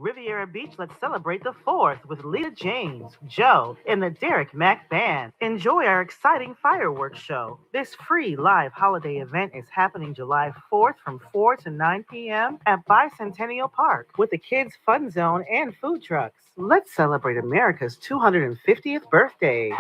Riviera Beach, let's celebrate the 4th with Leah James, Joe, and the Derek Mack Band. Enjoy our exciting fireworks show. This free live holiday event is happening July 4th from 4 to 9 p.m. at Bicentennial Park with a kids' fun zone and food trucks. Let's celebrate America's 250th birthday.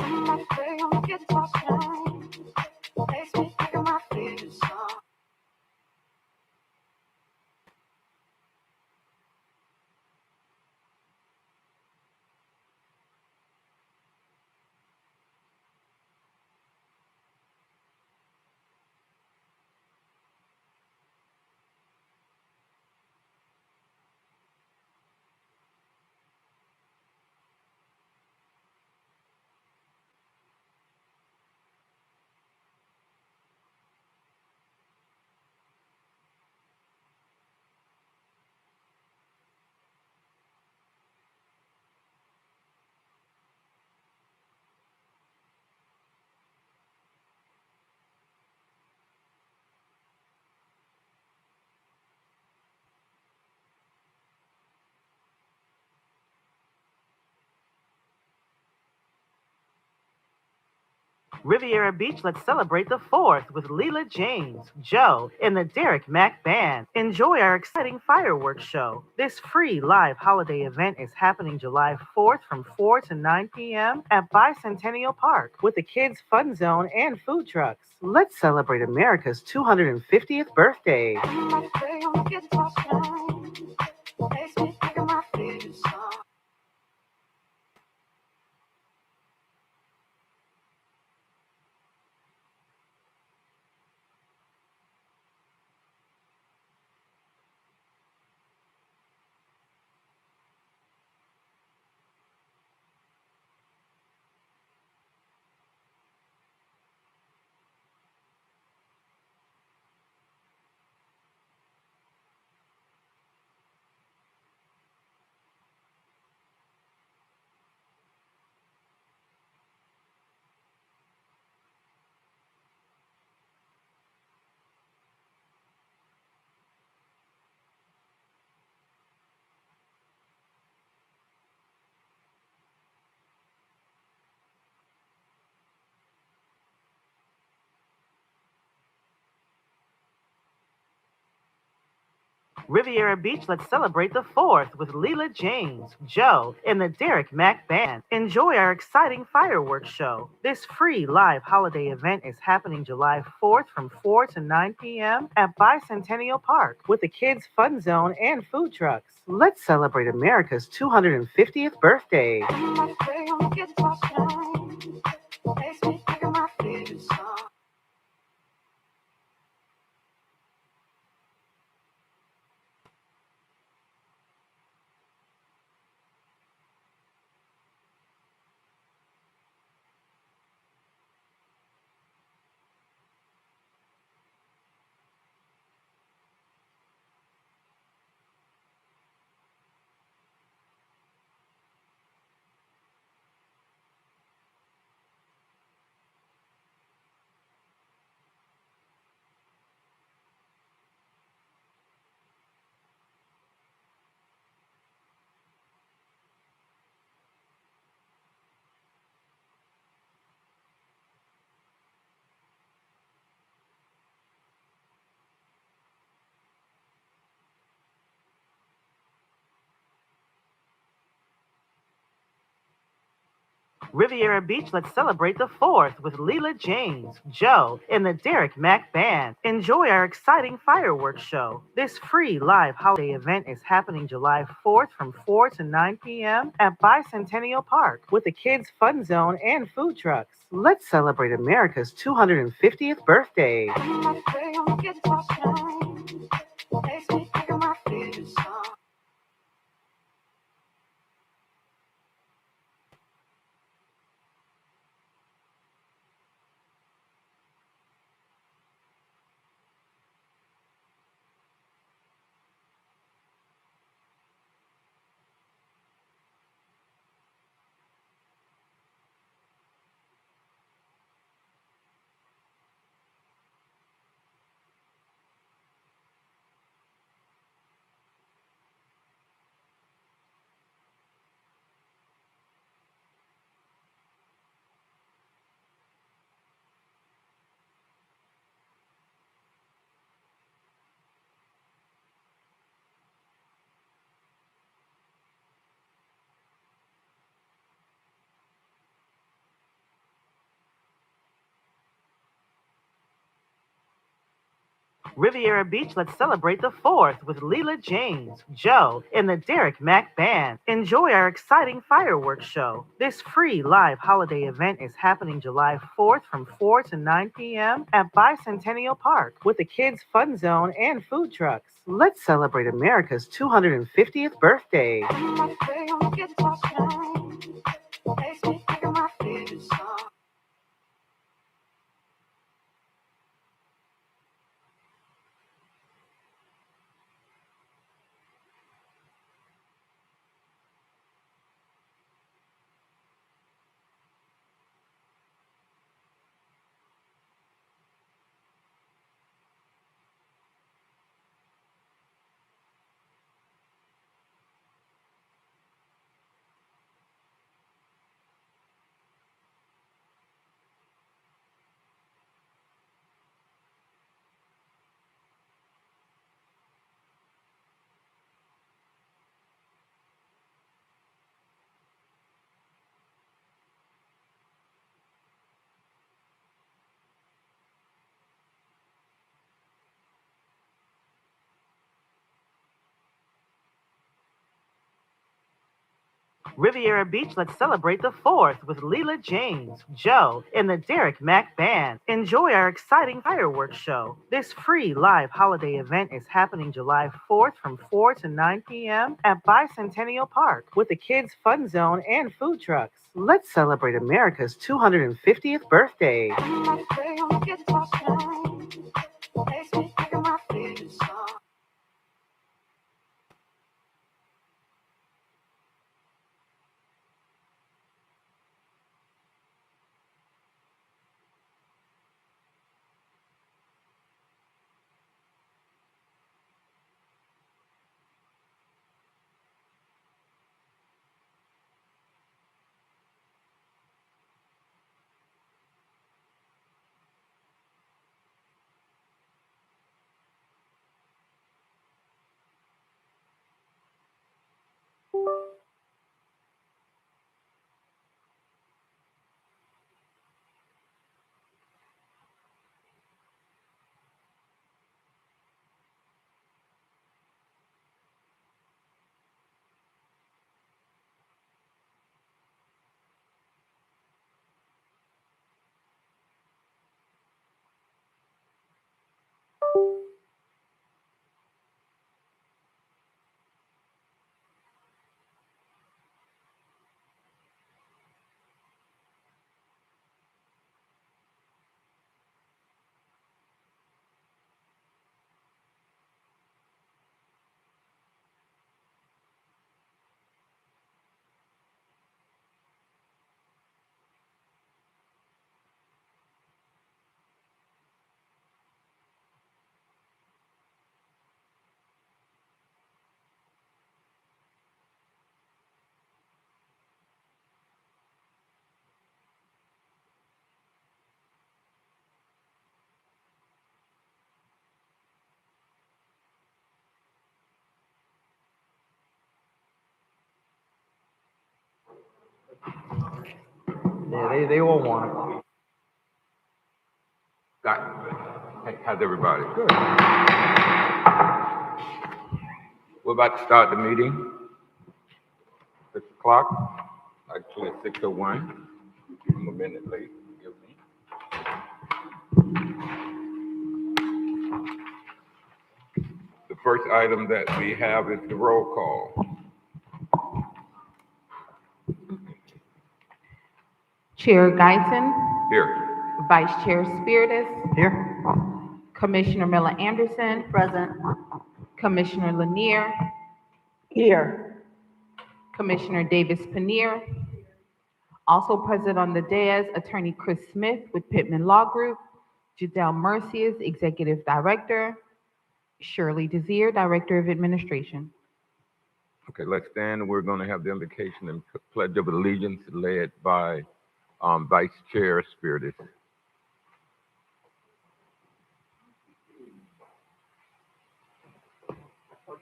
Riviera Beach, let's celebrate the 4th with Leela James, Joe, and the Derek Mack Band. Enjoy our exciting fireworks show. This free live holiday event is happening July 4th from 4 to 9 p.m. at Bicentennial Park with a kids' fun zone and food trucks. Let's celebrate America's 250th birthday. Riviera Beach, let's celebrate the 4th with Leela James, Joe, and the Derek Mack Band. Enjoy our exciting fireworks show. This free live holiday event is happening July 4th from 4 to 9 p.m. at Bicentennial Park with a kids' fun zone and food trucks. Let's celebrate America's 250th birthday. Riviera Beach, let's celebrate the 4th with Leela James, Joe, and the Derek Mack Band. Enjoy our exciting fireworks show. This free live holiday event is happening July 4th from 4 to 9 p.m. at Bicentennial Park with a kids' fun zone and food trucks. Let's celebrate America's 250th birthday. Riviera Beach, let's celebrate the 4th with Leela James, Joe, and the Derek Mack Band. Enjoy our exciting fireworks show. This free live holiday event is happening July 4th from 4 to 9 p.m. at Bicentennial Park with the Kids Fun Zone and food trucks. Let's celebrate America's 250th birthday. Riviera Beach, let's celebrate the 4th with Leela James, Joe, and the Derek Mack Band. Enjoy our exciting fireworks show. This free live holiday event is happening July 4th from 4 to 9 p.m. at Bicentennial Park with the Kids Fun Zone and food trucks. Let's celebrate America's 250th birthday. Yeah, they all want it. Got it. How's everybody? Good. We're about to start the meeting. 6 o'clock. Actually, it's 6:01. I'm a minute late. Forgive me. The first item that we have is the roll call. Chair Guyton, Here. Vice Chair Spiritus, Here? Commissioner Miller Anderson, Present. Commissioner Lanier, Here. Commissioner Davis Paneer. Also present on the dais, Attorney Chris Smith with Pittman Law Group, Jadelle Mercier, Executive Director, Shirley Desir, Director of Administration. Okay, let's stand. We're going to have the invocation and pledge of allegiance led by Vice Chair Spiritus.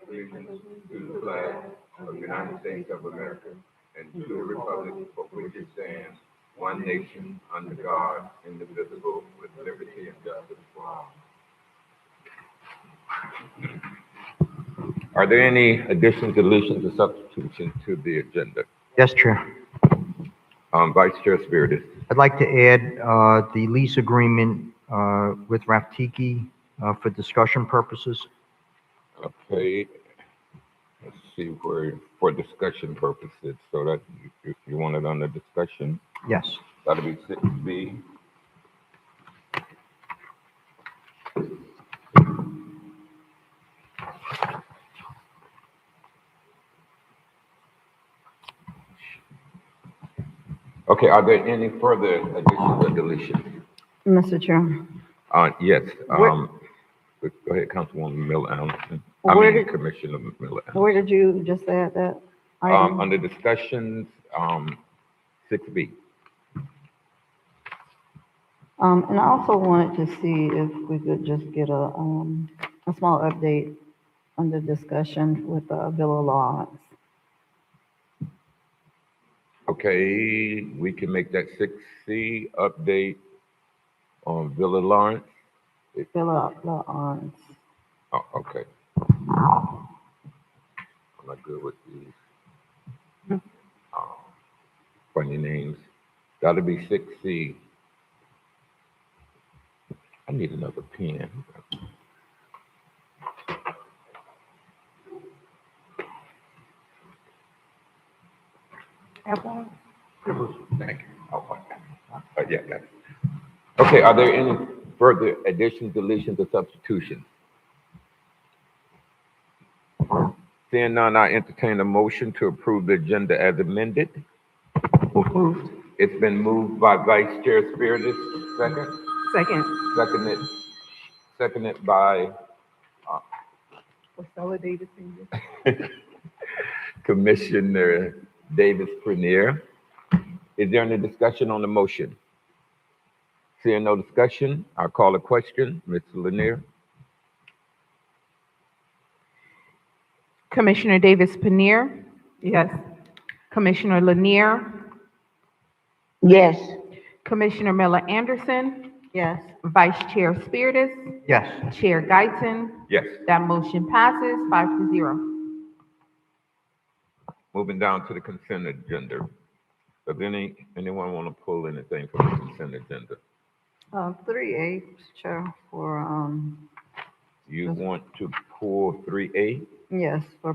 Allegiance to the flag of the United States of America and to the republic for which it stands, one nation, under God, indivisible, with liberty and justice for all. Are there any additions, deletions, or substitutions to the agenda? Yes, Chair. Vice Chair Spiritus. I'd like to add the lease agreement with Raftiki for discussion purposes. Okay, let's see where, for discussion purposes, so that you want it under discussion, Yes. that'll be 6B. Okay, are there any further additions or deletions? Mr. Chair, Yes, Where- go ahead, Councilwoman Miller Anderson. Where did- Commissioner Miller Anderson. where did you just add that item? Under discussions, 6B. And I also wanted to see if we could just get a small update under discussion with Villa Lawrence. Okay, we can make that 6C update on Villa Lawrence. Villa Lawrence. Oh, okay. I'm not good with these funny names. That'll be 6C. I need another pen. Thank you. Oh, yeah, that's it. Okay, are there any further additions, deletions, or substitutions? Seeing none, I entertain a motion to approve the agenda as amended. Moved. It's been moved by Vice Chair Spiritus, second. Second. Seconded by Consolidated finger. Commissioner Davis Prenier. Is there any discussion on the motion? Seeing no discussion, I'll call a question. Mr. Lanier? Commissioner Davis Panir. Yes. Commissioner Lanier. Yes. Commissioner Miller Anderson. Yes. Vice Chair Spiritus. Yes. Chair Guyton. Yes. That motion passes 5-0. Moving down to the consent agenda. Does anyone want to pull anything from the consent agenda? 3A, Chair, for, You want to pull 3A? yes, for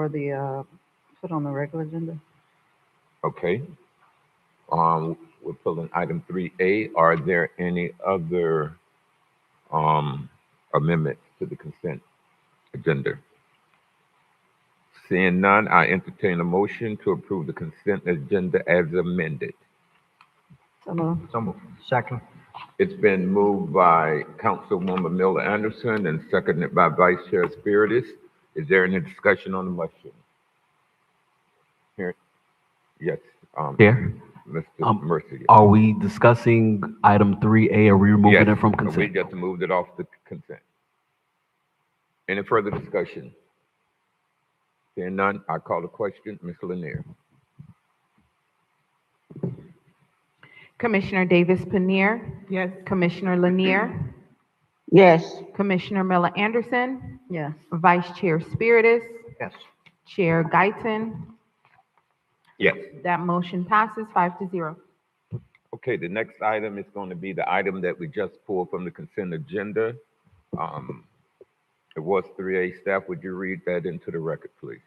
the, put on the regular agenda. Okay. We're pulling item 3A. Are there any other amendments to the consent agenda? Seeing none, I entertain a motion to approve the consent agenda as amended. So moved. So moved. Second. It's been moved by Councilwoman Miller Anderson and seconded by Vice Chair Spiritus. Is there any discussion on the motion? Here, yes. Chair, Mr. Mercier. are we discussing item 3A? Are we removing Yes, it from we consent? just moved it off the consent. Any further discussion? Seeing none, I call the question. Ms. Lanier. Commissioner Davis Panir. Yes. Commissioner Lanier. Yes. Commissioner Miller Anderson. Yes. Vice Chair Spiritus. Yes. Chair Guyton. Yes. That motion passes 5-0. Okay, the next item is going to be the item that we just pulled from the consent agenda. It was 3A. Staff, would you read that into the record, please?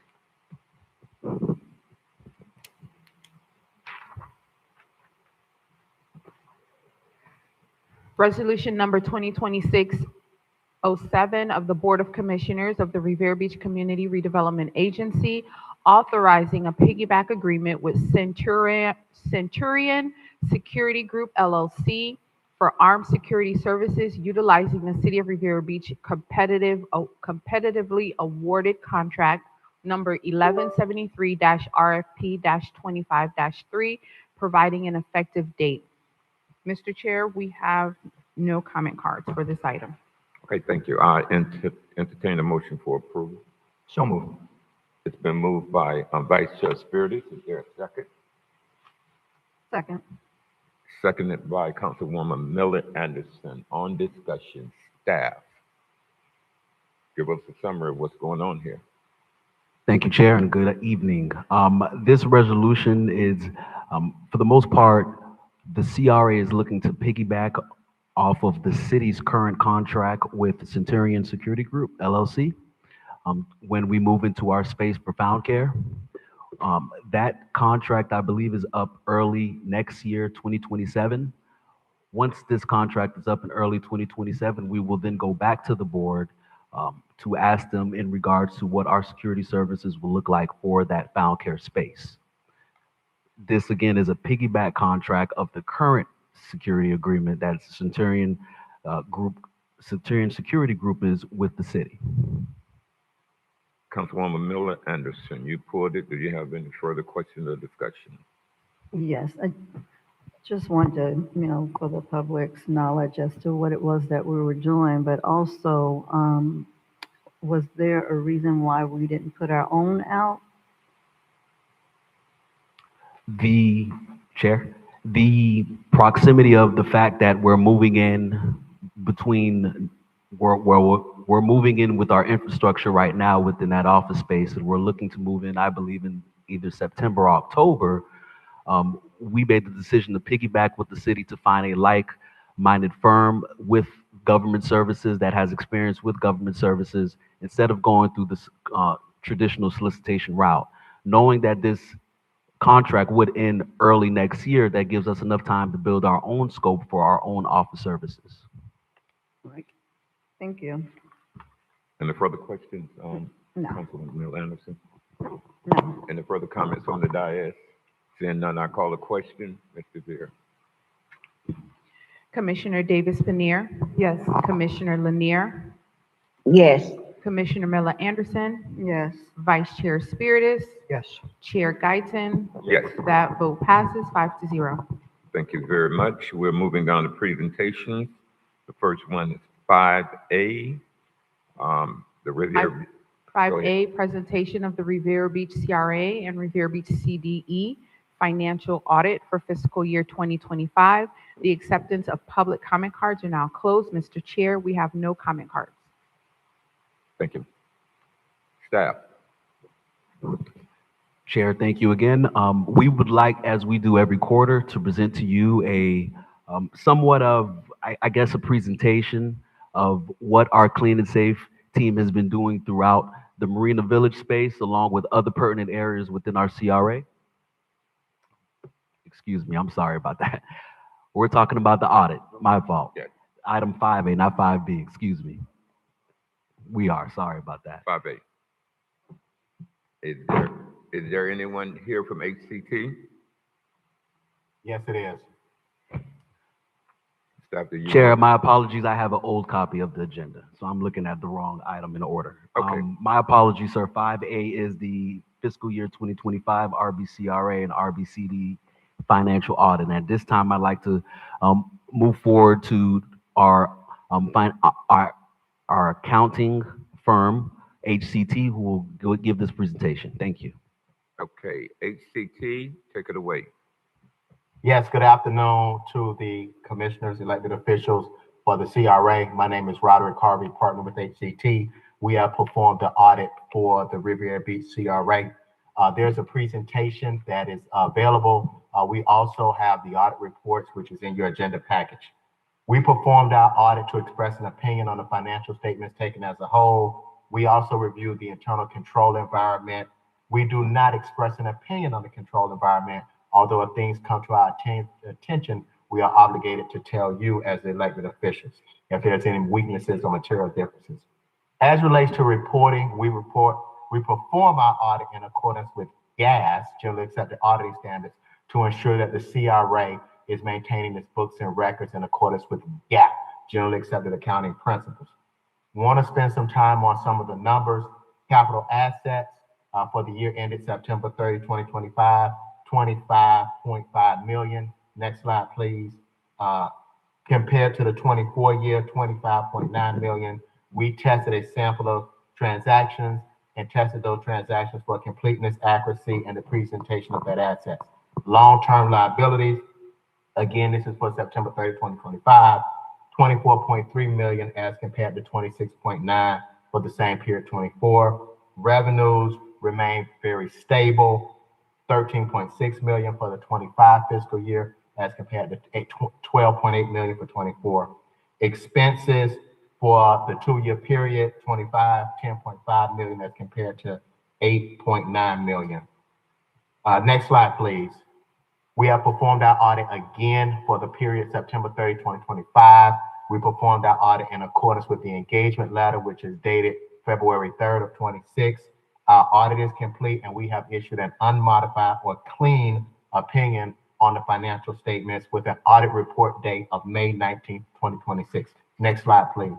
Resolution number 2026-07 of the Board of Commissioners of the Revere Beach Community Redevelopment Agency authorizing a piggyback agreement with Centurion Security Group LLC for armed security services utilizing the City of Revere Beach competitively awarded contract number 1173-RFP-25-3, providing an effective date. Mr. Chair, we have no comment cards for this item. Okay, thank you. I entertain a motion for approval. So moved. It's been moved by Vice Chair Spiritus. Is there a second? Second. Seconded by Councilwoman Miller Anderson. On discussion, staff, give us a summary of what's going on here. Thank you, Chair, and good evening. This resolution is, for the most part, the CRA is looking to piggyback off of the city's current contract with Centurion Security Group, LLC, when we move into our space for Found Care. That contract, I believe, is up early next year, 2027. Once this contract is up in early 2027, we will then go back to the board to ask them in regards to what our security services will look like for that Found Care space. This again is a piggyback contract of the current security agreement that Centurion Centurion Security Group is with the city. Councilwoman Miller Anderson, you pulled it. Do you have any further questions or discussion? Yes, I just want to, for the public's knowledge as to what it was that we were doing, but also, was there a reason why we didn't put our own out? The chair, the proximity of the fact that we're moving in between, we're moving in with our infrastructure right now within that office space, and we're looking to move in, I believe, in either September or October. We made the decision to piggyback with the city to find a like-minded firm with government services that has experience with government services instead of going through this traditional solicitation route. Knowing that this contract would end early next year, that gives us enough time to build our own scope for our own office services. Right. Thank you. Any further questions, No. Councilwoman Miller Anderson? No. Any further comments on the dais? Seeing none, I call a question. Mr. Veer. Commissioner Davis Paneer. Yes. Commissioner Lanier. Yes. Commissioner Miller Anderson. Yes. Vice Chair Spiritus. Yes. Chair Guyton. Yes. That vote passes 5-0. Thank you very much. We're moving on to presentations. The first one is 5A. The Riviera. 5A, presentation of the Riviera Beach CRA and Riviera Beach CDE financial audit for fiscal year 2025. The acceptance of public comment cards are now closed. Mr. Chair, we have no comment cards. Thank you. Staff. Chair, thank you again. We would like, as we do every quarter, to present to you a somewhat of, I guess, a presentation of what our Clean and Safe team has been doing throughout the Marina Village space, along with other pertinent areas within our CRA. Excuse me, I'm sorry about that. We're talking about the audit, my fault. Yes. Item 5A, not 5B, excuse me. We are, sorry about that. 5A. Is there anyone here from HCT? Yes, it is. Staff, do you Chair, want- my apologies. I have an old copy of the agenda, so I'm looking at the wrong item in order. Okay. My apologies, sir. 5A is the fiscal year 2025 RBCRA and RBCD financial audit. And at this time, I'd like to move forward to our accounting firm, HCT, who will give this presentation. Thank you. Okay, HCT, take it away. Yes, good afternoon to the commissioners, elected officials for the CRA. My name is Roderick Harvey, partner with HCT. We have performed the audit for the Riviera Beach CRA. There's a presentation that is available. We also have the audit reports, which is in your agenda package. We performed our audit to express an opinion on the financial statements taken as a whole. We also reviewed the internal control environment. We do not express an opinion on the control environment, although if things come to our attention, we are obligated to tell you as the elected officials if there's any weaknesses or material differences. As relates to reporting, we perform our audit in accordance with GAS, generally accepted auditing standards, to ensure that the CRA is maintaining its books and records in accordance with GAAP, generally accepted accounting principles. We want to spend some time on some of the numbers. Capital assets for the year ended September 30, 2025, 25.5 million. Next slide, please. Compared to the 24 year, 25.9 million. We tested a sample of transactions and tested those transactions for completeness, accuracy, and the presentation of that asset. Long-term liabilities, again, this is for September 30, 2025, 24.3 million as compared to 26.9 for the same period, 24. Revenues, remained very stable, 13.6 million for the 25 fiscal year as compared to 12.8 million for 24. Expenses for the 2-year period, 25, 10.5 million as compared to 8.9 million. Next slide, please. We have performed our audit again for the period September 30, 2025. We performed our audit in accordance with the engagement letter, which is dated February 3rd of 26. Our audit is complete and we have issued an unmodified or clean opinion on the financial statements with an audit report date of May 19th, 2026. Next slide, please.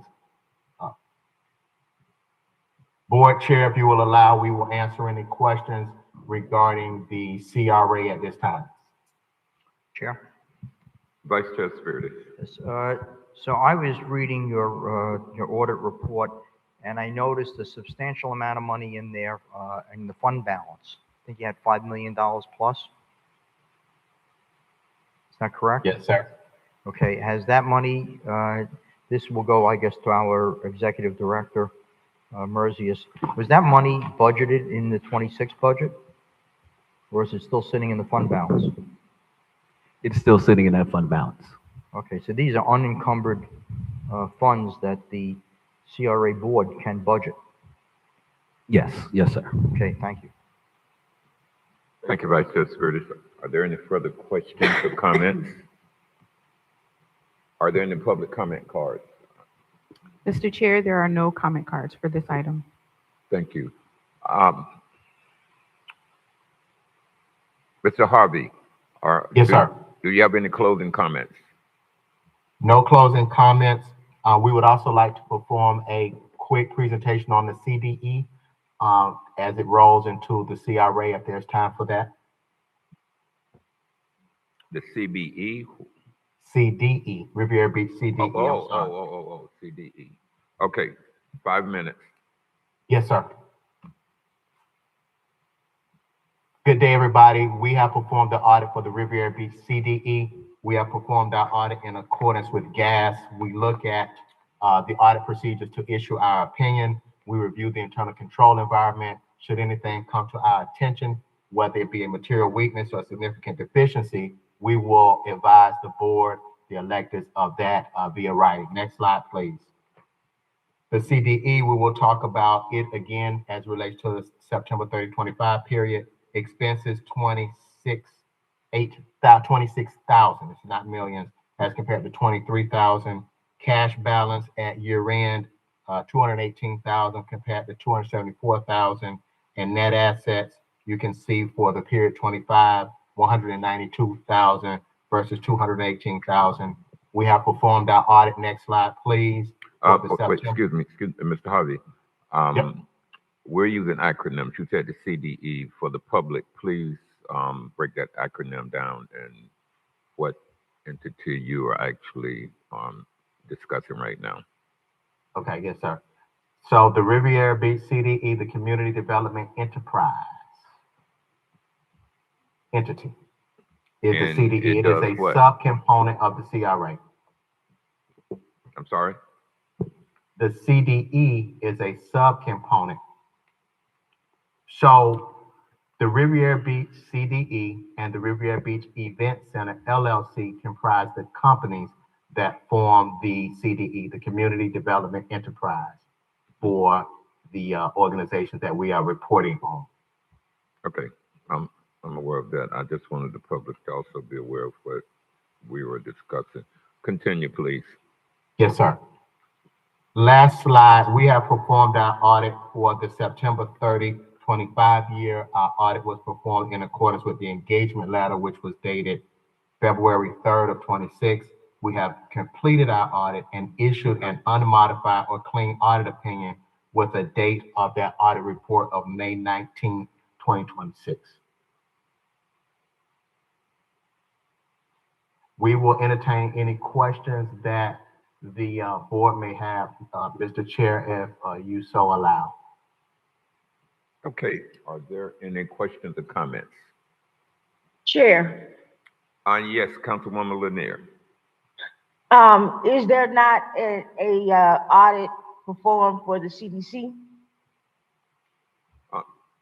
Board Chair, if you will allow, we will answer any questions regarding the CRA at this time. Chair? Vice Chair Spiritus. Yes, so I was reading your audit report, and I noticed a substantial amount of money in there in the fund balance. I think you had $5 million plus. Is that correct? Yes, sir. Okay, has that money, this will go, I guess, to our executive director, Merzius. Was that money budgeted in the 26 budget? Or is it still sitting in the fund balance? It's still sitting in that fund balance. Okay, so these are unencumbered funds that the CRA board can budget. Yes, yes, sir. Okay, thank you. Thank you, Vice Chair Spiritus. Are there any further questions or comments? Are there any public comment cards? Mr. Chair, there are no comment cards for this item. Thank you. Mr. Harvey, Yes, sir. Do you have any closing comments? No closing comments. We would also like to perform a quick presentation on the CDE as it rolls into the CRA if there's time for that. The CBE? CDE, Riviera Beach CDE. CDE. Okay, 5 minutes. Yes, sir. Good day, everybody. We have performed the audit for the Riviera Beach CDE. We have performed our audit in accordance with GAS. We look at the audit procedures to issue our opinion. We review the internal control environment. Should anything come to our attention, whether it be a material weakness or significant deficiency, we will advise the board, the electeds of that via writing. Next slide, please. The CDE, we will talk about it again as relates to the September 30, 25 period. Expenses 26,000. It's not millions, as compared to 23,000. Cash balance at year end 218,000 compared to 274,000. And net assets, you can see for the period 25, 192,000 versus 218,000. We have performed our audit. Next slide, please. Wait, excuse me, Mr. Harvey. Yep. We're using acronyms. You said the CDE. For the public, please break that acronym down and what entity you are actually discussing right now. Okay, yes, sir. So the Riviera Beach CDE, the Community Development Enterprise entity, is the CDE. It is a subcomponent of the CRA. I'm sorry? The CDE is a subcomponent. So the Riviera Beach CDE and the Riviera Beach Event Center LLC comprise the companies that form the CDE, the Community Development Enterprise, for the organizations that we are reporting on. Okay, I'm aware of that. I just wanted the public to also be aware of what we were discussing. Continue, please. Yes, sir. Last slide, we have performed our audit for the September 30, 25 year. Our audit was performed in accordance with the engagement letter, which was dated February 3rd of 26. We have completed our audit and issued an unmodified or clean audit opinion with a date of that audit report of May 19, 2026. We will entertain any questions that the board may have, Mr. Chair, if you so allow. Okay, are there any questions or comments? Chair, Yes, Councilwoman Lanier. is there not a audit performed for the CDC?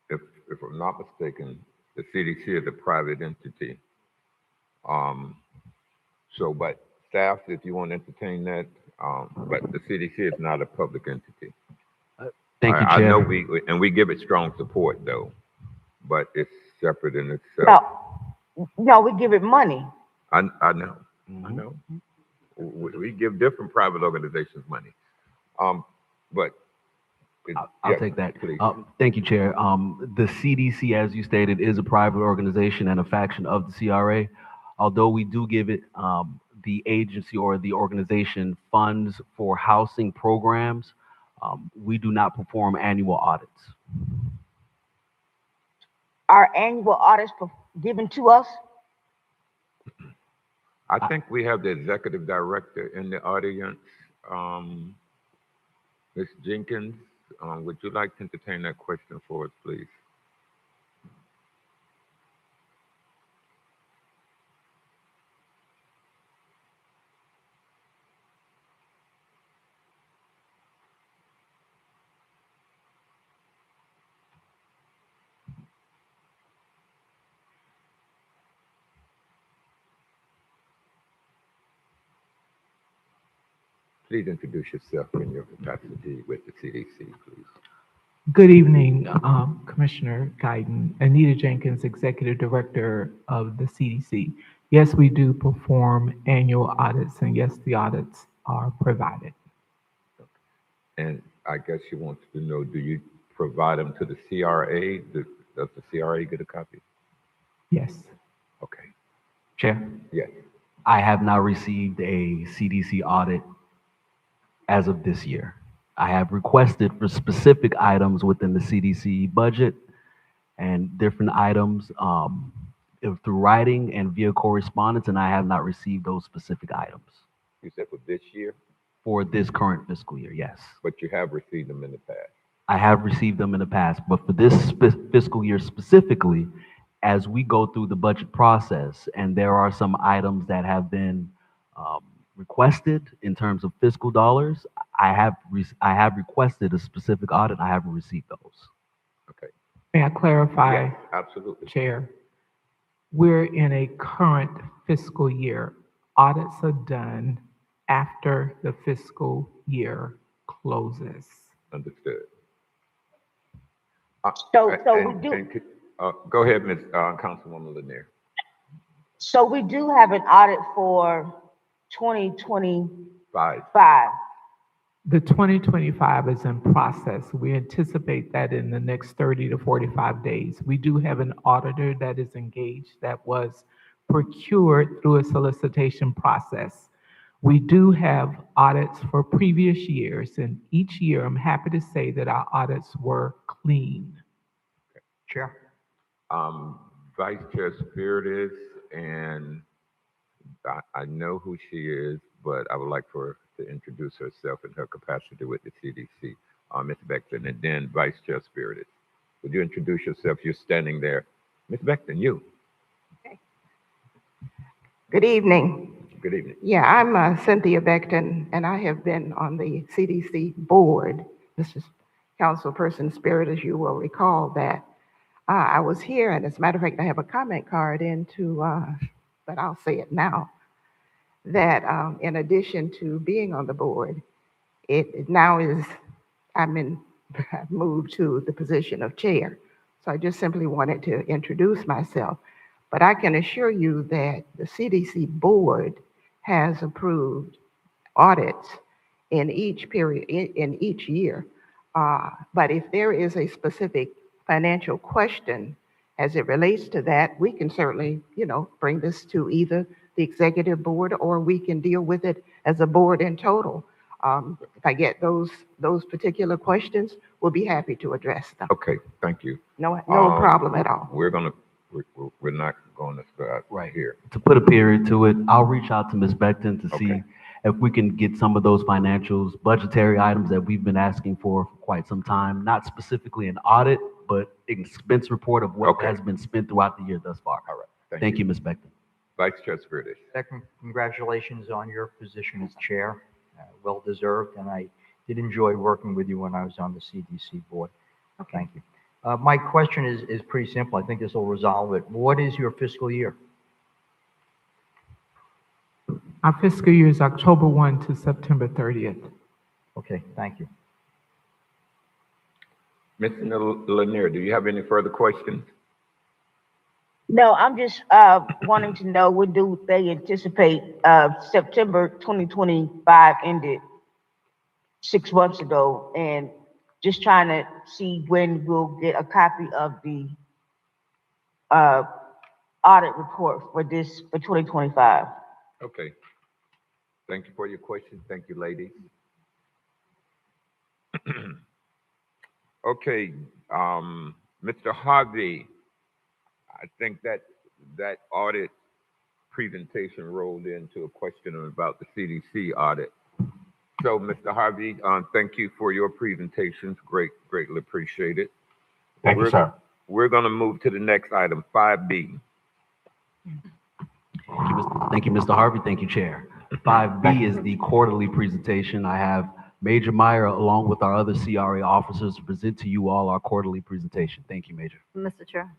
If if I'm not mistaken, the CDC is a private entity. So, but staff, if you want to entertain that, but the CDC is not a public entity. Thank you, I Chair. know we give it strong support though, but it's separate in itself. No, we give it money. I know, I Mhm. know. We give different private organizations money. But I'll yeah, take that. please. Thank you, Chair. The CDC, as you stated, is a private organization and a faction of the CRA. Although we do give it, the agency or the organization funds for housing programs, we do not perform annual audits. Our annual audits given to us. I think we have the executive director in the audience, Ms. Jenkins. Would you like to entertain that question for us, please? Please introduce yourself in your capacity with the CDC, please. Good evening, Commissioner Guyton. Anita Jenkins, Executive Director of the CDC. Yes, we do perform annual audits, and yes, the audits are provided. And I guess she wants to know, do you provide them to the CRA? Does the CRA get a copy? Yes. Okay. Chair, Yes. I have not received a CDC audit as of this year. I have requested for specific items within the CDC budget and different items through writing and via correspondence, and I have not received those specific items You said for this year, for this current fiscal year, yes. but you have received them in the past. I have received them in the past, but for this fiscal year specifically, as we go through the budget process, and there are some items that have been requested in terms of fiscal dollars, I have requested a specific audit. I haven't received those. Okay. May I clarify, Yes, absolutely. Chair? We're in a current fiscal year. Audits are done after the fiscal year closes. Understood. So And- we do. and go ahead, Ms. Councilwoman Lanier. So we do have an audit for 2025. Five. The 2025 is in process. We anticipate that in the next 30 to 45 days. We do have an auditor that is engaged that was procured through a solicitation process. We do have audits for previous years, and each year I'm happy to say that our audits were clean. Chair? Vice Chair Spirit is, and I know who she is, but I would like for her to introduce herself in her capacity with the CDC, Ms. Beckton, and then Vice Chair Spirit is. Would you introduce yourself? You're standing there. Ms. Beckton, you. Good evening. Good evening. Yeah, I'm Cynthia Beckton, and I have been on the CDC board. This is Councilperson Spirit, as you will recall that. I was here, and as a matter of fact, I have a comment card but I'll say it now, that in addition to being on the board, it now is, I've moved to the position of chair. So I just simply wanted to introduce myself. But I can assure you that the CDC board has approved audits in each period, in each year. But if there is a specific financial question as it relates to that, we can certainly, bring this to either the executive board or we can deal with it as a board in total. If I get those particular questions, we'll be happy to address them. Okay, thank you. No problem at all. We're not going to start Right here. To put a period to it, I'll reach out to Ms. Beckton to see Okay. if we can get some of those financials, budgetary items that we've been asking for quite some time, not specifically an audit, but expense report of what Okay. has been spent throughout the year thus far. All right. Thank you, Ms. Beckton. Vice Chair Spirit. Second, congratulations on your position as chair. Well deserved, and I did enjoy working with you when I was on the CDC board. Thank you. My question is pretty simple. I think this will resolve it. What is your fiscal year? Our fiscal year is October 1 to September 30th. Okay, thank you. Mr. Lanier, do you have any further questions? No, I'm just wanting to know, when do they anticipate September 2025 ended 6 months ago, and just trying to see when we'll get a copy of the uh, audit report for 2025. Okay. Thank you for your question. Thank you, ladies. Okay, Mr. Harvey, I think that audit presentation rolled into a question about the CDC audit. So, Mr. Harvey, thank you for your presentations. Greatly appreciate it. Thank you, sir. We're going to move to the next item, 5B. Thank you, Mr. Harvey. Thank you, Chair. 5B is the quarterly presentation. I have Major Meyer, along with our other CRA officers, to present to you all our quarterly presentation. Thank you, Major. Mr. Chair,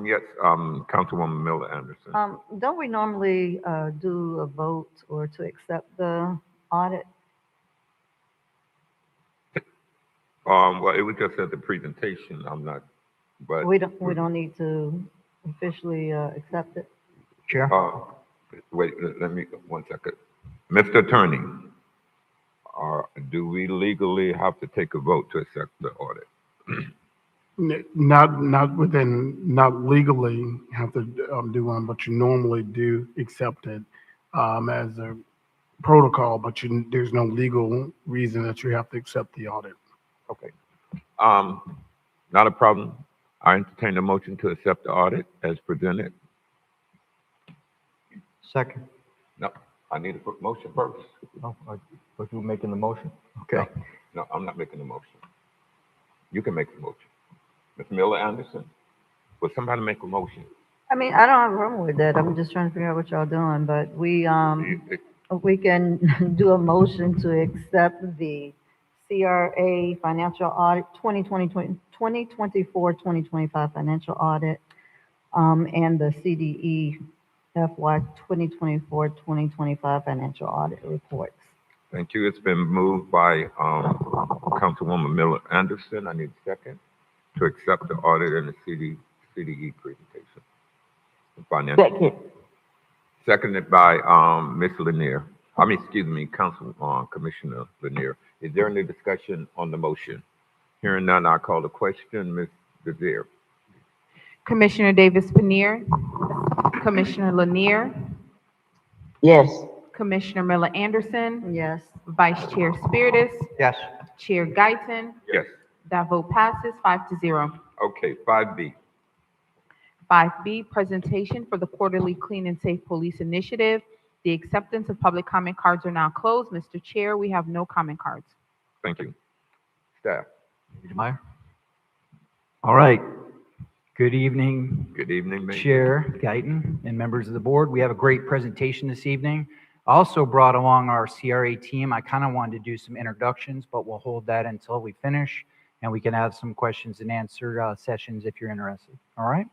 Yes, Councilwoman Miller Anderson. don't we normally do a vote or to accept the audit? Well, it was just at the presentation. But We don't need to officially accept it? Chair? Wait, let me, 1 second. Mr. Attorney, do we legally have to take a vote to accept the audit? Not legally have to do one, but you normally do accept it as a protocol, but there's no legal reason that you have to accept the audit. Okay. Not a problem. I entertain a motion to accept the audit as presented. Second. No, I need a motion first. Oh, I thought you were making the motion. Okay. No, I'm not making the motion. You can make the motion. Ms. Miller Anderson, will somebody make a motion? I mean, I don't have a problem with that. I'm just trying to figure out what y'all doing, but we can do a motion to accept the CRA financial audit 2024-2025 financial audit, and the CDE FY 2024-2025 financial audit reports. Thank you. It's been moved by Councilwoman Miller Anderson. I need a second to accept the audit and the CDE presentation. Second. Seconded by Ms. Lanier. Commissioner Lanier. Is there any discussion on the motion? Hearing none, I call the question. Ms. Desir. Commissioner Davis Panir, Commissioner Lanier, Yes. Commissioner Miller Anderson, Yes. Vice Chair Spiritus, Yes. Chair Guyton. Yes. That vote passes 5-0. Okay, 5B. 5B, presentation for the quarterly Clean and Safe Police Initiative. The acceptance of public comment cards are now closed. Mr. Chair, we have no comment cards. Thank you. Staff. Major Meyer? All right. Good evening, Good evening, Major. Chair Guyton and members of the board. We have a great presentation this evening. I also brought along our CRA team. I kind of wanted to do some introductions, but we'll hold that until we finish, and we can have some questions and answer sessions if you're interested. All right?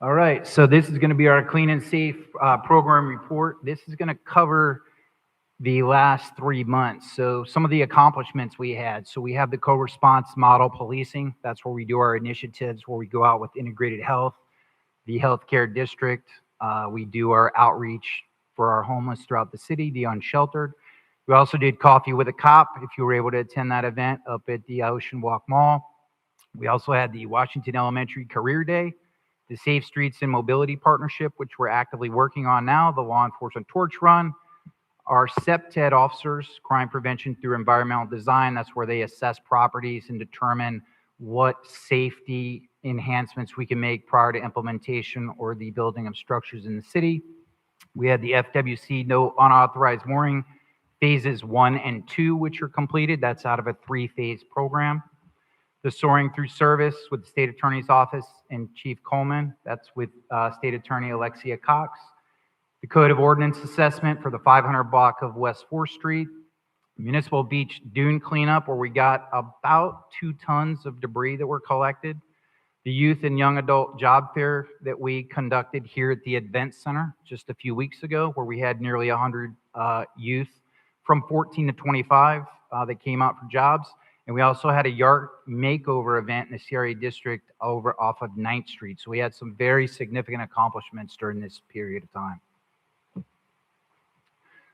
All right, so this is going to be our Clean and Safe program report. This is going to cover the last 3 months. So some of the accomplishments we had. So we have the co-response model policing. That's where we do our initiatives, where we go out with integrated health, the healthcare district. We do our outreach for our homeless throughout the city, the unsheltered. We also did Coffee with a Cop, if you were able to attend that event up at the Ocean Walk Mall. We also had the Washington Elementary Career Day, the Safe Streets and Mobility Partnership, which we're actively working on now, the Law Enforcement Torch Run, our CEPTED officers, crime prevention through environmental design. That's where they assess properties and determine what safety enhancements we can make prior to implementation or the building of structures in the city. We had the FWC no unauthorized mooring phases 1 and 2, which are completed. That's out of a 3-phase program. The Soaring Through Service with the State Attorney's Office and Chief Coleman. That's with State Attorney Alexia Cox. The Code of Ordinance Assessment for the 500 block of West 4th Street. Municipal beach dune cleanup, where we got about 2 tons of debris that were collected. The youth and young adult job fair that we conducted here at the Event Center just a few weeks ago, where we had nearly 100 youth from 14 to 25 that came out for jobs. And we also had a yard makeover event in the CRA district over off of 9th Street. So we had some very significant accomplishments during this period of time.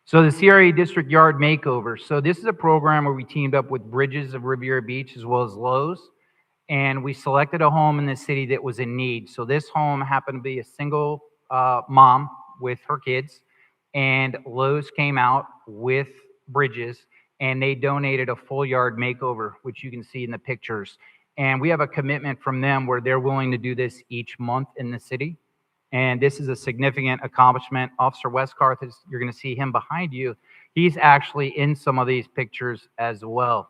So the CRA District Yard Makeover. So this is a program where we teamed up with Bridges of Riviera Beach as well as Lowe's, and we selected a home in the city that was in need. So this home happened to be a single mom with her kids, and Lowe's came out with Bridges, and they donated a full yard makeover, which you can see in the pictures. And we have a commitment from them where they're willing to do this each month in the city. And this is a significant accomplishment. Officer Westcarth, you're going to see him behind you. He's actually in some of these pictures as well.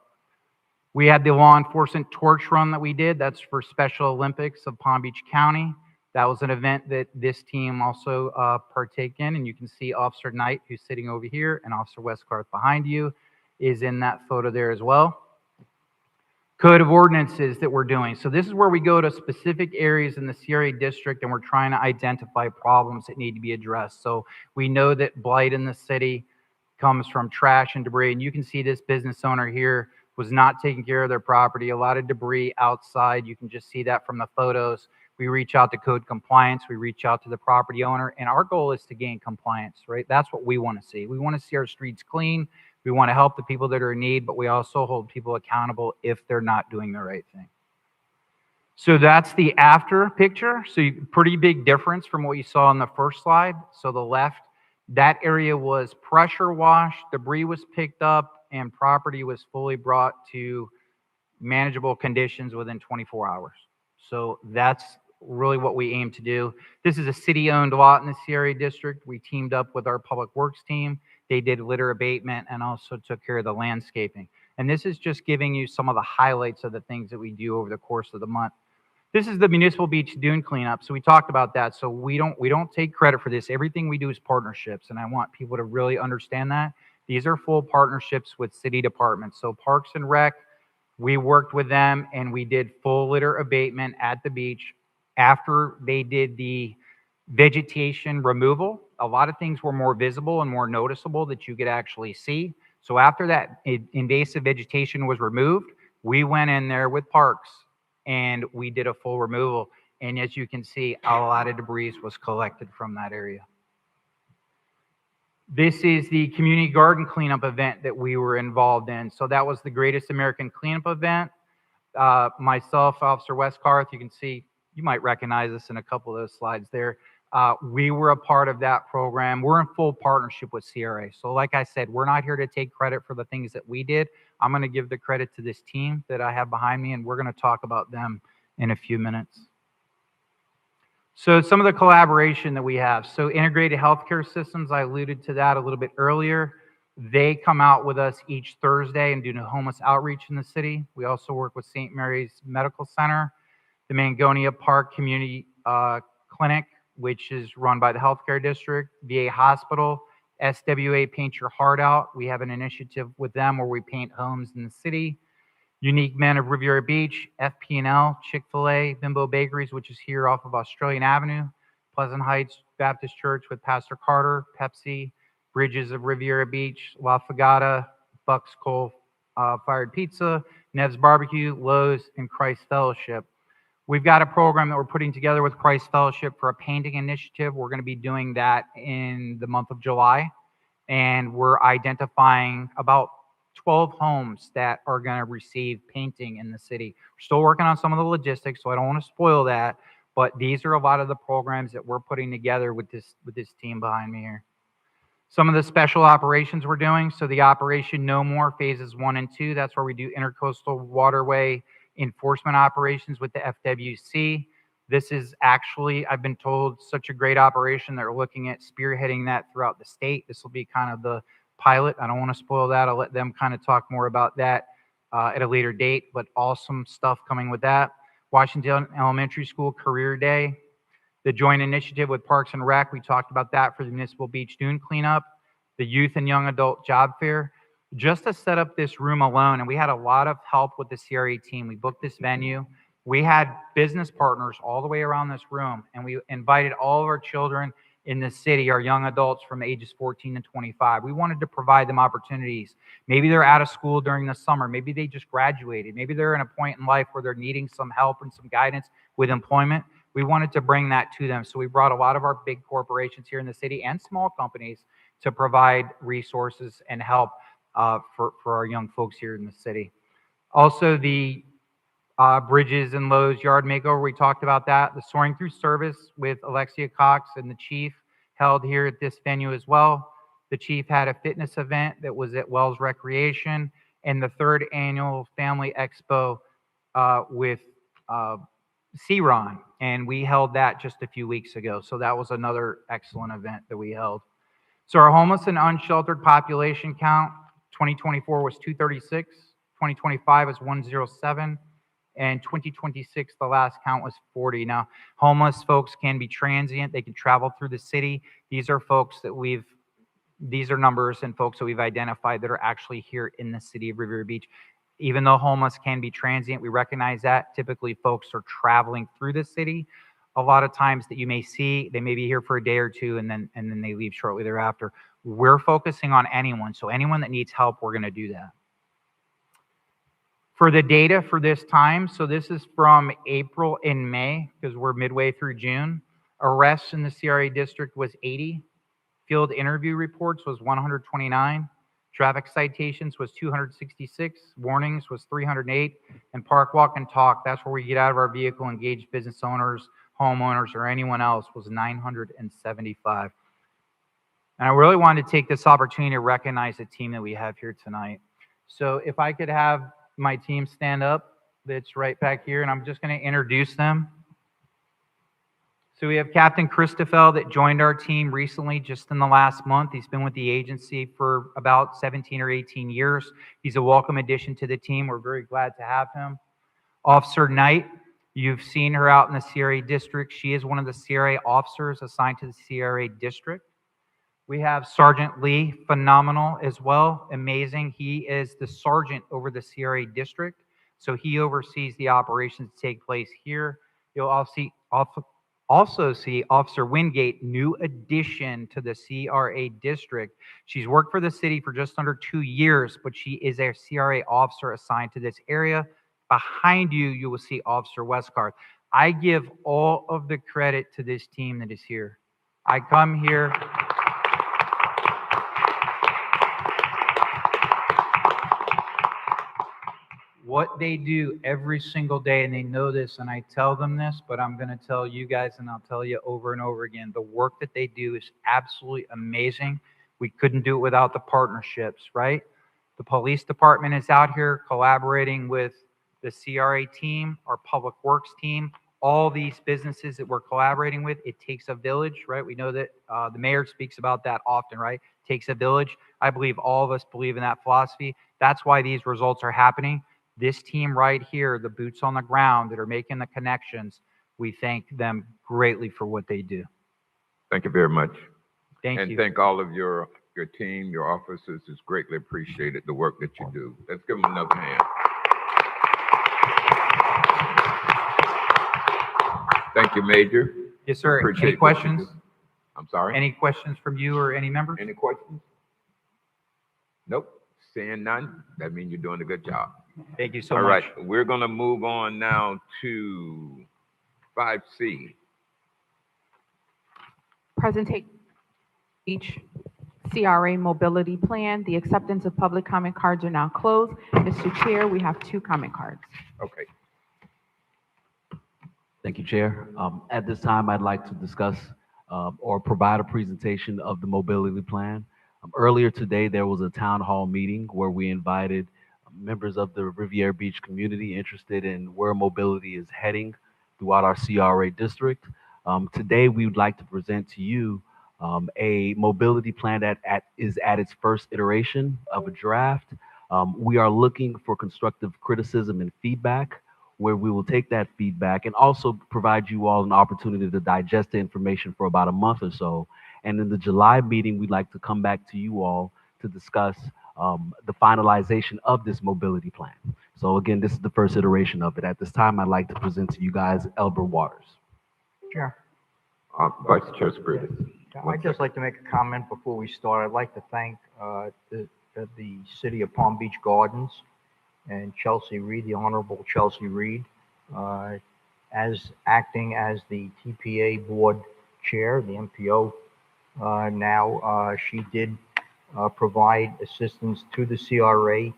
We had the law enforcement torch run that we did. That's for Special Olympics of Palm Beach County. That was an event that this team also partake in. And you can see Officer Knight, who's sitting over here, and Officer Westcarth behind you is in that photo there as well. Code of ordinances that we're doing. So this is where we go to specific areas in the CRA district and we're trying to identify problems that need to be addressed. So we know that blight in the city comes from trash and debris. And you can see this business owner here was not taking care of their property. A lot of debris outside. You can just see that from the photos. We reach out to code compliance. We reach out to the property owner. And our goal is to gain compliance, right? That's what we want to see. We want to see our streets clean. We want to help the people that are in need, but we also hold people accountable if they're not doing the right thing. So that's the after picture. So pretty big difference from what you saw on the first slide. So the left, that area was pressure washed, debris was picked up, and property was fully brought to manageable conditions within 24 hours. So that's really what we aim to do. This is a city-owned lot in the CRA district. We teamed up with our public works team. They did litter abatement and also took care of the landscaping. And this is just giving you some of the highlights of the things that we do over the course of the month. This is the municipal beach dune cleanup. So we talked about that. So we don't take credit for this. Everything we do is partnerships, and I want people to really understand that. These are full partnerships with city departments. So Parks and Rec, we worked with them and we did full litter abatement at the beach. After they did the vegetation removal, a lot of things were more visible and more noticeable that you could actually see. So after that invasive vegetation was removed, we went in there with Parks and we did a full removal. And as you can see, a lot of debris was collected from that area. This is the community garden cleanup event that we were involved in. So that was the Greatest American Cleanup event. Myself, Officer Westcarth, you can see, you might recognize us in a couple of those slides there. We were a part of that program. We're in full partnership with CRA. So like I said, we're not here to take credit for the things that we did. I'm going to give the credit to this team that I have behind me, and we're going to talk about them in a few minutes. So some of the collaboration that we have. So integrated healthcare systems, I alluded to that a little bit earlier. They come out with us each Thursday and do homeless outreach in the city. We also work with St. Mary's Medical Center, the Mangonia Park Community Clinic, which is run by the healthcare district, VA Hospital, SWA Paint Your Heart Out. We have an initiative with them where we paint homes in the city. Unique Men of Riviera Beach, FP&L, Chick-fil-A, Bimbo Bakeries, which is here off of Australian Avenue, Pleasant Heights Baptist Church with Pastor Carter, Pepsi, Bridges of Riviera Beach, La Fagata, Buck's Coal Fired Pizza, Nev's Barbecue, Lowe's, and Christ Fellowship. We've got a program that we're putting together with Christ Fellowship for a painting initiative. We're going to be doing that in the month of July, and we're identifying about 12 homes that are going to receive painting in the city. We're still working on some of the logistics, so I don't want to spoil that, but these are a lot of the programs that we're putting together with this team behind me here. Some of the special operations we're doing. So the Operation No More phases 1 and 2, that's where we do intercoastal waterway enforcement operations with the FWC. This is actually, I've been told, such a great operation. They're looking at spearheading that throughout the state. This will be kind of the pilot. I don't want to spoil that. I'll let them kind of talk more about that at a later date, but awesome stuff coming with that. Washington Elementary School Career Day. The joint initiative with Parks and Rec, we talked about that for the Municipal Beach Dune Cleanup. The Youth and Young Adult Job Fair. just to set up this room alone, and we had a lot of help with the CRA team. We booked this venue. We had business partners all the way around this room, and we invited all of our children in the city, our young adults from ages 14 to 25. We wanted to provide them opportunities. Maybe they're out of school during the summer. Maybe they just graduated. Maybe they're in a point in life where they're needing some help and some guidance with employment. We wanted to bring that to them. So we brought a lot of our big corporations here in the city and small companies to provide resources and help for our young folks here in the city. Also, the Bridges and Lowe's yard makeover, we talked about that. The Soaring Through Service with Alexia Cox and the chief held here at this venue as well. The chief had a fitness event that was at Wells Recreation, and the 3rd annual Family Expo with C-Ron, and we held that just a few weeks ago. So that was another excellent event that we held. So our homeless and unsheltered population count, 2024 was 236, 2025 is 107, and 2026, the last count was 40. Now, homeless folks can be transient. They can travel through the city. These are folks that these are numbers and folks that we've identified that are actually here in the city of Riviera Beach. Even though homeless can be transient, we recognize that. Typically, folks are traveling through the city. A lot of times that you may see, they may be here for a day or two and then they leave shortly thereafter. We're focusing on anyone. So anyone that needs help, we're going to do that. For the data for this time, so this is from April and May, because we're midway through June. Arrests in the CRA district was 80. Field interview reports was 129. Traffic citations was 266. Warnings was 308. And park, walk, and talk, that's where we get out of our vehicle, engage business owners, homeowners, or anyone else, was 975. And I really wanted to take this opportunity to recognize the team that we have here tonight. So if I could have my team stand up, that's right back here, and I'm just going to introduce them. So we have Captain Christoffel that joined our team recently, just in the last month. He's been with the agency for about 17 or 18 years. He's a welcome addition to the team. We're very glad to have him. Officer Knight, you've seen her out in the CRA district. She is one of the CRA officers assigned to the CRA district. We have Sergeant Lee, phenomenal as well, amazing. He is the sergeant over the CRA district, so he oversees the operations that take place here. You'll also see Officer Wingate, new addition to the CRA district. She's worked for the city for just under 2 years, but she is a CRA officer assigned to this area. Behind you, you will see Officer Westcard. I give all of the credit to this team that is here. I come here. What they do every single day, and they know this, and I tell them this, but I'm going to tell you guys, and I'll tell you over and over again, the work that they do is absolutely amazing. We couldn't do it without the partnerships, right? The police department is out here collaborating with the CRA team, our public works team, all these businesses that we're collaborating with. It takes a village, right? We know that the mayor speaks about that often, right? It takes a village. I believe all of us believe in that philosophy. That's why these results are happening. This team right here, the boots on the ground that are making the connections, we thank them greatly for what they do. Thank you very much. Thank you. And thank all of your team, your officers. It's greatly appreciated, the work that you do. Let's give them another hand. Thank you, Major. Yes, sir. Appreciate Any questions? I'm sorry? Any questions from you or any members? Any questions? Nope. Seeing none, that means you're doing a good job. Thank you so much. All right, we're going to move on now to 5C. Presentate each CRA mobility plan. The acceptance of public comment cards are now closed. Mr. Chair, we have 2 comment cards. Okay. Thank you, Chair. At this time, I'd like to discuss or provide a presentation of the mobility plan. Earlier today, there was a town hall meeting where we invited members of the Riviera Beach community interested in where mobility is heading throughout our CRA district. Today, we would like to present to you a mobility plan that is at its first iteration of a draft. We are looking for constructive criticism and feedback, where we will take that feedback and also provide you all an opportunity to digest the information for about a month or so. And in the July meeting, we'd like to come back to you all to discuss the finalization of this mobility plan. So again, this is the first iteration of it. At this time, I'd like to present to you guys Elbert Waters. Chair. Vice Chair Spiritus. I'd just like to make a comment before we start. I'd like to thank the City of Palm Beach Gardens and Chelsea Reed, the Honorable Chelsea Reed, as acting as the TPA Board Chair, the MPO. Now, she did provide assistance to the CRA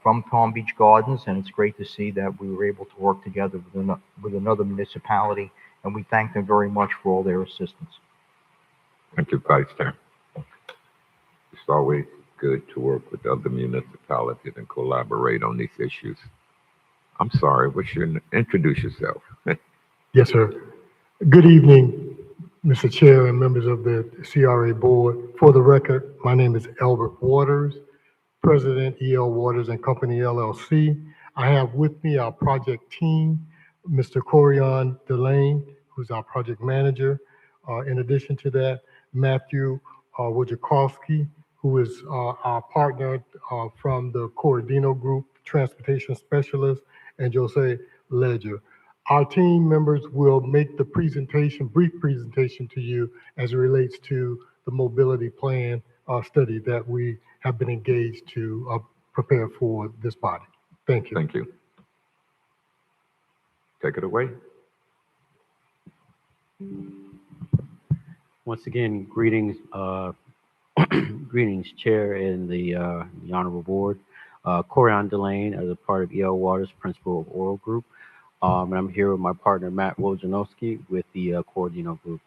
from Palm Beach Gardens, and it's great to see that we were able to work together with another municipality, and we thank them very much for all their assistance. Thank you, Vice Chair. It's always good to work with other municipalities and collaborate on these issues. I'm sorry, introduce yourself. Yes, sir. Good evening, Mr. Chair and members of the CRA Board. For the record, my name is Albert Waters, President, EL Waters and Company, LLC. I have with me our project team, Mr. Corian Delane, who's our project manager. In addition to that, Matthew Wojciechowski, who is our partner from the Corradino Group, Transportation Specialist, and Jose Ledger. Our team members will make the presentation, brief presentation to you as it relates to the mobility plan study that we have been engaged to prepare for this body. Thank you. Thank you. Take it away. Once again, greetings, greetings, Chair and the Honorable Board. Corian Delane, as a part of EL Waters, Principal of Oral Group. And I'm here with my partner, Matt Wojciechowski, with the Corradino Group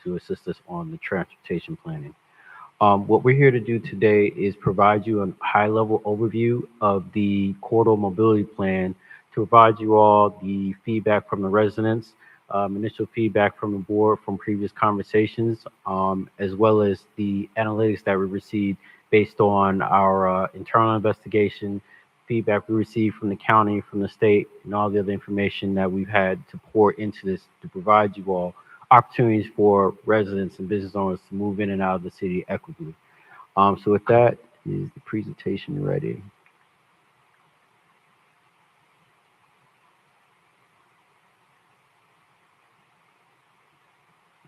to assist us on the transportation planning. What we're here to do today is provide you a high-level overview of the corridor mobility plan to provide you all the feedback from the residents, initial feedback from the board from previous conversations, as well as the analytics that we received based on our internal investigation, feedback we received from the county, from the state, and all the other information that we've had to pour into this to provide you all opportunities for residents and business owners to move in and out of the city equitably. So with that, is the presentation ready?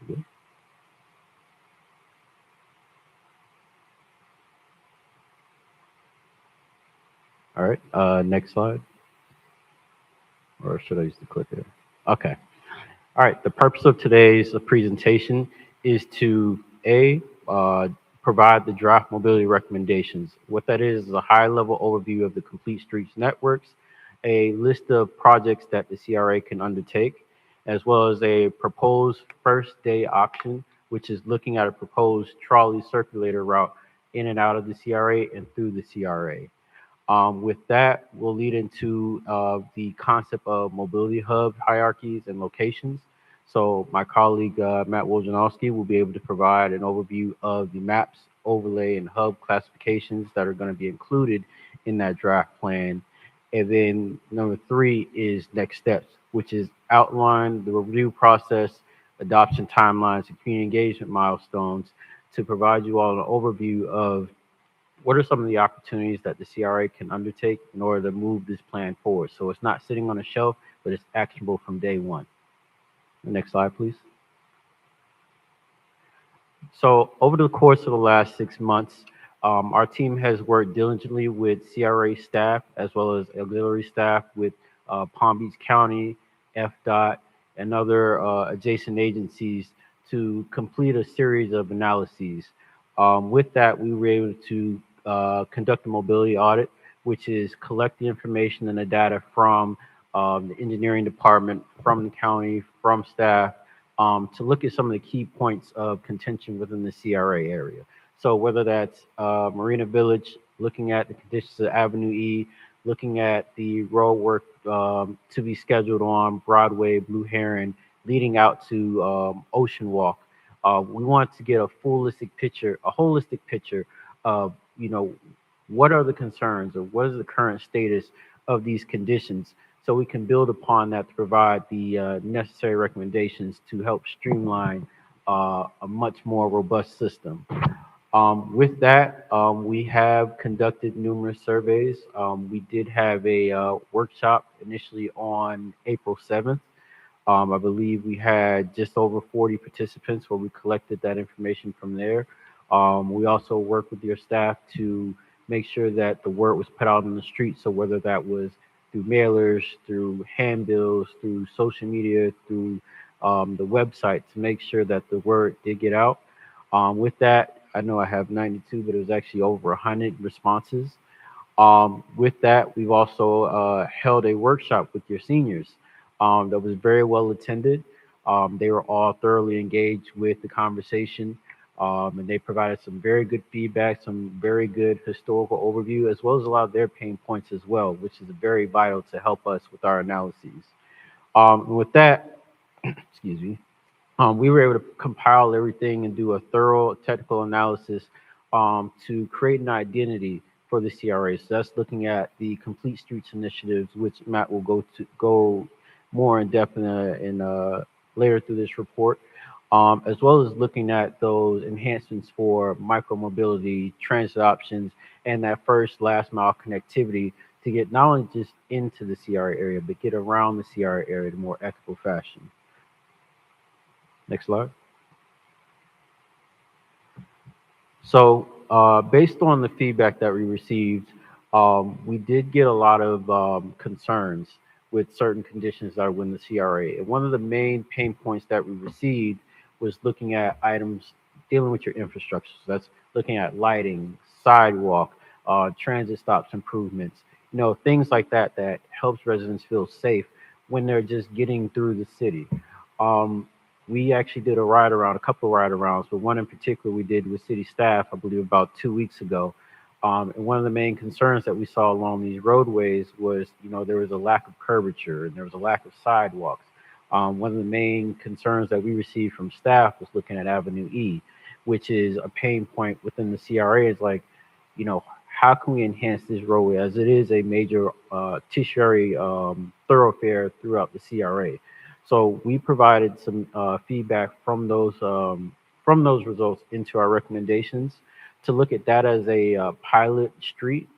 Good. All right, next slide. Or should I use the clicker? Okay. All right, the purpose of today's presentation is to provide the draft mobility recommendations. What that is a high-level overview of the complete streets networks, a list of projects that the CRA can undertake, as well as a proposed first day option, which is looking at a proposed trolley circulator route in and out of the CRA and through the CRA. With that, we'll lead into the concept of mobility hub hierarchies and locations. So my colleague, Matt Wojciechowski, will be able to provide an overview of the maps, overlay, and hub classifications that are going to be included in that draft plan. And then number 3 is next steps, which is outline the review process, adoption timelines, and community engagement milestones to provide you all an overview of what are some of the opportunities that the CRA can undertake in order to move this plan forward. So it's not sitting on a shelf, but it's actionable from day one. The next slide, please. So over the course of the last 6 months, our team has worked diligently with CRA staff as well as auxiliary staff with Palm Beach County, FDOT, and other adjacent agencies to complete a series of analyses. With that, we were able to conduct a mobility audit, which is collect the information and the data from the engineering department, from the county, from staff, to look at some of the key points of contention within the CRA area. So whether that's Marina Village, looking at the conditions of Avenue E, looking at the road work to be scheduled on Broadway, Blue Heron, leading out to Ocean Walk. We want to get a holistic picture of, what are the concerns or what is the current status of these conditions, so we can build upon that to provide the necessary recommendations to help streamline a much more robust system. With that, we have conducted numerous surveys. We did have a workshop initially on April 7th. I believe we had just over 40 participants where we collected that information from there. We also worked with your staff to make sure that the word was put out on the street. So whether that was through mailers, through handbills, through social media, through the website, to make sure that the word did get out. With that, I know I have 92, but it was actually over 100 responses. With that, we've also held a workshop with your seniors that was very well attended. They were all thoroughly engaged with the conversation, and they provided some very good feedback, some very good historical overview, as well as a lot of their pain points as well, which is very vital to help us with our analyses. And with that, excuse me, we were able to compile everything and do a thorough technical analysis to create an identity for the CRA. So that's looking at the Complete Streets initiatives, which Matt will go more in depth later through this report, as well as looking at those enhancements for micromobility, transit options, and that first last mile connectivity to get not only just into the CRA area, but get around the CRA area in a more equitable fashion. Next slide. So, based on the feedback that we received, we did get a lot of concerns with certain conditions that are within the CRA. And one of the main pain points that we received was looking at items dealing with your infrastructure. So that's looking at lighting, sidewalk, transit stops improvements, things like that that helps residents feel safe when they're just getting through the city. We actually did a couple of ride arounds, but one in particular we did with city staff, I believe about 2 weeks ago. And one of the main concerns that we saw along these roadways was, there was a lack of curvature and there was a lack of sidewalks. One of the main concerns that we received from staff was looking at Avenue E, which is a pain point within the CRA. Is like, how can we enhance this roadway as it is a major tertiary thoroughfare throughout the CRA? So we provided some feedback from those results into our recommendations to look at that as a pilot street.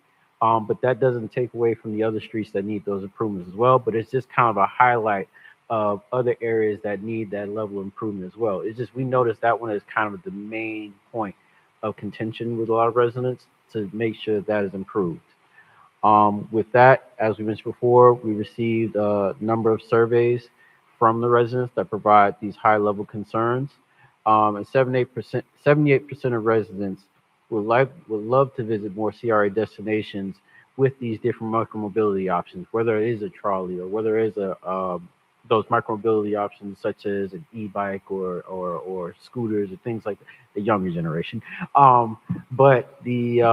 But that doesn't take away from the other streets that need those improvements as well. But it's just kind of a highlight of other areas that need that level of improvement as well. It's just we noticed that one is kind of the main point of contention with a lot of residents to make sure that is improved. With that, as we mentioned before, we received a number of surveys from the residents that provide these high-level concerns. And 78% of residents would love to visit more CRA destinations with these different micromobility options, whether it is a trolley or whether it is those micromobility options such as an e-bike or scooters or things like that, the younger generation. But what do you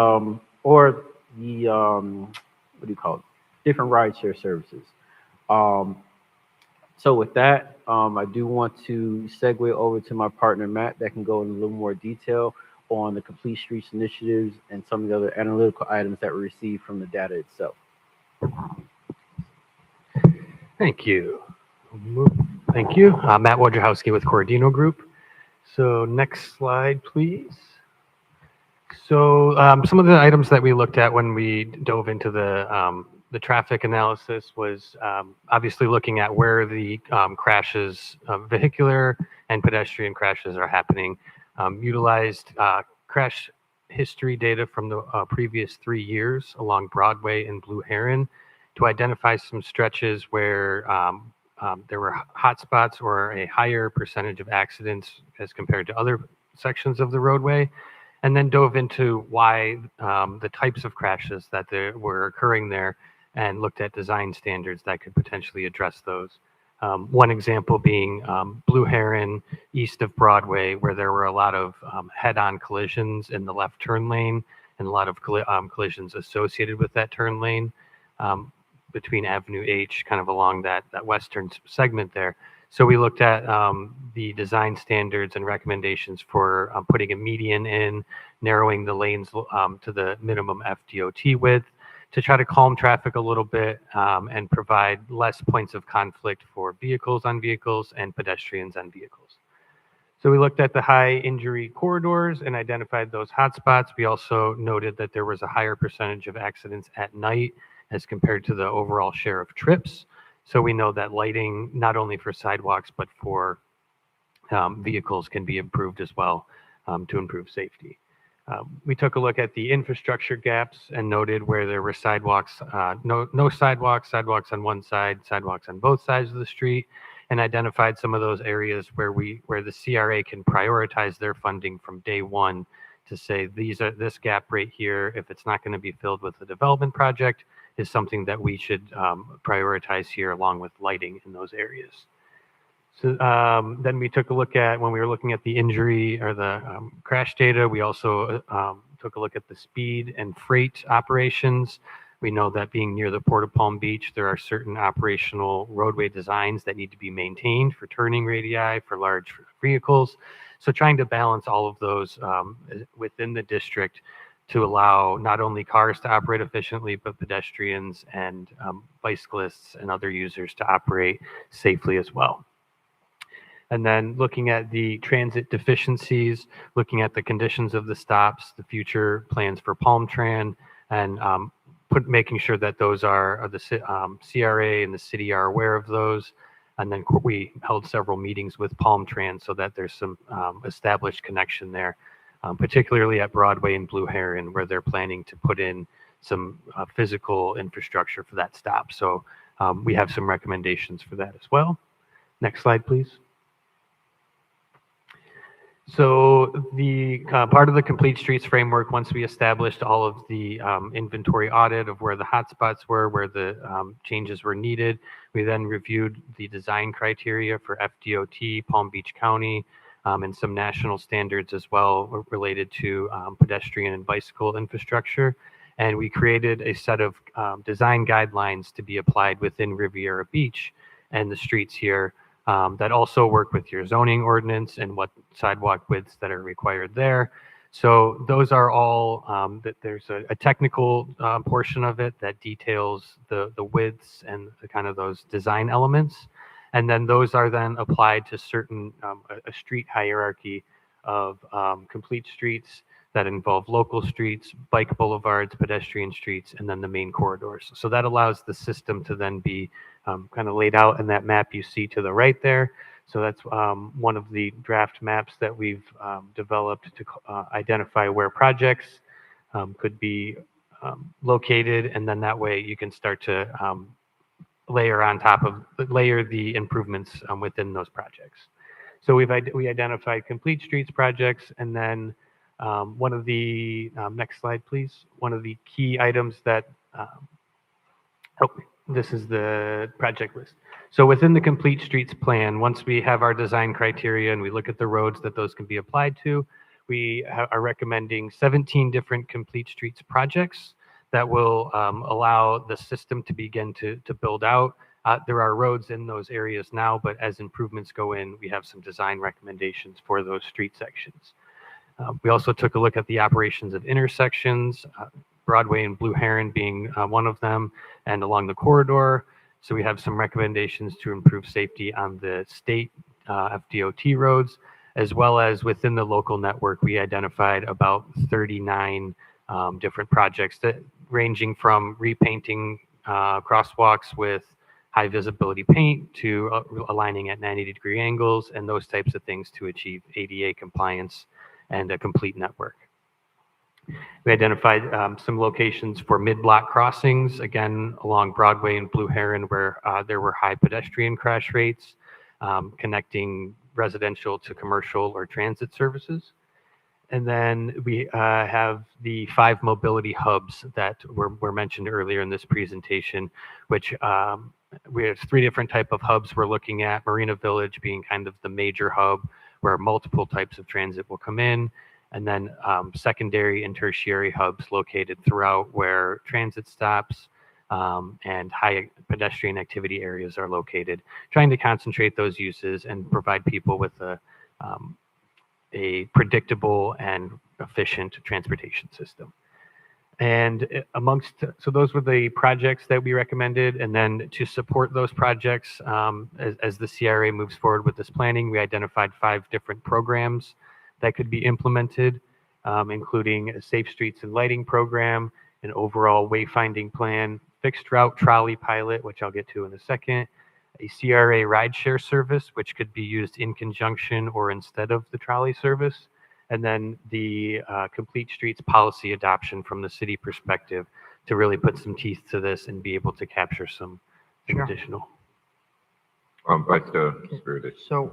call it? Different rideshare services. So with that, I do want to segue over to my partner, Matt, that can go in a little more detail on the Complete Streets initiatives and some of the other analytical items that were received from the data itself. Thank you. Thank you. Matt Wojciechowski with Cordino Group. So next slide, please. So some of the items that we looked at when we dove into the traffic analysis was obviously looking at where the crashes, vehicular and pedestrian crashes are happening. Utilized crash history data from the previous 3 years along Broadway and Blue Heron to identify some stretches where there were hotspots or a higher percentage of accidents as compared to other sections of the roadway, and then dove into why the types of crashes that were occurring there and looked at design standards that could potentially address those. One example being Blue Heron east of Broadway, where there were a lot of head-on collisions in the left turn lane and a lot of collisions associated with that turn lane between Avenue H, kind of along that western segment there. So we looked at the design standards and recommendations for putting a median in, narrowing the lanes to the minimum FDOT width to try to calm traffic a little bit and provide less points of conflict for vehicles on vehicles and pedestrians on vehicles. So we looked at the high injury corridors and identified those hotspots. We also noted that there was a higher percentage of accidents at night as compared to the overall share of trips. So we know that lighting, not only for sidewalks, but for vehicles can be improved as well to improve safety. We took a look at the infrastructure gaps and noted where there were sidewalks, no sidewalks, sidewalks on one side, sidewalks on both sides of the street, and identified some of those areas where the CRA can prioritize their funding from day one to say this gap right here, if it's not going to be filled with a development project, is something that we should prioritize here along with lighting in those areas. So then we took a look at, when we were looking at the injury or the crash data, we also took a look at the speed and freight operations. We know that being near the Port of Palm Beach, there are certain operational roadway designs that need to be maintained for turning radii for large vehicles. So trying to balance all of those within the district to allow not only cars to operate efficiently, but pedestrians and bicyclists and other users to operate safely as well. And then looking at the transit deficiencies, looking at the conditions of the stops, the future plans for Palm Tran, and making sure that those are the CRA and the city are aware of those. And then we held several meetings with Palm Tran so that there's some established connection there, particularly at Broadway and Blue Heron, where they're planning to put in some physical infrastructure for that stop. So we have some recommendations for that as well. Next slide, please. So the part of the Complete Streets framework, once we established all of the inventory audit of where the hotspots were, where the changes were needed, we then reviewed the design criteria for FDOT, Palm Beach County, and some national standards as well related to pedestrian and bicycle infrastructure. And we created a set of design guidelines to be applied within Riviera Beach and the streets here that also work with your zoning ordinance and what sidewalk widths that are required there. So those are all, that there's a technical portion of it that details the widths and the kind of those design elements. And then those are then applied to certain, a street hierarchy of complete streets that involve local streets, bike boulevards, pedestrian streets, and then the main corridors. So that allows the system to then be kind of laid out in that map you see to the right there. So that's one of the draft maps that we've developed to identify where projects could be located, and then that way you can start to layer the improvements within those projects. So we identified complete streets projects, and then one of the next slide, please. One of the key items that this is the project list. So within the Complete Streets plan, once we have our design criteria and we look at the roads that those can be applied to, we are recommending 17 different Complete Streets projects that will allow the system to begin to build out. There are roads in those areas now, but as improvements go in, we have some design recommendations for those street sections. We also took a look at the operations of intersections, Broadway and Blue Heron being one of them, and along the corridor. So we have some recommendations to improve safety on the state FDOT roads, as well as within the local network. We identified about 39 different projects that ranging from repainting crosswalks with high visibility paint to aligning at 90-degree angles and those types of things to achieve ADA compliance and a complete network. We identified some locations for mid-block crossings, again, along Broadway and Blue Heron, where there were high pedestrian crash rates, connecting residential to commercial or transit services. And then we have the 5 mobility hubs that were mentioned earlier in this presentation, which we have 3 different type of hubs we're looking at, Marina Village being kind of the major hub where multiple types of transit will come in, and then secondary and tertiary hubs located throughout where transit stops and high pedestrian activity areas are located, trying to concentrate those uses and provide people with a predictable and efficient transportation system. So those were the projects that we recommended. And then to support those projects, as the CRA moves forward with this planning, we identified 5 different programs that could be implemented, including a safe streets and lighting program, an overall wayfinding plan, fixed route trolley pilot, which I'll get to in a second, a CRA rideshare service, which could be used in conjunction or instead of the trolley service, and then the complete streets policy adoption from the city perspective to really put some teeth to this and be able to capture some Sure. additional. Vice Spirit. So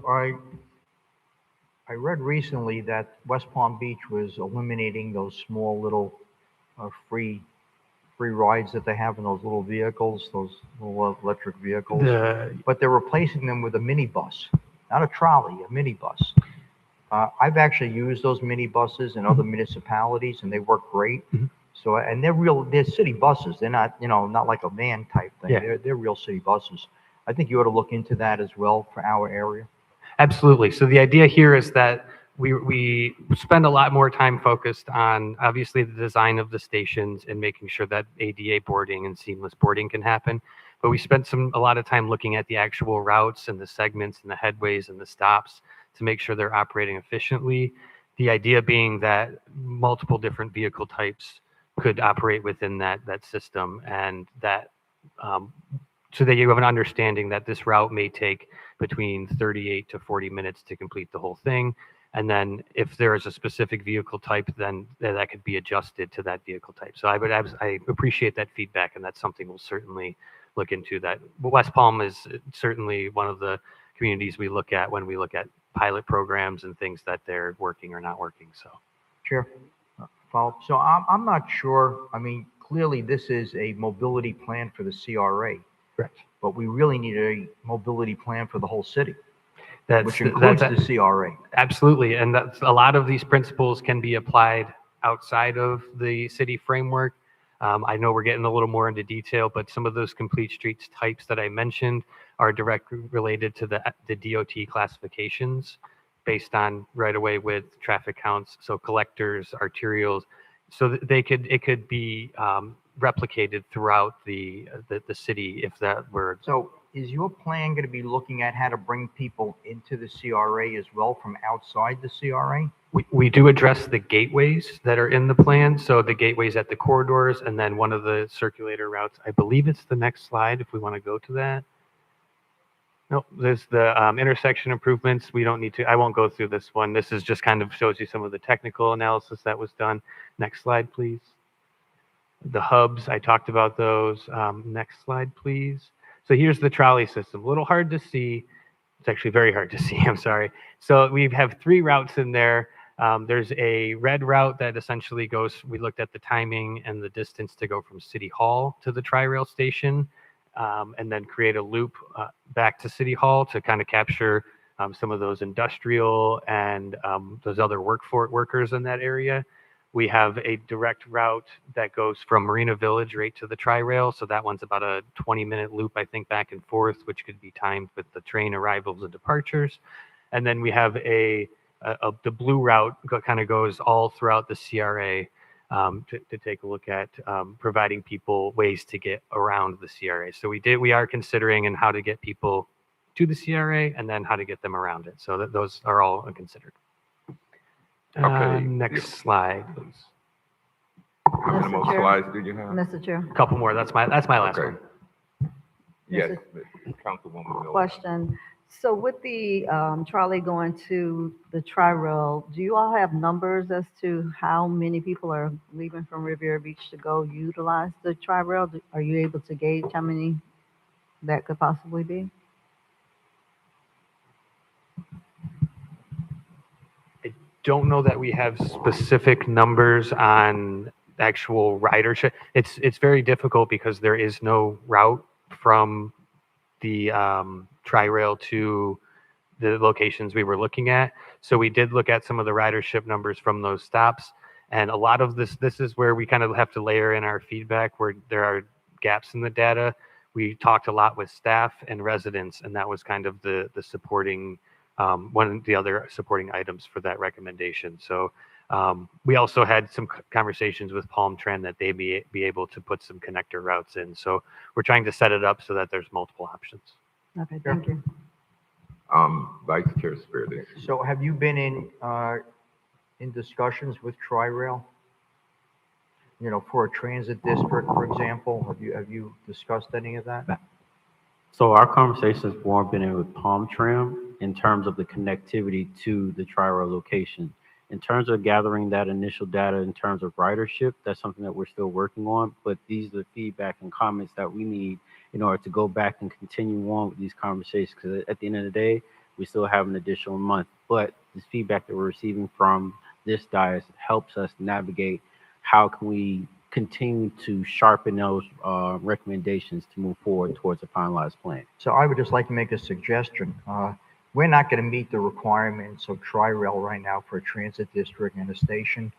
I read recently that West Palm Beach was eliminating those small little free rides that they have in those little vehicles, those little electric vehicles. But they're replacing them with a minibus, not a trolley, a minibus. I've actually used those minibuses in other municipalities, and they work great. So, and they're city buses. They're not, not like a van type thing. Yeah. They're real city buses. I think you ought to look into that as well for our area. Absolutely. So the idea here is that we spend a lot more time focused on obviously the design of the stations and making sure that ADA boarding and seamless boarding can happen. But we spent a lot of time looking at the actual routes and the segments and the headways and the stops to make sure they're operating efficiently. The idea being that multiple different vehicle types could operate within that system, and that so that you have an understanding that this route may take between 38 to 40 minutes to complete the whole thing. And then if there is a specific vehicle type, then that could be adjusted to that vehicle type. So I appreciate that feedback, and that's something we'll certainly look into. That West Palm is certainly one of the communities we look at when we look at pilot programs and things that they're working or not working. So, Chair, follow up. So I'm not sure. I mean, clearly this is a mobility plan for the CRA. Correct. But we really need a mobility plan for the whole city, which that's includes the CRA. Absolutely. And that's a lot of these principles can be applied outside of the city framework. I know we're getting a little more into detail, but some of those complete streets types that I mentioned are directly related to the DOT classifications based on right-of-way width, traffic counts, so collectors, arterials, so that it could be replicated throughout the city if that were. So is your plan going to be looking at how to bring people into the CRA as well from outside the CRA? We do address the gateways that are in the plan. So the gateways at the corridors, and then one of the circulator routes, I believe it's the next slide if we want to go to that. No, there's the intersection improvements. We don't need to, I won't go through this one. This is just kind of shows you some of the technical analysis that was done. Next slide, please. The hubs, I talked about those. Next slide, please. So here's the trolley system. A little hard to see. It's actually very hard to see, I'm sorry. So we have 3 routes in there. There's a red route that essentially goes, we looked at the timing and the distance to go from City Hall to the Tri-Rail station, and then create a loop back to City Hall to kind of capture some of those industrial and those other workers in that area. We have a direct route that goes from Marina Village right to the Tri-Rail. So that one's about a 20-minute loop, I think, back and forth, which could be timed with the train arrivals and departures. And then we have the blue route kind of goes all throughout the CRA to take a look at providing people ways to get around the CRA. So we are considering and how to get people to the CRA and then how to get them around it. So those are all considered. Okay. Next slide, please. How many more slides do you have? Mr. Chair. A couple more. That's my last one. Yes, Councilwoman Miller. Question. So with the trolley going to the Tri-Rail, do you all have numbers as to how many people are leaving from Riviera Beach to go utilize the Tri-Rail? Are you able to gauge how many that could possibly be? Don't know that we have specific numbers on actual ridership. It's very difficult because there is no route from the Tri-Rail to the locations we were looking at. So we did look at some of the ridership numbers from those stops. And a lot of this is where we kind of have to layer in our feedback where there are gaps in the data. We talked a lot with staff and residents, and that was kind of the supporting one of the other supporting items for that recommendation. So We also had some conversations with Palm Trend that they be able to put some connector routes in. So we're trying to set it up so that there's multiple options. Okay, thank you. Vice Chair Spirit. So have you been in discussions with Tri-Rail? You know, for a transit district, for example, have you discussed any of that? So our conversations more been with Palm Tram in terms of the connectivity to the Tri-Rail location. In terms of gathering that initial data in terms of ridership, that's something that we're still working on, but these are the feedback and comments that we need in order to go back and continue on with these conversations, because at the end of the day, we still have an additional month, but this feedback that we're receiving from this dais helps us navigate how can we continue to sharpen those recommendations to move forward towards a finalized plan. So I would just like to make a suggestion. We're not going to meet the requirements of Tri-Rail right now for a transit district and a station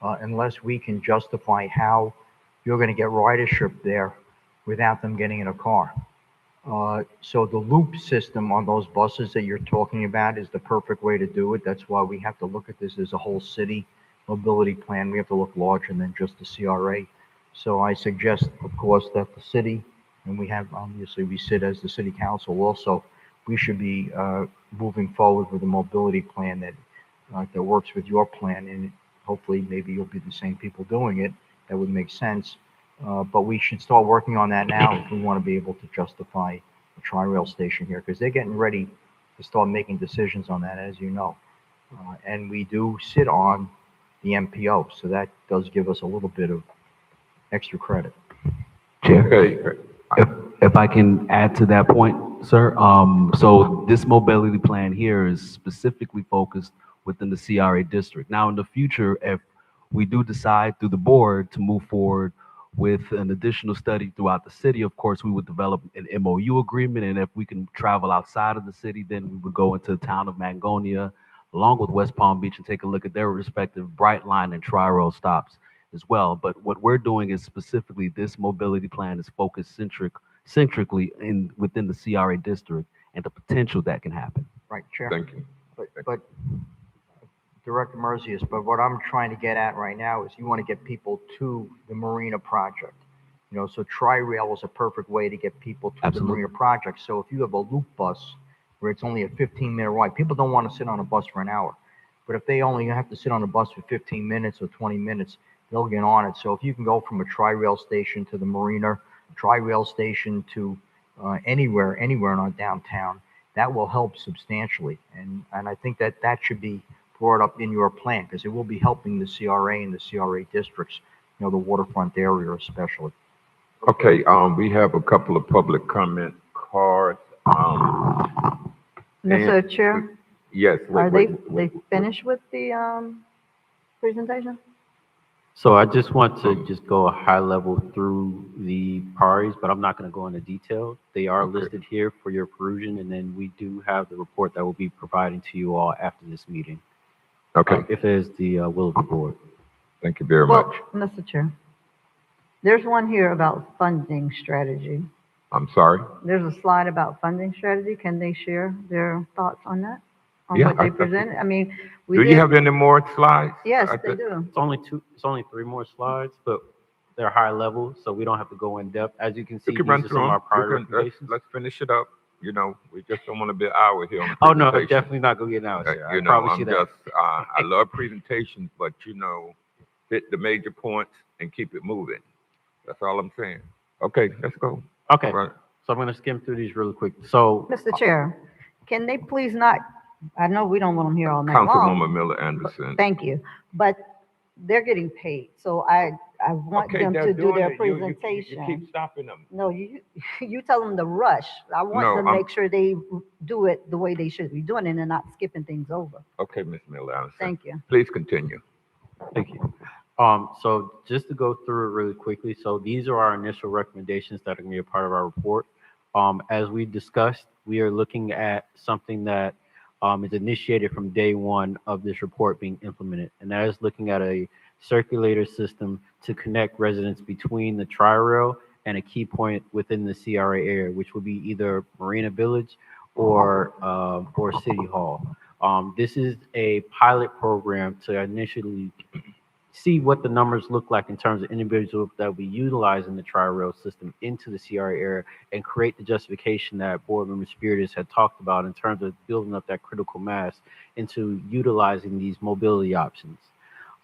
unless we can justify how you're going to get ridership there without them getting in a car. So the loop system on those buses that you're talking about is the perfect way to do it. That's why we have to look at this as a whole city mobility plan. We have to look larger than just the CRA. So I suggest, of course, that the city, and we have, obviously, we sit as the city council also, we should be moving forward with a mobility plan that works with your plan, and hopefully maybe you'll be the same people doing it. That would make sense. But we should start working on that now if we want to be able to justify a Tri-Rail station here, because they're getting ready to start making decisions on that, as you know. And we do sit on the MPO, so that does give us a little bit of extra credit. Chair, Okay. if I can add to that point, sir. So this mobility plan here is specifically focused within the CRA district. Now, in the future, if we do decide through the board to move forward with an additional study throughout the city, of course, we would develop an MOU agreement. And if we can travel outside of the city, then we would go into the town of Mangonia, along with West Palm Beach, and take a look at their respective Brightline and Tri-Rail stops as well. But what we're doing is specifically this mobility plan is focused centrically within the CRA district and the potential that can happen. Right, Chair? Thank you. But Director Merzius, but what I'm trying to get at right now is you want to get people to the Marina project. You know, so Tri-Rail is a perfect way to get people to the Marina project. So if you have a loop bus where it's only a 15-minute ride, people don't want to sit on a bus for an hour. But if they only have to sit on a bus for 15 minutes or 20 minutes, they'll get on it. So if you can go from a Tri-Rail station to the Marina, Tri-Rail station to anywhere in our downtown, that will help substantially. And I think that should be brought up in your plan, because it will be helping the CRA and the CRA districts, you know, the waterfront area especially. Okay, we have a couple of public comment cards. Mr. Chair, Yes. are they finished with the presentation? So I just want to just go a high level through the priorities, but I'm not going to go into detail. They are listed here for your perusal, and then we do have the report that we'll be providing to you all after this meeting. Okay. If it is the will of the board. Thank you very Well, much. Mr. Chair, there's one here about funding strategy. I'm sorry? There's a slide about funding strategy. Can they share their thoughts on that? On Yeah, what they presented? I mean, we Do did. you have any more slides? Yes, they do. It's only 3 more slides, but they're high level, so we don't have to go in depth. As you can see, You can these run are through some of them. our prior Let's recommendations. finish it up. You know, we just don't want to be an hour here on the Oh, no, presentation. definitely not going to get an hour, sir. You I know, promise I'm you that. just, I love presentations, but you know, hit the major points and keep it moving. That's all I'm saying. Okay, let's go. Okay, Right. so I'm going to skim through these really quick. So, Mr. Chair, can they please not, I know we don't want them here all night long. Councilwoman Miller Anderson. Thank you, but they're getting paid, so I want Okay, them they're to do doing their it. You presentation. keep stopping them. No, you tell them to rush. I want No, them to make sure they do it the way they should be doing it and not skipping things over. Okay, Ms. Miller Anderson. Thank you. Please continue. thank you. So just to go through it really quickly, so these are our initial recommendations that are going to be a part of our report. As we discussed, we are looking at something that is initiated from day one of this report being implemented, and that is looking at a circulator system to connect residents between the Tri-Rail and a key point within the CRA area, which will be either Marina Village or City Hall. This is a pilot program to initially see what the numbers look like in terms of individuals that will be utilizing the tri-rail system into the CRA area and create the justification that board member Spiritus had talked about in terms of building up that critical mass into utilizing these mobility options.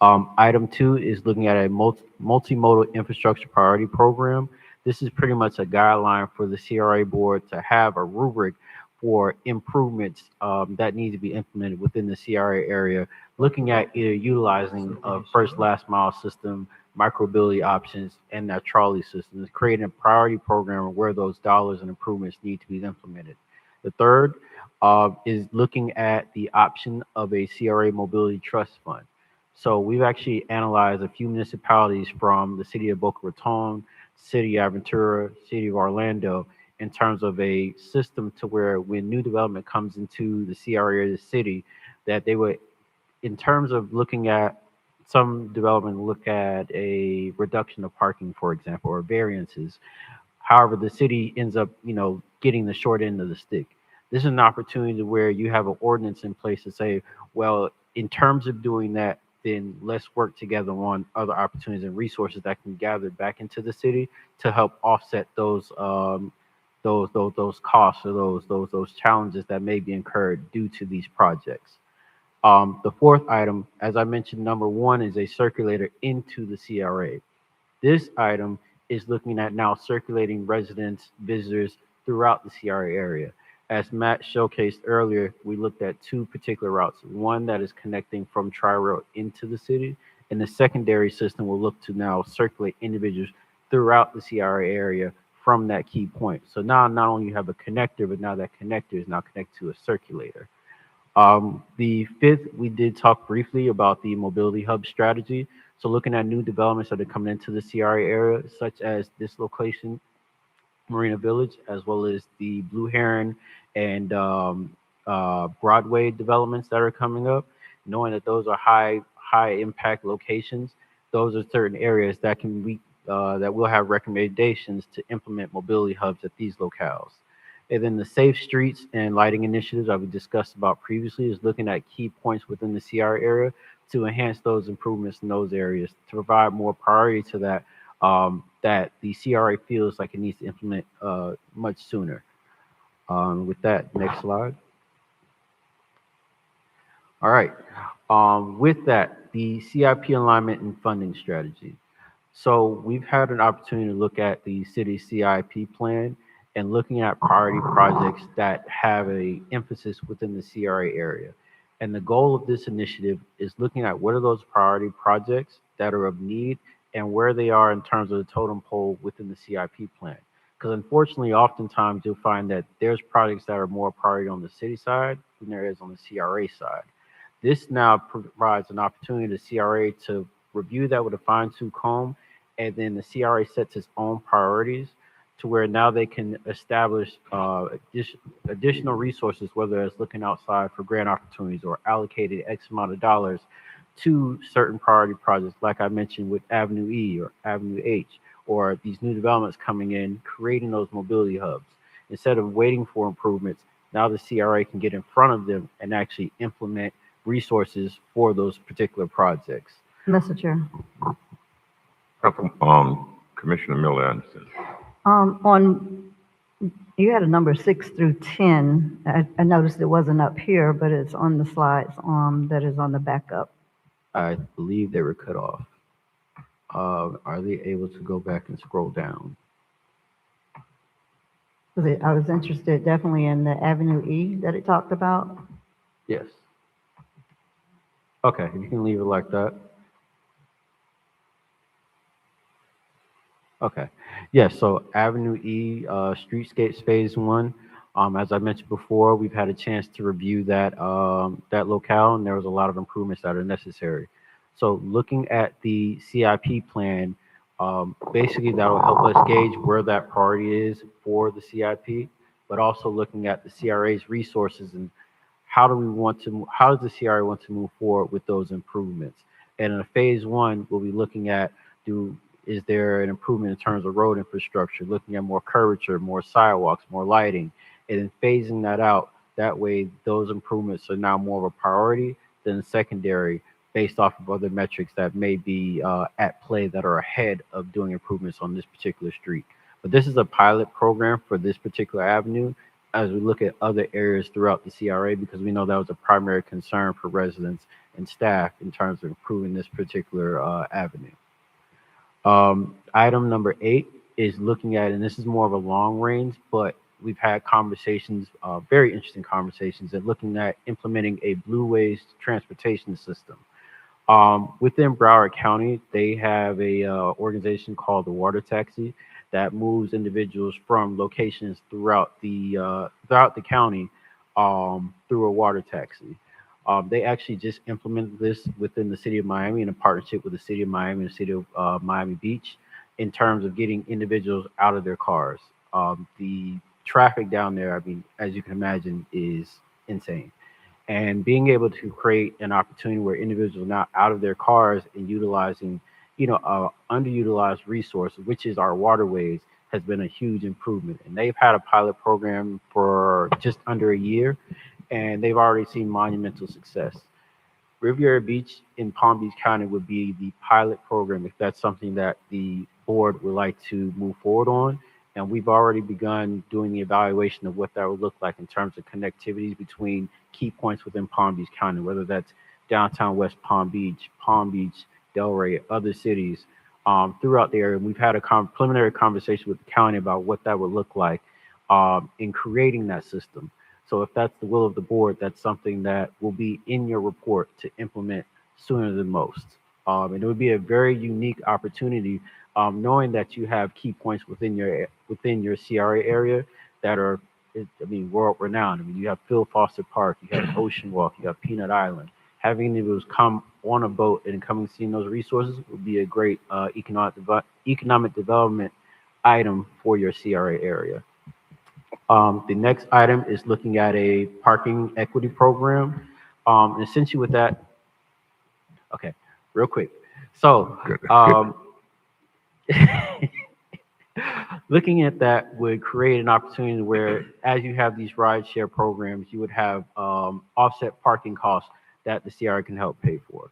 Item 2 is looking at a multimodal infrastructure priority program. This is pretty much a guideline for the CRA board to have a rubric for improvements that need to be implemented within the CRA area, looking at either utilizing a first last mile system, micromobility options, and that trolley system, is creating a priority program where those dollars and improvements need to be implemented. The third is looking at the option of a CRA mobility trust fund. So we've actually analyzed a few municipalities from the city of Boca Raton, city of Aventura, city of Orlando, in terms of a system to where when new development comes into the CRA area of the city, that they would, in terms of looking at some development, look at a reduction of parking, for example, or variances. However, the city ends up, getting the short end of the stick. This is an opportunity where you have an ordinance in place to say, well, in terms of doing that, then let's work together on other opportunities and resources that can gather back into the city to help offset those costs or those challenges that may be incurred due to these projects. The fourth item, as I mentioned, number 1 is a circulator into the CRA. This item is looking at now circulating residents, visitors throughout the CRA area. As Matt showcased earlier, we looked at 2 particular routes. One that is connecting from Tri-Rail into the city, and the secondary system will look to now circulate individuals throughout the CRA area from that key point. So now not only you have a connector, but now that connector is now connected to a circulator. The fifth, we did talk briefly about the mobility hub strategy. So looking at new developments that are coming into the CRA area, such as this location, Marina Village, as well as the Blue Heron and Broadway developments that are coming up, knowing that those are high impact locations, those are certain areas that that will have recommendations to implement mobility hubs at these locales. And then the safe streets and lighting initiatives that we discussed about previously is looking at key points within the CR area to enhance those improvements in those areas to provide more priority to that that the CRA feels like it needs to implement much sooner. With that, next slide. All right. With that, the CIP alignment and funding strategy. So we've had an opportunity to look at the city CIP plan and looking at priority projects that have a emphasis within the CRA area. And the goal of this initiative is looking at what are those priority projects that are of need and where they are in terms of the totem pole within the CIP plan. Because unfortunately, oftentimes you'll find that there's projects that are more priority on the city side than there is on the CRA side. This now provides an opportunity to CRA to review that with a fine-tooth comb, and then the CRA sets its own priorities to where now they can establish additional resources, whether it's looking outside for grant opportunities or allocated X amount of dollars to certain priority projects, like I mentioned with Avenue E or Avenue H, or these new developments coming in, creating those mobility hubs. Instead of waiting for improvements, now the CRA can get in front of them and actually implement resources for those particular projects. Mr. Chair. Commissioner Miller Anderson. You had a number 6 through 10. I noticed it wasn't up here, but it's on the slides that is on the backup. I believe they were cut off. Are they able to go back and scroll down? I was interested definitely in the Avenue E that it talked about. Yes. Okay, you can leave it like that. Okay. Yes, so Avenue E, Streetscapes Phase 1. As I mentioned before, we've had a chance to review that locale, and there was a lot of improvements that are necessary. So looking at the CIP plan, basically that will help us gauge where that priority is for the CIP, but also looking at the CRA's resources and how does the CRA want to move forward with those improvements? And in Phase 1, we'll be looking at is there an improvement in terms of road infrastructure, looking at more curvature, more sidewalks, more lighting, and then phasing that out That way, those improvements are now more of a priority than secondary based off of other metrics that may be at play that are ahead of doing improvements on this particular street. But this is a pilot program for this particular avenue as we look at other areas throughout the CRA because we know that was a primary concern for residents and staff in terms of improving this particular avenue. Item number 8 is looking at, and this is more of a long range, but we've had conversations, very interesting conversations, at looking at implementing a blue waste transportation system. Within Broward County, they have a organization called the Water Taxi that moves individuals from locations throughout the county through a water taxi. They actually just implemented this within the city of Miami in a partnership with the city of Miami and the city of Miami Beach in terms of getting individuals out of their cars. The traffic down there, I mean, as you can imagine, is insane. And being able to create an opportunity where individuals are now out of their cars and utilizing, underutilized resource, which is our waterways, has been a huge improvement. And they've had a pilot program for just under a year, and they've already seen monumental success. Riviera Beach in Palm Beach County would be the pilot program if that's something that the board would like to move forward on. And we've already begun doing the evaluation of what that would look like in terms of connectivities between key points within Palm Beach County, whether that's downtown West Palm Beach, Delray, other cities throughout the area. We've had a preliminary conversation with the county about what that would look like in creating that system. So if that's the will of the board, that's something that will be in your report to implement sooner than most. And it would be a very unique opportunity, knowing that you have key points within your CRA area that are, world renowned. I mean, you have Phil Foster Park, you have Ocean Walk, you have Peanut Island. Having individuals come on a boat and coming seeing those resources would be a great economic development item for your CRA area. The next item is looking at a parking equity program. And essentially with that, okay, real quick. So, looking at that would create an opportunity where, as you have these ride share programs, you would have offset parking costs that the CRA can help pay for.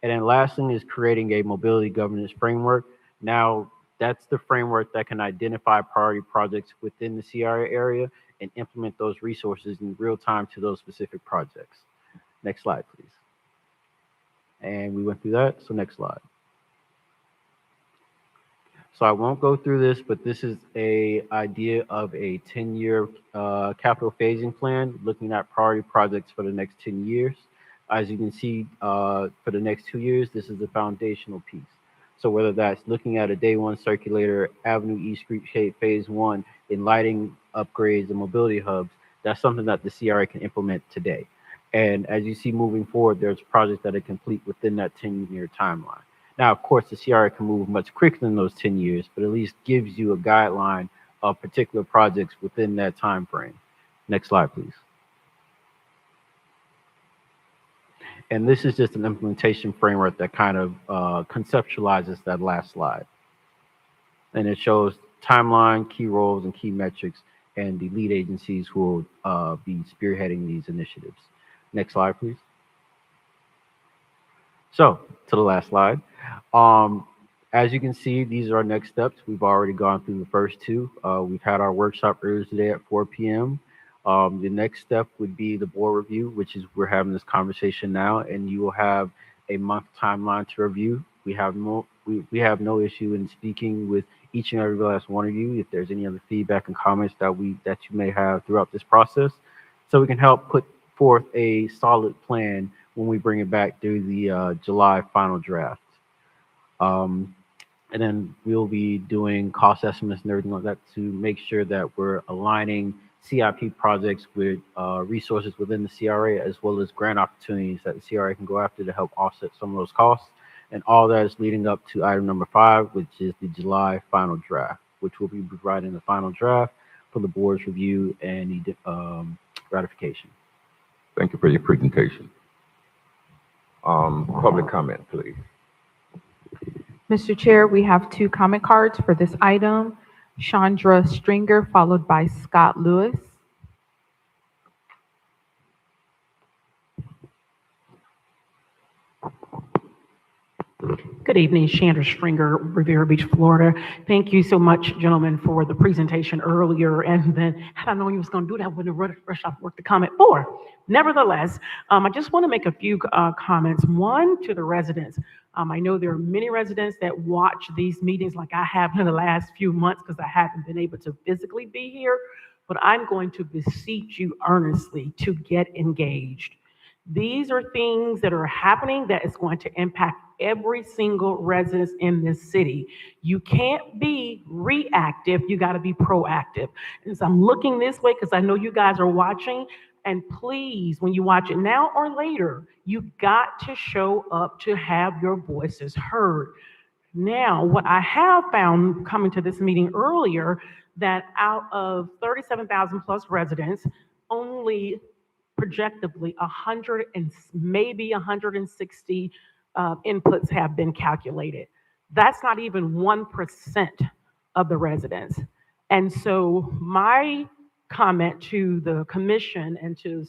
And then last thing is creating a mobility governance framework. Now, that's the framework that can identify priority projects within the CRA area and implement those resources in real time to those specific projects. Next slide, please. And we went through that, so next slide. So I won't go through this, but this is a idea of a 10-year capital phasing plan, looking at priority projects for the next 10 years. As you can see, for the next 2 years, this is the foundational piece. So whether that's looking at a day one circulator, Avenue East Street Shape Phase 1, in lighting upgrades and mobility hubs, that's something that the CRA can implement today. And as you see moving forward, there's projects that are complete within that 10-year timeline. Now, of course, the CRA can move much quicker than those 10 years, but at least gives you a guideline of particular projects within that time frame. Next slide, please. And this is just an implementation framework that kind of conceptualizes that last slide. And it shows timeline, key roles, and key metrics, and the lead agencies who will be spearheading these initiatives. Next slide, please. So, to the last slide. As you can see, these are our next steps. We've already gone through the first two. We've had our workshop earlier today at 4 p.m. The next step would be the board review, which is we're having this conversation now, and you will have a month timeline to review. We have no issue in speaking with each and every last one of you if there's any other feedback and comments that you may have throughout this process, so we can help put forth a solid plan when we bring it back through the July final draft. And then we'll be doing cost estimates and everything like that to make sure that we're aligning CIP projects with resources within the CRA, as well as grant opportunities that the CRA can go after to help offset some of those costs. And all that is leading up to item number 5, which is the July final draft, which will be providing the final draft for the board's review and the ratification. Thank you for your presentation. Public comment, please. Mr. Chair, we have 2 comment cards for this item. Chandra Stringer, followed by Scott Lewis. Good evening, Chandra Stringer, Riviera Beach, Florida. Thank you so much, gentlemen, for the presentation earlier. And then, had I known you was going to do that, I wouldn't have rushed off work to comment for. Nevertheless, I just want to make a few comments. One, to the residents. I know there are many residents that watch these meetings like I have in the last few months because I haven't been able to physically be here. But I'm going to beseech you earnestly to get engaged. These are things that are happening that is going to impact every single resident in this city. You can't be reactive, you got to be proactive. And so I'm looking this way because I know you guys are watching. And please, when you watch it now or later, you've got to show up to have your voices heard. Now, what I have found coming to this meeting earlier, that out of 37,000 plus residents, only projectively 100 and maybe 160 inputs have been calculated. That's not even 1% of the residents. And so my comment to the commission and to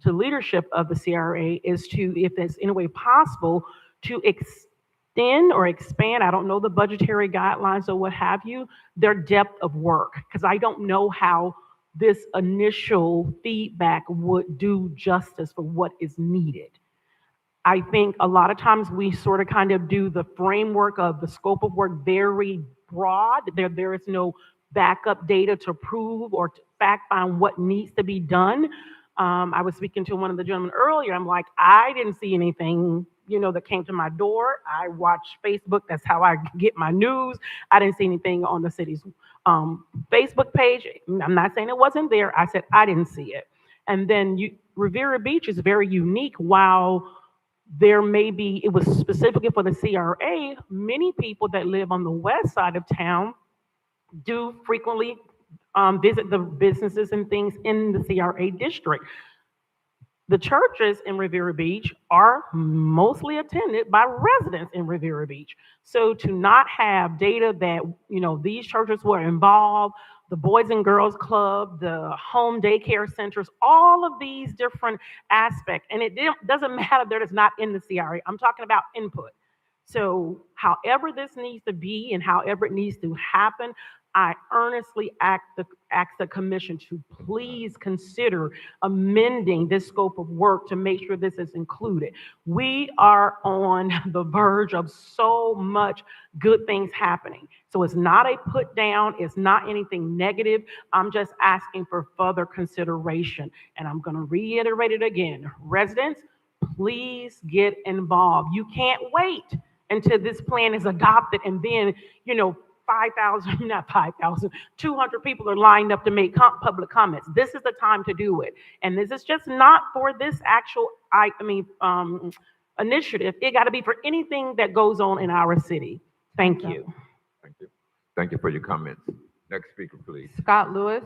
leadership of the CRA is to, if it's in a way possible, to extend or expand, I don't know the budgetary guidelines or what have you, their depth of work, because I don't know how this initial feedback would do justice for what is needed. I think a lot of times we sort of kind of do the framework of the scope of work very broad. There is no backup data to prove or to fact find what needs to be done. I was speaking to one of the gentlemen earlier. I'm like, I didn't see anything, that came to my door. I watch Facebook. That's how I get my news. I didn't see anything on the city's Facebook page. I'm not saying it wasn't there. I said I didn't see it. And then Riviera Beach is very unique. While there may be, it was specifically for the CRA, many people that live on the west side of town do frequently visit the businesses and things in the CRA district. The churches in Riviera Beach are mostly attended by residents in Riviera Beach. So to not have data that, these churches were involved, the Boys and Girls Club, the home daycare centers, all of these different aspects, and it doesn't matter that it's not in the CRA, I'm talking about input. So however this needs to be and however it needs to happen, I earnestly ask the commission to please consider amending this scope of work to make sure this is included. We are on the verge of so much good things happening. So it's not a put down, it's not anything negative. I'm just asking for further consideration. And I'm going to reiterate it again. Residents, please get involved. You can't wait until this plan is adopted and then, 200 people are lined up to make public comments. This is the time to do it. And this is just not for this actual, initiative. It got to be for anything that goes on in our city. Thank you. Thank you. Thank you for your comments. Next speaker, please. Scott Lewis.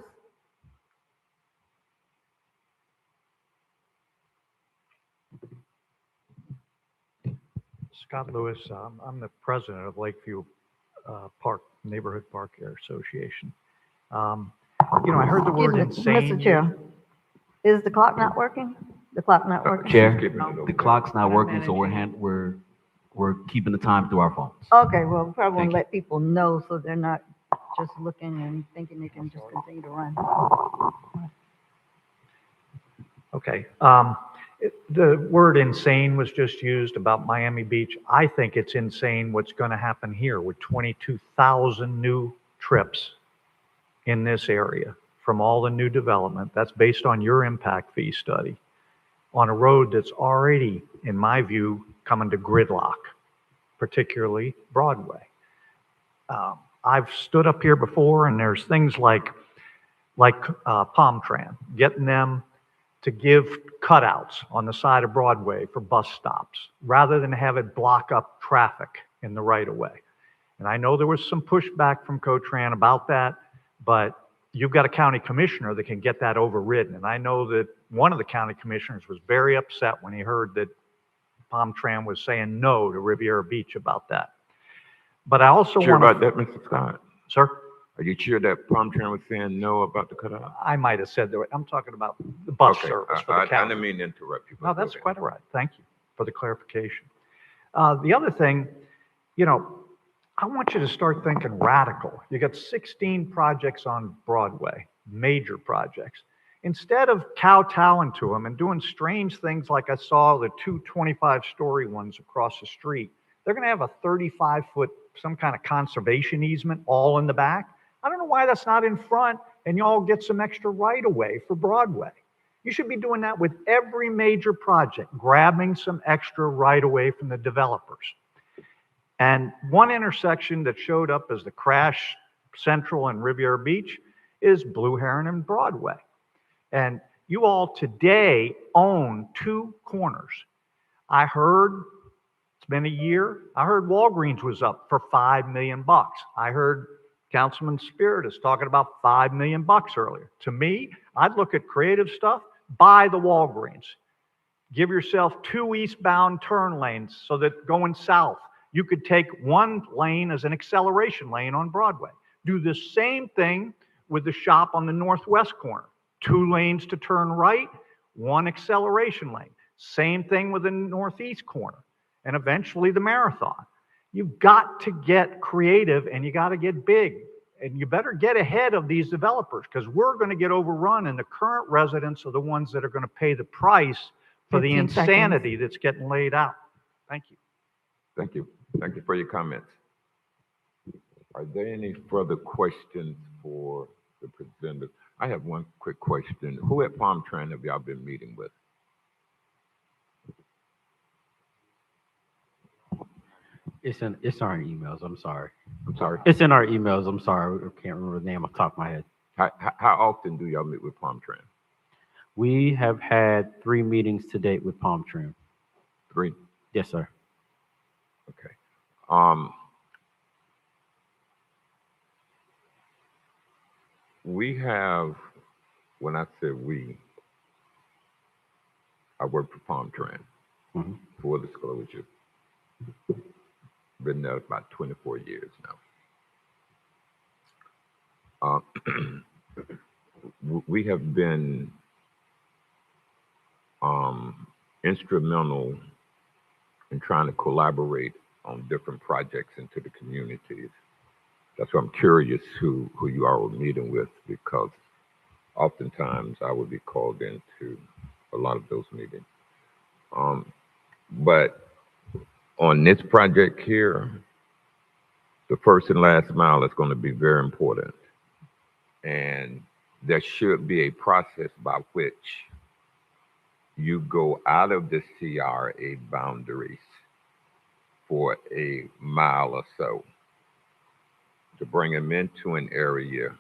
Scott Lewis, I'm the president of Lakeview Park Neighborhood Park Care Association. I heard the word insane. Mr. Chair, is the clock not working? The clock not working? Chair, the clock's not working, so we're keeping the time through our phones. Okay, well, we probably want Thank to let people know so they're not just looking and thinking they can just continue to run. Okay. The word insane was just used about Miami Beach. I think it's insane what's going to happen here with 22,000 new trips in this area from all the new development. That's based on your impact fee study on a road that's already, in my view, coming to gridlock, particularly Broadway. I've stood up here before and there's things like Palmtran, getting them to give cutouts on the side of Broadway for bus stops rather than have it block up traffic in the right of way. And I know there was some pushback from Cotran about that, but you've got a county commissioner that can get that overridden. And I know that one of the county commissioners was very upset when he heard that Palmtran was saying no to Riviera Beach about that. But I also Sure want about that, Mr. Scott? Sir? Are you sure that Palmtran was saying no about the cutout? I might have said that. I'm talking about the bus Okay, service for I the county. didn't mean to interrupt you. No, that's quite all right. Thank you for the clarification. The other thing you know, I want you to start thinking radical. You got 16 projects on Broadway, major projects. Instead of kowtowing to them and doing strange things like I saw the two 25-story ones across the street, they're going to have a 35-foot, some kind of conservation easement all in the back. I don't know why that's not in front and y'all get some extra right of way for Broadway. You should be doing that with every major project, grabbing some extra right of way from the developers. And one intersection that showed up as the crash Central and Riviera Beach is Blue Heron and Broadway. And you all today own two corners. I heard, it's been a year, I heard Walgreens was up for $5 million. I heard Councilman Spirit is talking about $5 million earlier. To me, I'd look at creative stuff, buy the Walgreens. Give yourself 2 eastbound turn lanes so that going south, you could take one lane as an acceleration lane on Broadway. Do the same thing with the shop on the northwest corner. 2 lanes to turn right, 1 acceleration lane. Same thing with the northeast corner, and eventually the Marathon. You've got to get creative and you got to get big. And you better get ahead of these developers because we're going to get overrun, and the current residents are the ones that are going to pay the price for the 15 seconds. insanity that's getting laid out. Thank you. Thank you. Thank you for your comments. Are there any further questions for the presenters? I have one quick question. Who at Palm Tran have y'all been meeting with? It's in our emails. I'm sorry. I'm sorry. It's in our emails. I'm sorry. I can't remember the name off the top of my head. How often do y'all meet with Palm Tran? We have had 3 meetings to date with Palm Trim. 3? Yes, sir. Okay. We have, when I say we, I work for Palm Tran. Mm-hmm. Full disclosure. Been there about 24 years now. We have been instrumental in trying to collaborate on different projects into the communities. That's why I'm curious who you all were meeting with, because oftentimes I would be called into a lot of those meetings. But on this project here, the first and last mile is going to be very important. And there should be a process by which you go out of the CRA boundaries for a mile or so to bring them into an area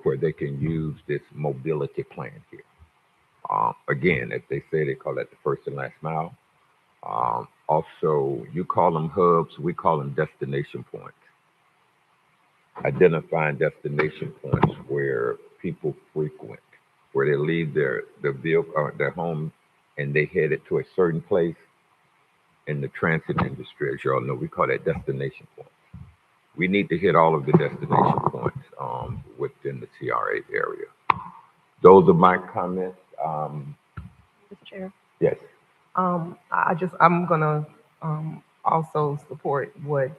where they can use this mobility plan here. Again, as they say, they call that the first and last mile. Also, you call them hubs, we call them destination points. Identifying destination points where people frequent, where they leave their vehicle, their home, and they headed to a certain place. In the transit industry, as you all know, we call that destination points. We need to hit all of the destination points within the CRA area. Those are my comments. Mr. Chair. Yes. I'm gonna also support what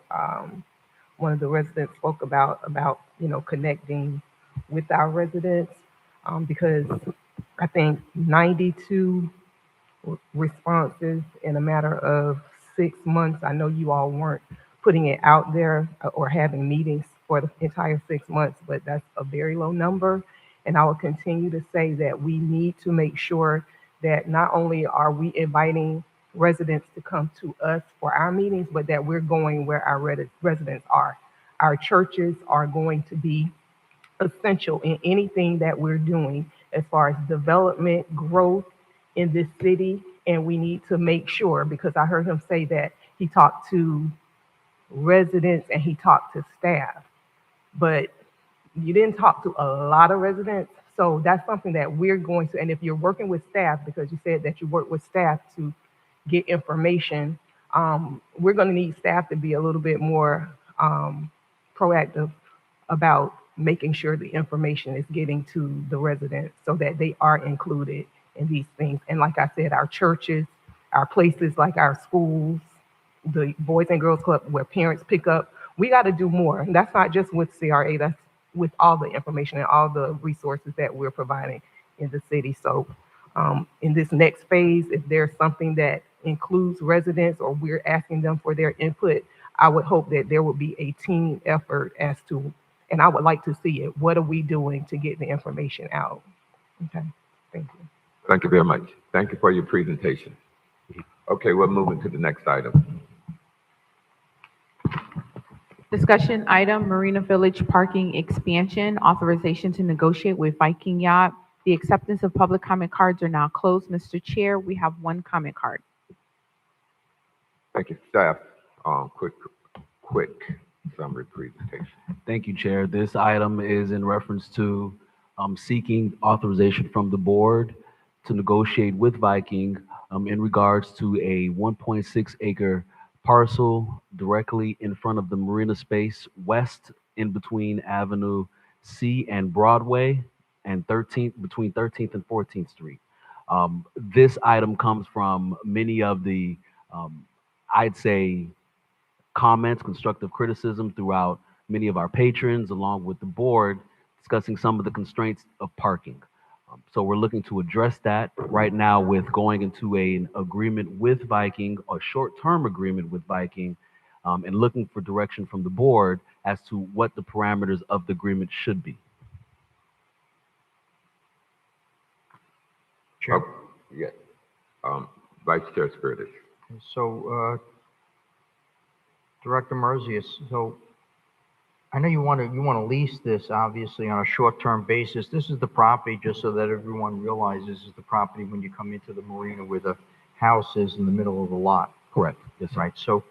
one of the residents spoke about, connecting with our residents, because I think 92 responses in a matter of 6 months. I know you all weren't putting it out there or having meetings for the entire 6 months, but that's a very low number. And I will continue to say that we need to make sure that not only are we inviting residents to come to us for our meetings, but that we're going where our residents are. Our churches are going to be essential in anything that we're doing as far as development, growth in this city. And we need to make sure, because I heard him say that he talked to residents and he talked to staff, but you didn't talk to a lot of residents. So that's something that we're going to, and if you're working with staff, because you said that you work with staff to get information, we're going to need staff to be a little bit more proactive about making sure the information is getting to the residents so that they are included in these things. And like I said, our churches, our places like our schools, the Boys and Girls Club where parents pick up. We got to do more. And that's not just with CRA, that's with all the information and all the resources that we're providing in the city. So in this next phase, if there's something that includes residents or we're asking them for their input, I would hope that there would be a team effort as to, and I would like to see it, what are we doing to get the information out? Okay, thank you. Thank you very much. Thank you for your presentation. Okay, we're moving to the next item. Discussion item, Marina Village parking expansion, authorization to negotiate with Viking Yacht. The acceptance of public comment cards are now closed. Mr. Chair, we have one comment card. Thank you, staff. Quick summary presentation. Thank you, Chair. This item is in reference to seeking authorization from the board to negotiate with Viking in regards to a 1.6 acre parcel directly in front of the marina space west in between Avenue C and Broadway and 13th, between 13th and 14th Street. This item comes from many of the, I'd say, comments, constructive criticism throughout many of our patrons, along with the board, discussing some of the constraints of parking. So we're looking to address that right now with going into an agreement with Viking, a short-term agreement with Viking, and looking for direction from the board as to what the parameters of the agreement should be. Chair. Yeah. Vice Chair Spiritus. So, Director Merzius, so I know you want to lease this obviously on a short-term basis. This is the property, just so that everyone realizes, this is the property when you come into the marina where the house is in the middle of the lot. Correct. Yes, sir. Right. So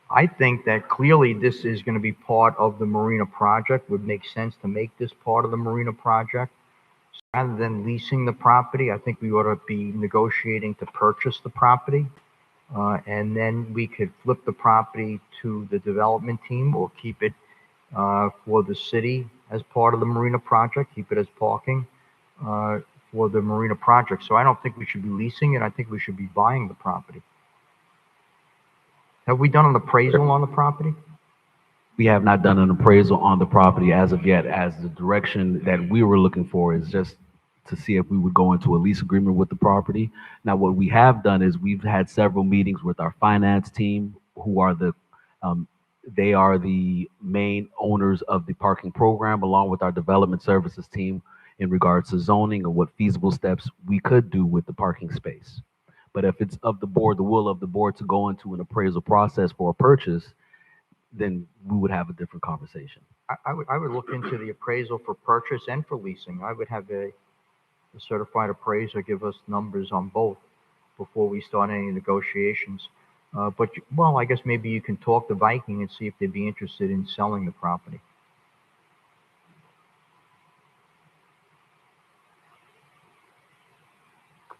I think that clearly this is going to be part of the marina project. Would make sense to make this part of the marina project. So rather than leasing the property, I think we ought to be negotiating to purchase the property. And then we could flip the property to the development team or keep it for the city as part of the marina project, keep it as parking for the marina project. So I don't think we should be leasing it. I think we should be buying the property. Have we done an appraisal on the property? We have not done an appraisal on the property as of yet, as the direction that we were looking for is just to see if we would go into a lease agreement with the property. Now, what we have done is we've had several meetings with our finance team, who are they are the main owners of the parking program, along with our development services team in regards to zoning and what feasible steps we could do with the parking space. But if it's of the board, the will of the board to go into an appraisal process for a purchase, then we would have a different conversation. I would look into the appraisal for purchase and for leasing. I would have a certified appraiser give us numbers on both before we start any negotiations. Well, I guess maybe you can talk to Viking and see if they'd be interested in selling the property.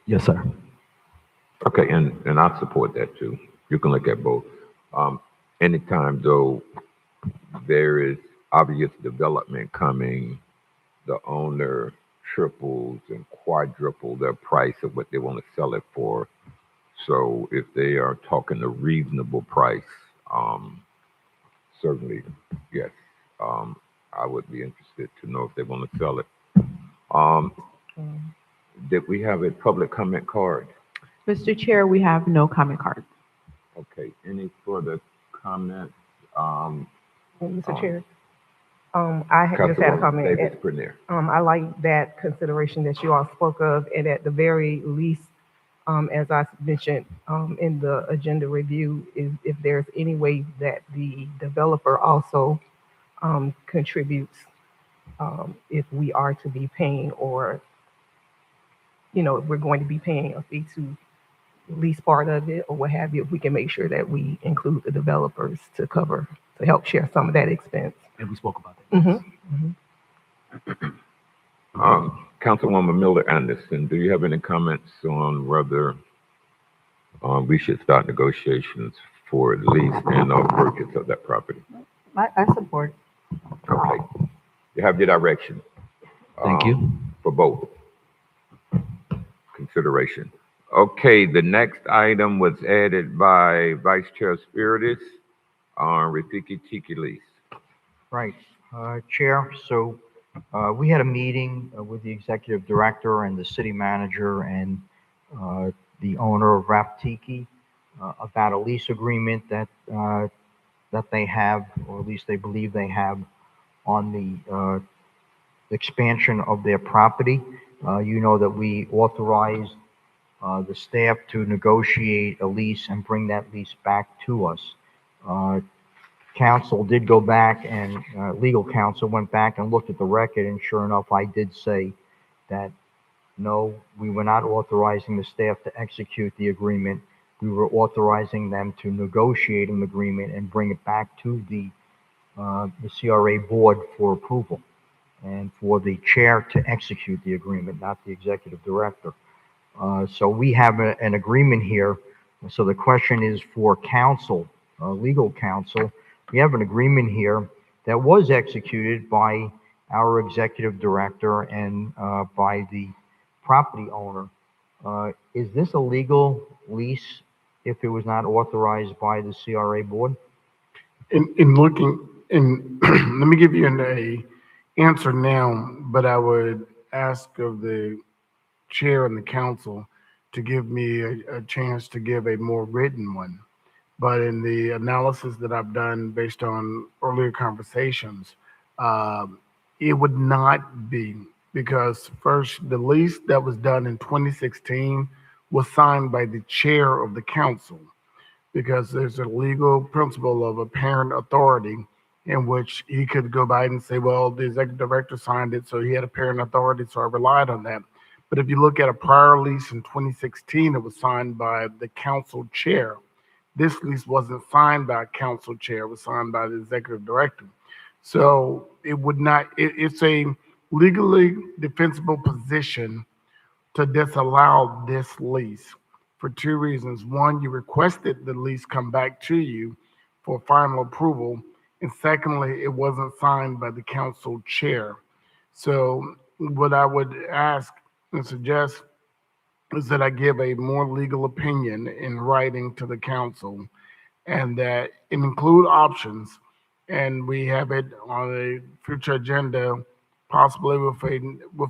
Yes, sir. Okay, and I support that too. You can look at both. Anytime though there is obvious development coming, the owner triples and quadruple their price of what they want to sell it for. So if they are talking a reasonable price, certainly, yes, I would be interested to know if they want to sell it. Did we have a public comment card? Mr. Chair, we have no comment cards. Okay, any further comments? Mr. Chair, I just had a comment. Davis Bernier. I like that consideration that you all spoke of, and at the very least, as I mentioned in the agenda review, is if there's any way that the developer also contributes if we are to be paying, or if we're going to be paying a fee to lease part of it or what have you, if we can make sure that we include the developers to help share some of that expense. And we spoke about that. Councilwoman Miller Anderson, do you have any comments on whether we should start negotiations for lease and or purchase of that property? I support. Okay. You have your direction. Thank you. For both consideration. Okay, the next item was added by Vice Chair Spiritus on Rafiki Tiki lease. Right, Chair, so we had a meeting with the executive director and the city manager and the owner of Raptiki about a lease agreement that they have, or at least they believe they have, on the expansion of their property. You know that we authorized the staff to negotiate a lease and bring that lease back to us. Council did go back and legal counsel went back and looked at the record, and sure enough, I did say that no, we were not authorizing the staff to execute the agreement. We were authorizing them to negotiate an agreement and bring it back to the CRA board for approval and for the chair to execute the agreement, not the executive director. So we have an agreement here. So the question is for counsel, legal counsel. We have an agreement here that was executed by our executive director and by the property owner. Is this a legal lease if it was not authorized by the CRA board? In looking, let me give you an answer now, but I would ask of the chair and the council to give me a chance to give a more written one. But in the analysis that I've done based on earlier conversations, it would not be, because first, the lease that was done in 2016 was signed by the chair of the council, because there's a legal principle of apparent authority in which he could go by and say, well, the executive director signed it, so he had apparent authority, so I relied on that. But if you look at a prior lease in 2016, it was signed by the council chair. This lease wasn't signed by a council chair, it was signed by the executive director. So it would not, it's a legally defensible position to disallow this lease for two reasons. One, you requested the lease come back to you for final approval. And secondly, it wasn't signed by the council chair. So what I would ask and suggest is that I give a more legal opinion in writing to the council, and that it include options, and we have it on a future agenda, possibly with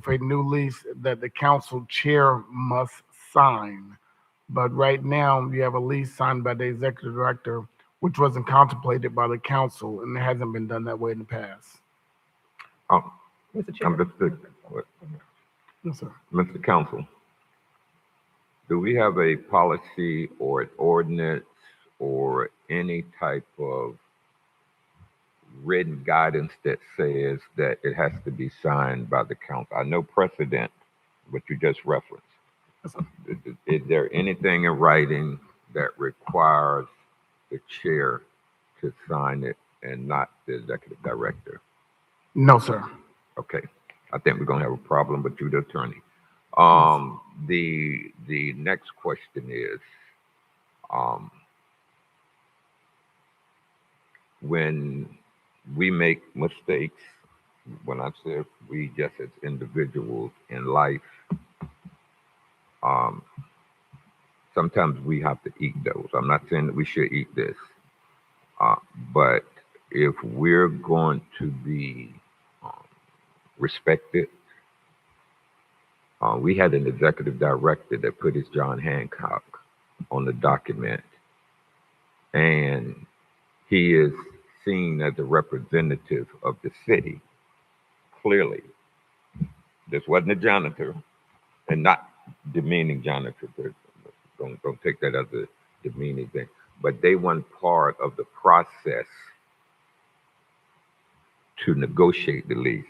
a new lease that the council chair must sign. But right now, we have a lease signed by the executive director, which wasn't contemplated by the council, and it hasn't been done that way in the past. Mr. Yes, sir. Mr. Counsel, do we have a policy or an ordinance or any type of written guidance that says that it has to be signed by the council? I know precedent, what you just referenced. Is there anything in writing that requires the chair to sign it and not the executive director? No, sir. Okay, I think we're gonna have a problem with you, the attorney. The next question is, when we make mistakes, when I say we just as individuals in life, sometimes we have to eat those. I'm not saying that we should eat this, but if we're going to be respected, we had an executive director that put his John Hancock on the document, and he is seen as a representative of the city. Clearly, this wasn't a janitor, and not demeaning janitor. Don't take that as a demeaning thing. But they weren't part of the process to negotiate the lease.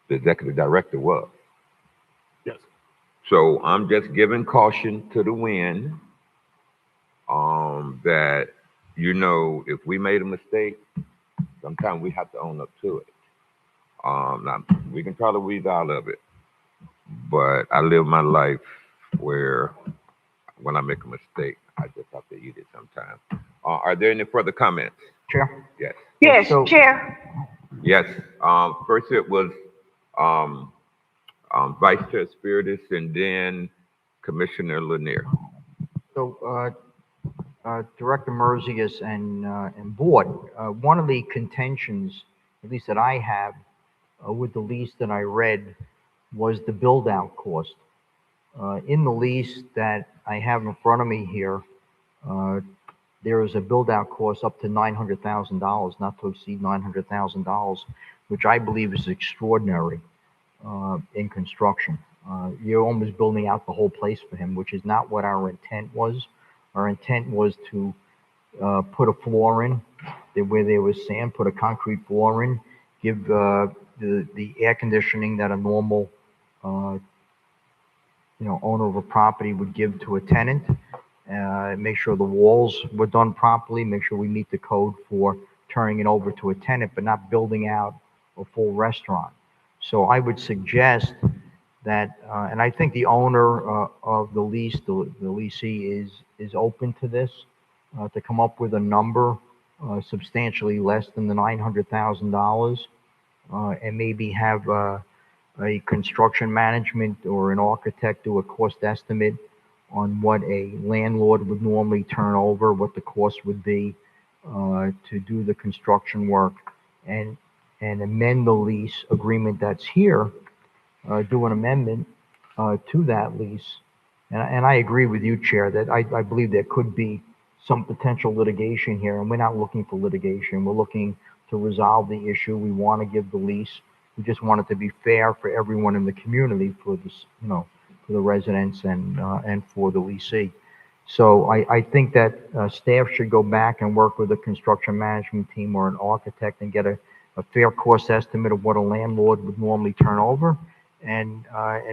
The executive director was. Yes. So I'm just giving caution to the wind, that, you know, if we made a mistake, sometimes we have to own up to it. Now, we can try to weasel out of it, but I live my life where when I make a mistake, I just have to eat it sometimes. Are there any further comments? Chair? Yes. Yes, So- Chair. Yes. First it was Vice Chair Spiritus, and then Commissioner Lanier. So, Director Merzius and Board, one of the contentions, at least that I have, with the lease that I read, was the build-out cost. In the lease that I have in front of me here, there is a build-out cost up to $900,000, not to exceed $900,000, which I believe is extraordinary in construction. You're almost building out the whole place for him, which is not what our intent was. Our intent was to put a floor in where there was sand, put a concrete floor in, give the air conditioning that a normal owner of a property would give to a tenant. Make sure the walls were done properly, make sure we meet the code for turning it over to a tenant, but not building out a full restaurant. So I would suggest that, and I think the owner of the lease, the leasee is open to this, to come up with a number substantially less than the $900,000, and maybe have a construction management or an architect do a cost estimate on what a landlord would normally turn over, what the cost would be to do the construction work, and amend the lease agreement that's here, do an amendment to that lease. And I agree with you, Chair, that I believe there could be some potential litigation here, and we're not looking for litigation. We're looking to resolve the issue. We want to give the lease. We just want it to be fair for everyone in the community, for this, for the residents and for the leasee. So I think that staff should go back and work with a construction management team or an architect and get a fair cost estimate of what a landlord would normally turn over, and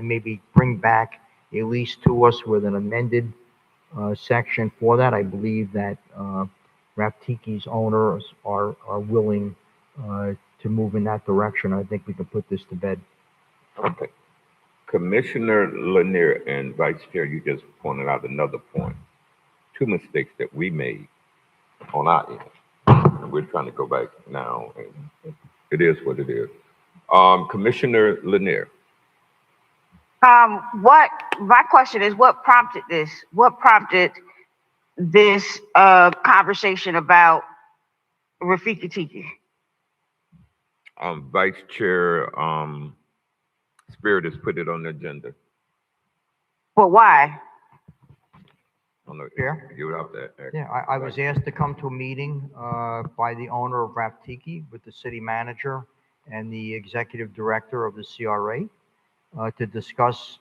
maybe bring back a lease to us with an amended section for that. I believe that Raptiki's owners are willing to move in that direction. I think we can put this to bed. Okay. Commissioner Lanier and Vice Chair, you just pointed out another point. Two mistakes that we made on our end. And we're trying to go back now, and it is what it is. Commissioner Lanier. My question is, what prompted this? What prompted this conversation about Rafiki Tiki? Vice Chair Spirit has put it on the agenda. But why? Chair? You would have to ask. Yeah, I was asked to come to a meeting by the owner of Raptiki with the city manager and the executive director of the CRA to discuss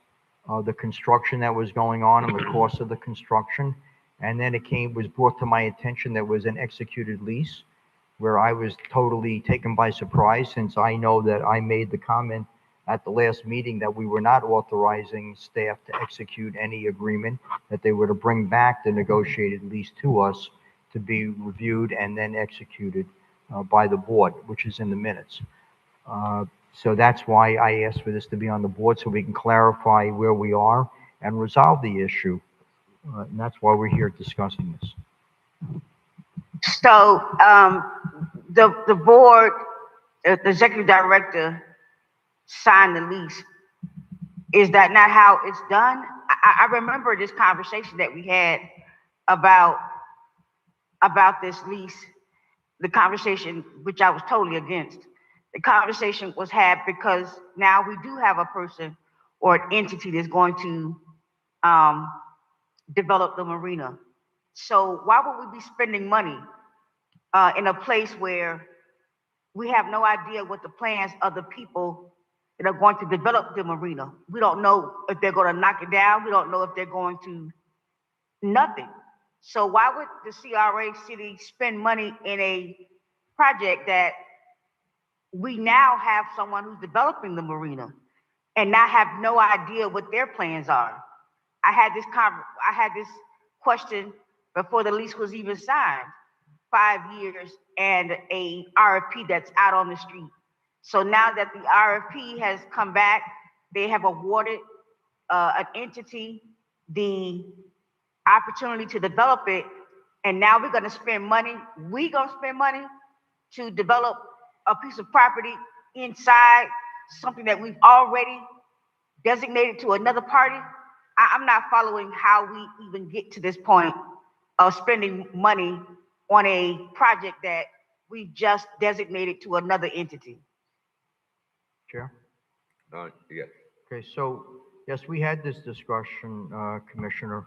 the construction that was going on and the cost of the construction. And then it was brought to my attention there was an executed lease, where I was totally taken by surprise, since I know that I made the comment at the last meeting that we were not authorizing staff to execute any agreement, that they were to bring back the negotiated lease to us to be reviewed and then executed by the board, which is in the minutes. So that's why I asked for this to be on the board, so we can clarify where we are and resolve the issue. And that's why we're here discussing this. So the board, the executive director signed the lease. Is that not how it's done? I remember this conversation that we had about this lease, the conversation which I was totally against. The conversation was had because now we do have a person or an entity that's going to develop the marina. So why would we be spending money in a place where we have no idea what the plans of the people that are going to develop the marina? We don't know if they're going to knock it down. We don't know if they're going to nothing. So why would the CRA city spend money in a project that we now have someone who's developing the marina and not have no idea what their plans are? I had this question before the lease was even signed. 5 years and a RFP that's out on the street. So now that the RFP has come back, they have awarded an entity the opportunity to develop it, and now we're going to spend money. We're going to spend money to develop a piece of property inside something that we've already designated to another party. I'm not following how we even get to this point of spending money on a project that we just designated to another entity. Chair? Yes. Okay, so, yes, we had this discussion, Commissioner,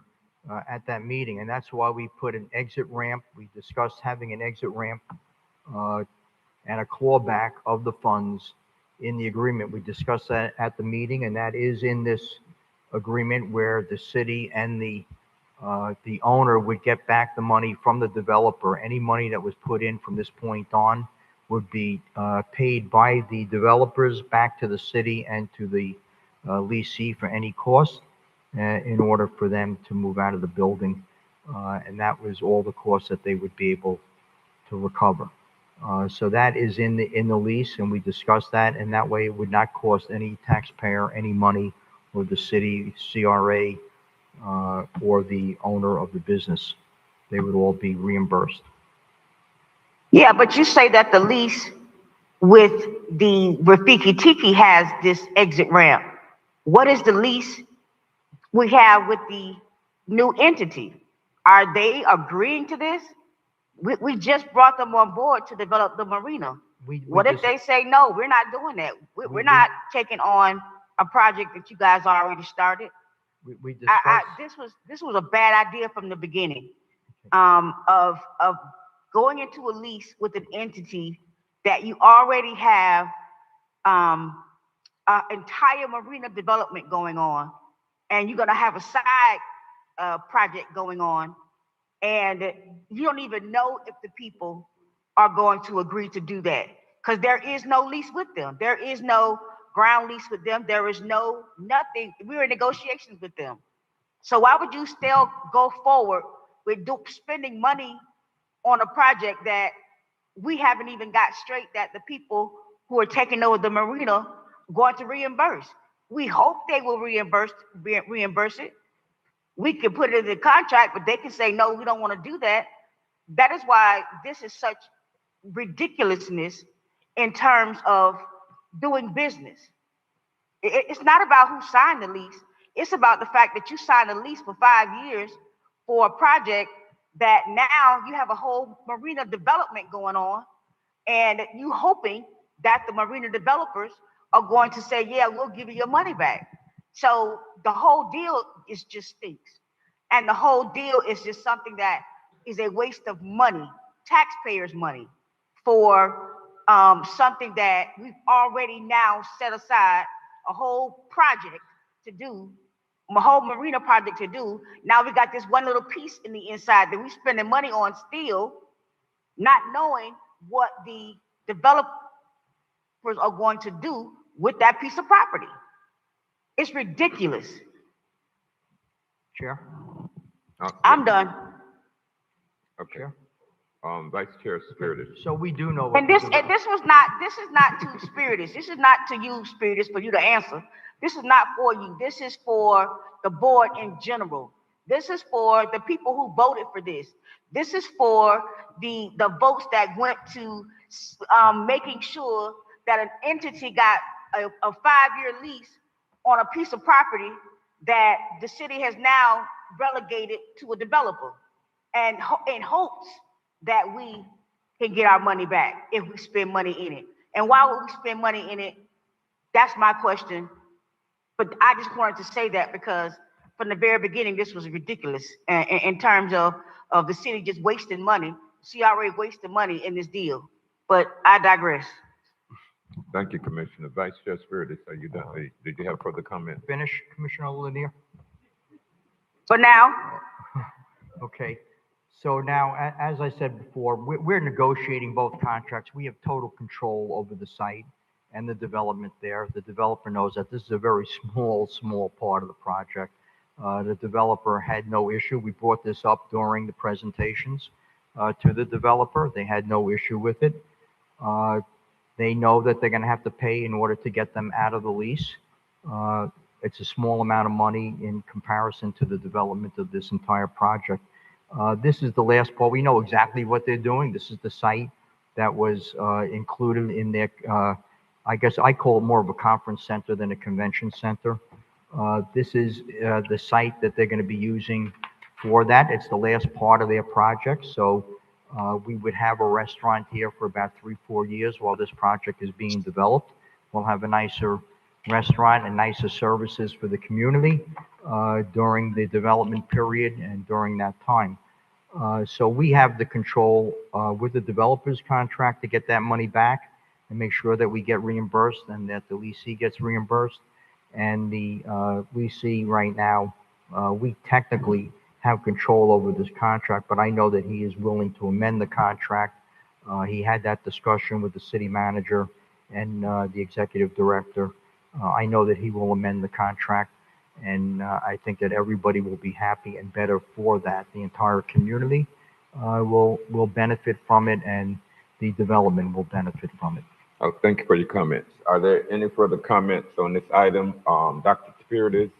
at that meeting, and that's why we put an exit ramp. We discussed having an exit ramp and a clawback of the funds in the agreement. We discussed that at the meeting, and that is in this agreement where the city and the owner would get back the money from the developer. Any money that was put in from this point on would be paid by the developers back to the city and to the leasee for any cost in order for them to move out of the building. And that was all the costs that they would be able to recover. So that is in the lease, and we discussed that, and that way it would not cost any taxpayer any money, or the city, CRA, or the owner of the business. They would all be reimbursed. Yeah, but you say that the lease with the Rafiki Tiki has this exit ramp. What is the lease we have with the new entity? Are they agreeing to this? We just brought them on board to develop the marina. What if they say, no, we're not doing that? We're not taking on a project that you guys already started. We discussed. This was a bad idea from the beginning, of going into a lease with an entity that you already have an entire marina development going on, and you're gonna have a side project going on, and you don't even know if the people are going to agree to do that, because there is no lease with them. There is no ground lease with them. There is no nothing. We're in negotiations with them. So why would you still go forward with spending money on a project that we haven't even got straight, that the people who are taking over the marina are going to reimburse? We hope they will reimburse it. We can put it in the contract, but they can say, no, we don't want to do that. That is why this is such ridiculousness in terms of doing business. It's not about who signed the lease. It's about the fact that you signed a lease for 5 years for a project that now you have a whole marina development going on, and you hoping that the marina developers are going to say, yeah, we'll give you your money back. So the whole deal is just stinks. And the whole deal is just something that is a waste of money, taxpayers' money, for something that we've already now set aside a whole project to do, a whole marina project to do. Now we got this one little piece in the inside that we're spending money on still, not knowing what the developers are going to do with that piece of property. It's ridiculous. Chair? I'm done. Okay. Vice Chair Spiritus. So we do know. And this is not too spiritus. This is not to you, spiritus, for you to answer. This is not for you. This is for the board in general. This is for the people who voted for this. This is for the votes that went to making sure that an entity got a 5-year lease on a piece of property that the city has now relegated to a developer, and in hopes that we can get our money back if we spend money in it. And why would we spend money in it? That's my question. But I just wanted to say that because from the very beginning, this was ridiculous in terms of the city just wasting money, CRA wasting money in this deal. But I digress. Thank you, Commissioner. Vice Chair Spiritus, are you done? Did you have further comment? Finish, Commissioner Lanier? For now. Okay. So now, as I said before, we're negotiating both contracts. We have total control over the site and the development there. The developer knows that this is a very small part of the project. The developer had no issue. We brought this up during the presentations to the developer. They had no issue with it. They know that they're going to have to pay in order to get them out of the lease. It's a small amount of money in comparison to the development of this entire project. This is the last part. We know exactly what they're doing. This is the site that was included in their, I guess I call it more of a conference center than a convention center. This is the site that they're going to be using for that. It's the last part of their project, so we would have a restaurant here for about 3-4 years while this project is being developed. We'll have a nicer restaurant and nicer services for the community during the development period and during that time. So we have the control with the developer's contract to get that money back and make sure that we get reimbursed and that the leasee gets reimbursed. And the leasee right now, we technically have control over this contract, but I know that he is willing to amend the contract. He had that discussion with the city manager and the executive director. I know that he will amend the contract, and I think that everybody will be happy and better for that. The entire community will benefit from it, and the development will benefit from it. Oh, thank you for your comments. Are there any further comments on this item? Dr. Spiritus,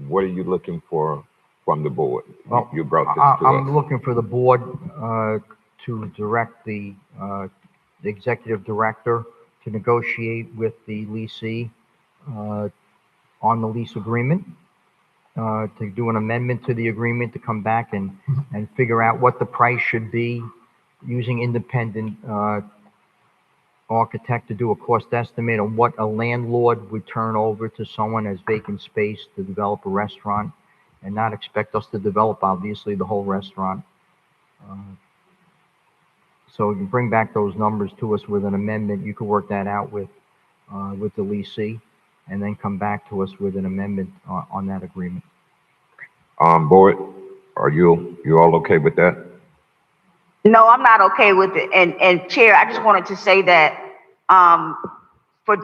what are you looking for from the board? Well, you brought this to I'm us. looking for the board to direct the executive director to negotiate with the leasee on the lease agreement, to do an amendment to the agreement, to come back and figure out what the price should be using independent architect to do a cost estimate on what a landlord would turn over to someone as vacant space to develop a restaurant, and not expect us to develop, obviously, the whole restaurant. So you can bring back those numbers to us with an amendment. You can work that out with the leasee, and then come back to us with an amendment on that agreement. Board, are you all okay with that? No, I'm not okay with it. And Chair, I just wanted to say that for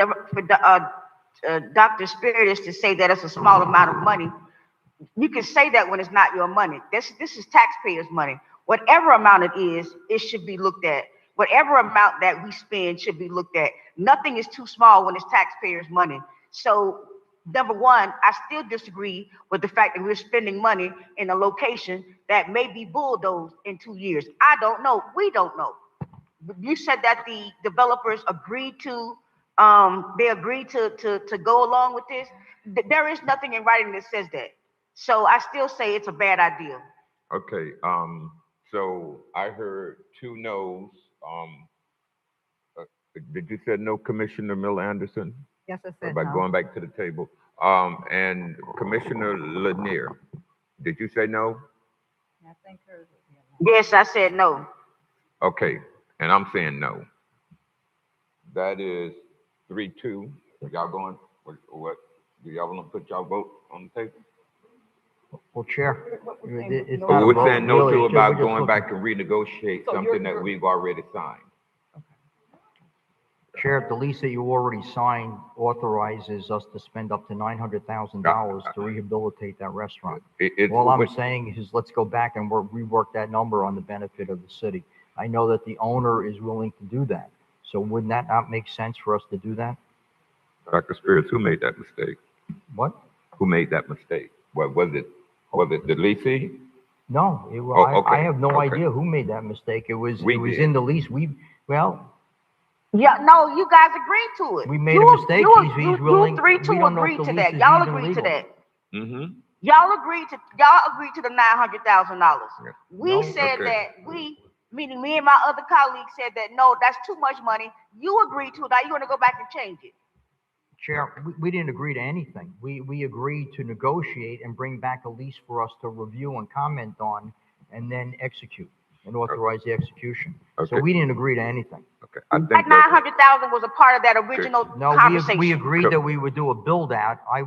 Dr. Spiritus to say that it's a small amount of money, you can say that when it's not your money. This is taxpayers' money. Whatever amount it is, it should be looked at. Whatever amount that we spend should be looked at. Nothing is too small when it's taxpayers' money. So, number one, I still disagree with the fact that we're spending money in a location that may be bulldozed in 2 years. I don't know. We don't know. You said that the developers agreed to, to go along with this. There is nothing in writing that says that. So I still say it's a bad idea. Okay, so I heard 2 no's. Did you say no, Commissioner Miller Anderson? Yes, I said By no. going back to the table. And Commissioner Lanier, did you say no? I think hers was Yes, I said no. Okay, and I'm saying no. That is 3-2. Y'all going, what? Do y'all want to put y'all vote on the table? Well, Chair, it's Or not a we're vote, saying no really. to It's just- about going back and renegotiate something that we've already signed. Chair, the lease that you already signed authorizes us to spend up to $900,000 to rehabilitate that restaurant. All I'm saying is let's go back and rework that number on the benefit of the city. I know that the owner is willing to do that. So wouldn't that not make sense for us to do that? Dr. Spirits, who made that mistake? What? Who made that mistake? What was it? Was it the leasee? No, I have no idea who made that mistake. It was in the lease. Yeah, no, you guys agreed to it. We made a mistake. He's willing. You 3-2 agreed to that. Y'all agreed to that. Mm-hmm. Y'all agreed to the $900,000. We said that meaning me and my other colleagues said that no, that's too much money. You agreed to it. Now you're gonna go back and change it. Chair, we didn't agree to anything. We agreed to negotiate and bring back a lease for us to review and comment on, and then execute and authorize the execution. So we didn't agree to anything. Okay. That 900,000 was a part of that original conversation. We agreed that we would do a build out. I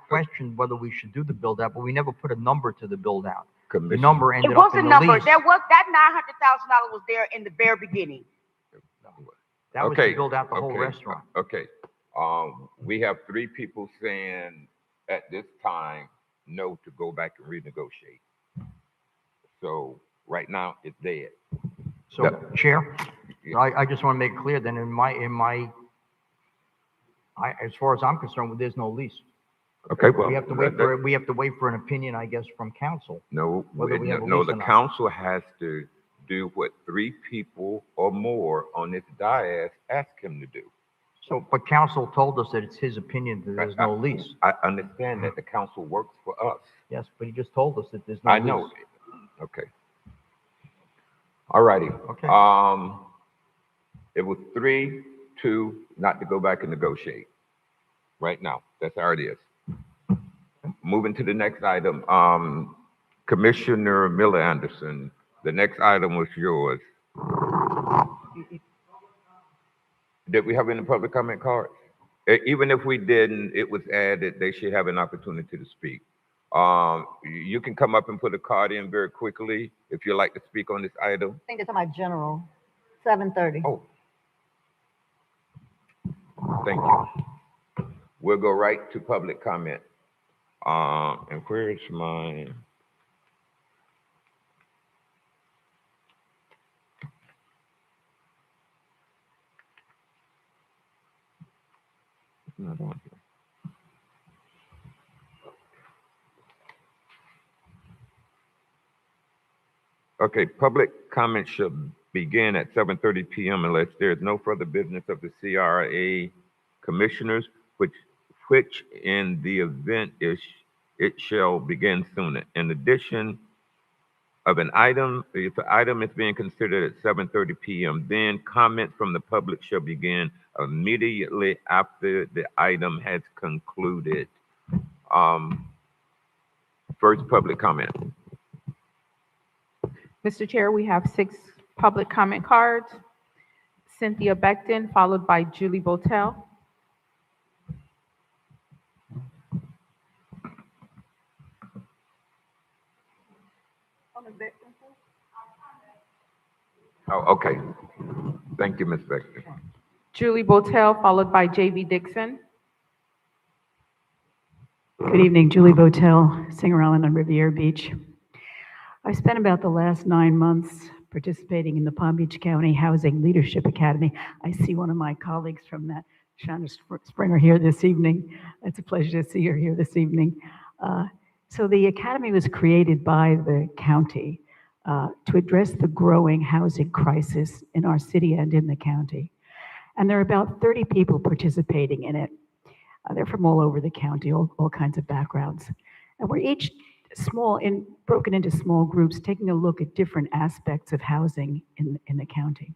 questioned whether we should do the build out, but we never put a number to the build out. The number ended up in the lease. There was that $900,000 was there in the very beginning. That was to build out the whole restaurant. Okay. We have 3 people saying at this time no to go back and renegotiate. So right now it's dead. So, Chair, I just want to make it clear that as far as I'm concerned, there's no lease. Okay, well, we have to wait for an opinion, I guess, from council. No, the council has to do what 3 people or more on this dais ask him to do. So, but council told us that it's his opinion that there's no lease. I understand that the council works for us. Yes, but he just told us that there's no I lease. know. Okay. All righty. Okay. It was 3-2 not to go back and negotiate. Right now, that's how it is. Moving to the next item, Commissioner Miller Anderson, the next item was yours. Did we have any public comment cards? Even if we didn't, it was added, they should have an opportunity to speak. You can come up and put a card in very quickly if you'd like to speak on this item. I think it's on my general, 7:30. Oh. Thank you. We'll go right to public comment. And where's my... It's not on here. Okay, public comment should begin at 7:30 p.m. unless there is no further business of the CRA commissioners, which in the event is it shall begin sooner. In addition of an item, if the item is being considered at 7:30 p.m., then comment from the public shall begin immediately after the item has concluded. First public comment. Mr. Chair, we have 6 public comment cards. Cynthia Beckton, followed by Julie Botel. Oh, okay. Thank you, Ms. Beckton. Julie Botel, followed by J.B. Dixon. Good evening, Julie Botel, Singer Island on Riviera Beach. I spent about the last 9 months participating in the Palm Beach County Housing Leadership Academy. I see one of my colleagues from that, Shonda Springer, here this evening. It's a pleasure to see her here this evening. So the academy was created by the county to address the growing housing crisis in our city and in the county. And there are about 30 people participating in it. They're from all over the county, all kinds of backgrounds. And we're each broken into small groups, taking a look at different aspects of housing in the county.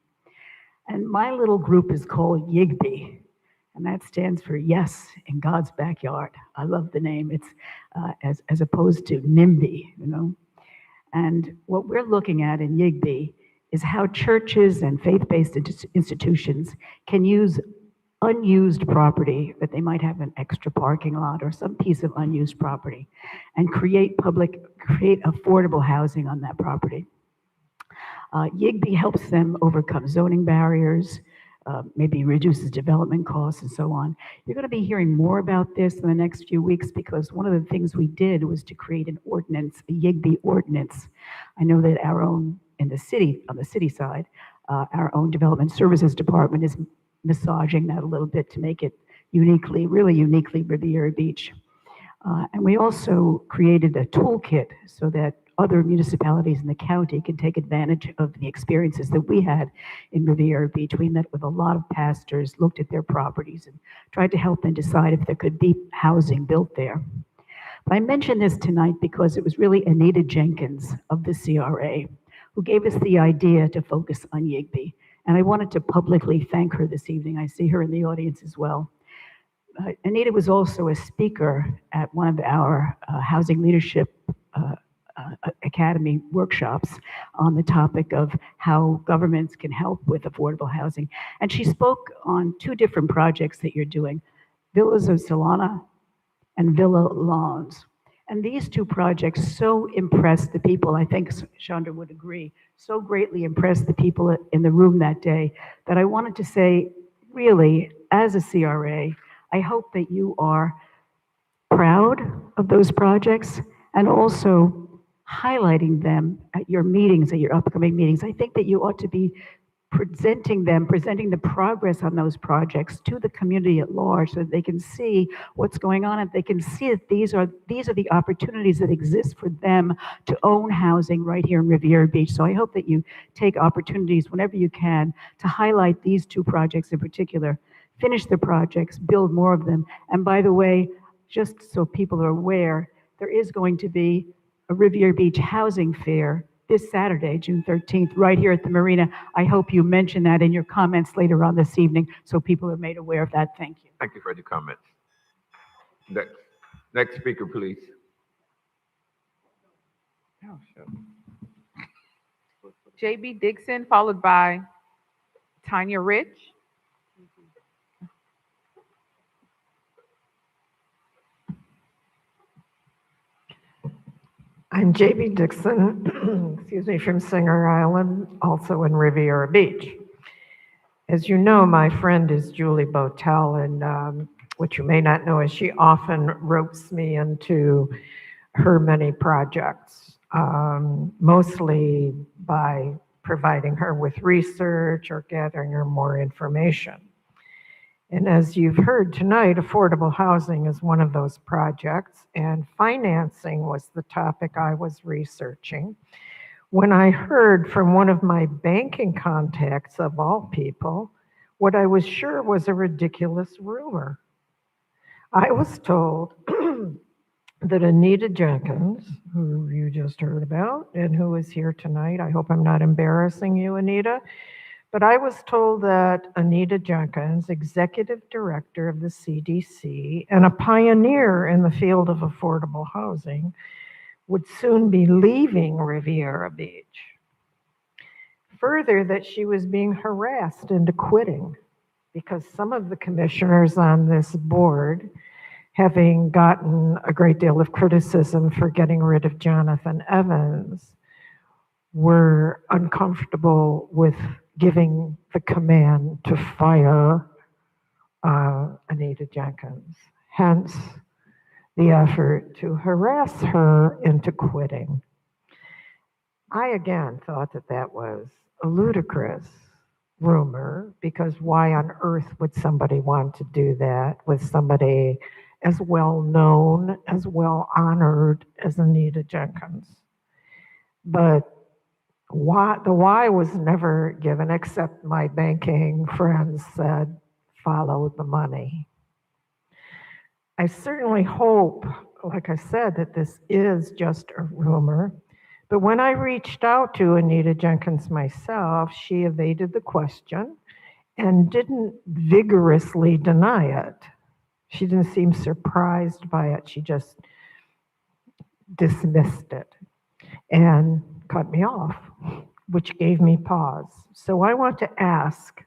And my little group is called YIGBY, and that stands for Yes in God's Backyard. I love the name. It's as opposed to NIMBY, you know. And what we're looking at in YIGBY is how churches and faith-based institutions can use unused property, that they might have an extra parking lot or some piece of unused property, and create affordable housing on that property. YIGBY helps them overcome zoning barriers, maybe reduces development costs and so on. You're going to be hearing more about this in the next few weeks because one of the things we did was to create an ordinance, a YIGBY ordinance. I know that our own, in the city, on the city side, our own development services department is massaging that a little bit to make it really uniquely Riviera Beach. And we also created a toolkit so that other municipalities in the county can take advantage of the experiences that we had in Riviera Beach. We met with a lot of pastors, looked at their properties, and tried to help them decide if there could be housing built there. But I mention this tonight because it was really Anita Jenkins of the CRA who gave us the idea to focus on YIGBY. And I wanted to publicly thank her this evening. I see her in the audience as well. Anita was also a speaker at one of our Housing Leadership Academy workshops on the topic of how governments can help with affordable housing. And she spoke on 2 different projects that you're doing, Villas of Solana and Villa Lawns. And these 2 projects so impressed the people, I think Chandra would agree, so greatly impressed the people in the room that day that I wanted to say, really, as a CRA, I hope that you are proud of those projects and also highlighting them at your meetings, at your upcoming meetings. I think that you ought to be presenting the progress on those projects to the community at large so that they can see what's going on and they can see that these are the opportunities that exist for them to own housing right here in Riviera Beach. So I hope that you take opportunities whenever you can to highlight these 2 projects in particular finish the projects, build more of them. And by the way, just so people are aware, there is going to be a Riviera Beach Housing Fair this Saturday, June 13th, right here at the Marina. I hope you mention that in your comments later on this evening so people are made aware of that. Thank you. Thank you for your comments. Next speaker, please. JB Dixon, followed by Tanya Rich. I'm JB Dixon, excuse me, from Singer Island, also in Riviera Beach. As you know, my friend is Julie Botel, and what you may not know is she often ropes me into her many projects, mostly by providing her with research or gathering her more information. And as you've heard tonight, affordable housing is one of those projects, and financing was the topic I was researching when I heard from one of my banking contacts, of all people, what I was sure was a ridiculous rumor. I was told that Anita Jenkins, who you just heard about and who is here tonight, I hope I'm not embarrassing you, Anita, but I was told that Anita Jenkins, executive director of the CDC and a pioneer in the field of affordable housing, would soon be leaving Riviera Beach. Further, that she was being harassed into quitting because some of the commissioners on this board, having gotten a great deal of criticism for getting rid of Jonathan Evans, were uncomfortable with giving the command to fire Anita Jenkins. Hence, the effort to harass her into quitting. I again thought that that was a ludicrous rumor, because why on earth would somebody want to do that with somebody as well known, as well honored as Anita Jenkins? But the why was never given, except my banking friends said, follow the money. I certainly hope, like I said, that this is just a rumor. But when I reached out to Anita Jenkins myself, she evaded the question and didn't vigorously deny it. She didn't seem surprised by it. She just dismissed it and cut me off, which gave me pause. So I want to ask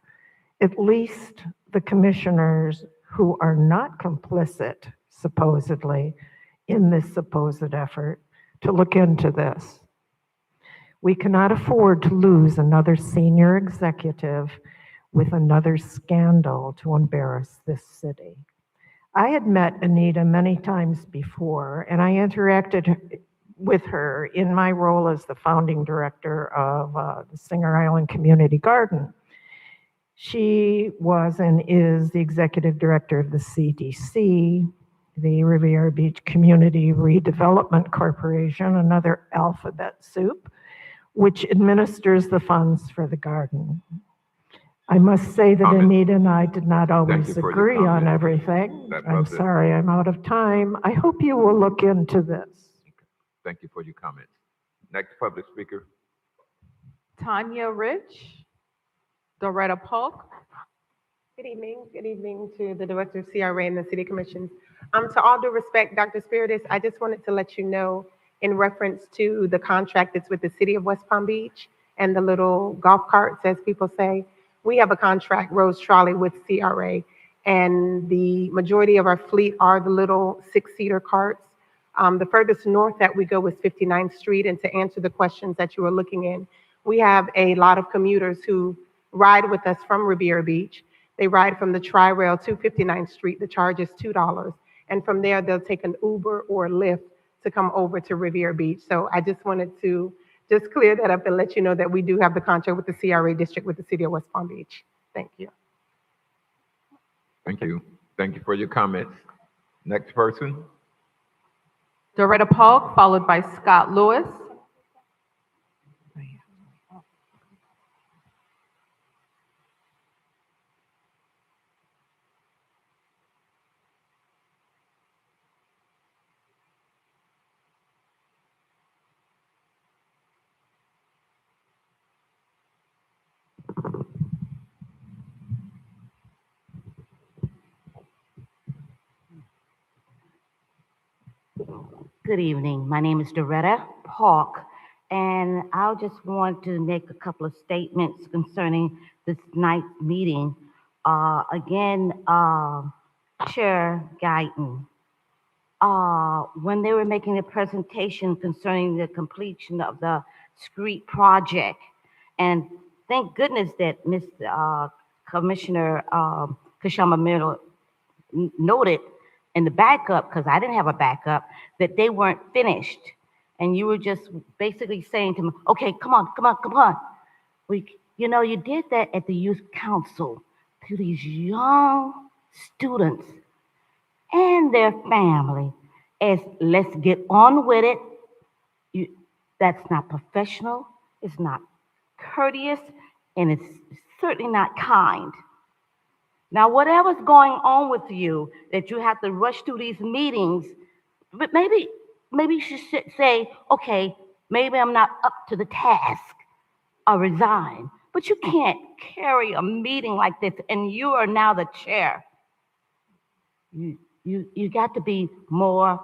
at least the commissioners who are not complicit, supposedly, in this supposed effort to look into this. We cannot afford to lose another senior executive with another scandal to embarrass this city. I had met Anita many times before, and I interacted with her in my role as the founding director of the Singer Island Community Garden. She was and is the executive director of the CDC, the Riviera Beach Community Redevelopment Corporation, another alphabet soup, which administers the funds for the garden. I must say that Anita and I did not always agree on everything. I'm sorry, I'm out of time. I hope you will look into this. Thank you for your comments. Next public speaker. Tanya Rich, Doretta Polk. Good evening to the Director of CRA and the City Commissions. To all due respect, Dr. Spiritus, I just wanted to let you know in reference to the contract that's with the City of West Palm Beach and the little golf carts, as people say, we have a contract, Rose Trolley, with CRA, and the majority of our fleet are the little 6-seater carts. The furthest north that we go is 59th Street, and to answer the questions that you were looking in, we have a lot of commuters who ride with us from Riviera Beach. They ride from the Tri-Rail to 59th Street. The charge is $2. And from there, they'll take an Uber or Lyft to come over to Riviera Beach. So I just wanted to just clear that up and let you know that we do have the contract with the CRA district with the City of West Palm Beach. Thank you. Thank you. Thank you for your comments. Next person. Doretta Polk, followed by Scott Lewis. Good evening. My name is Doretta Park, and I just want to make a couple of statements concerning this night's meeting. Chair Guyton, when they were making a presentation concerning the completion of the street project, and thank goodness that Commissioner Kashama Miller noted in the backup, because I didn't have a backup, that they weren't finished. And you were just basically saying to me, okay, come on. You did that at the youth council to these young students and their family as let's get on with it. That's not professional, it's not courteous, and it's certainly not kind. Now, whatever's going on with you, that you have to rush through these meetings, but maybe you should say, okay, maybe I'm not up to the task, I'll resign. But you can't carry a meeting like this, and you are now the chair. You got to be more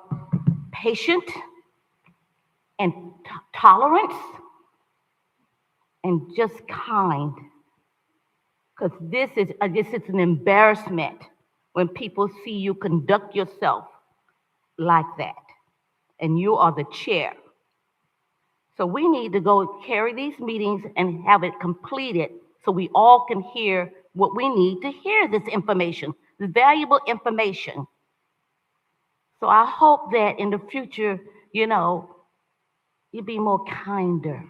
patient and tolerant and just kind. Because this is an embarrassment when people see you conduct yourself like that, and you are the chair. So we need to go carry these meetings and have it completed so we all can hear what we need to hear, this information, this valuable information. So I hope that in the future, you'll be more kinder.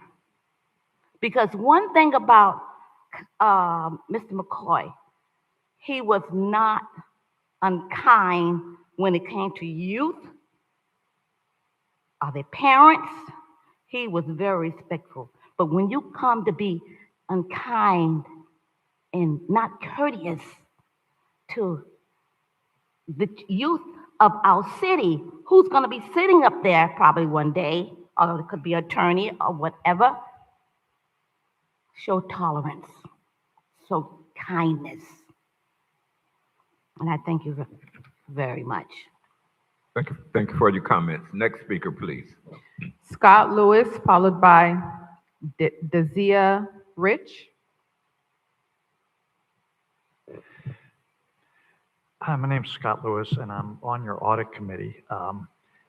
Because one thing about Mr. McCoy, he was not unkind when it came to youth or their parents. He was very respectful. But when you come to be unkind and not courteous to the youth of our city, who's going to be sitting up there probably one day, or it could be an attorney or whatever, show tolerance, show kindness. And I thank you very much. Thank you for your comments. Next speaker, please. Scott Lewis, followed by Dazia Rich. Hi, my name's Scott Lewis, and I'm on your audit committee.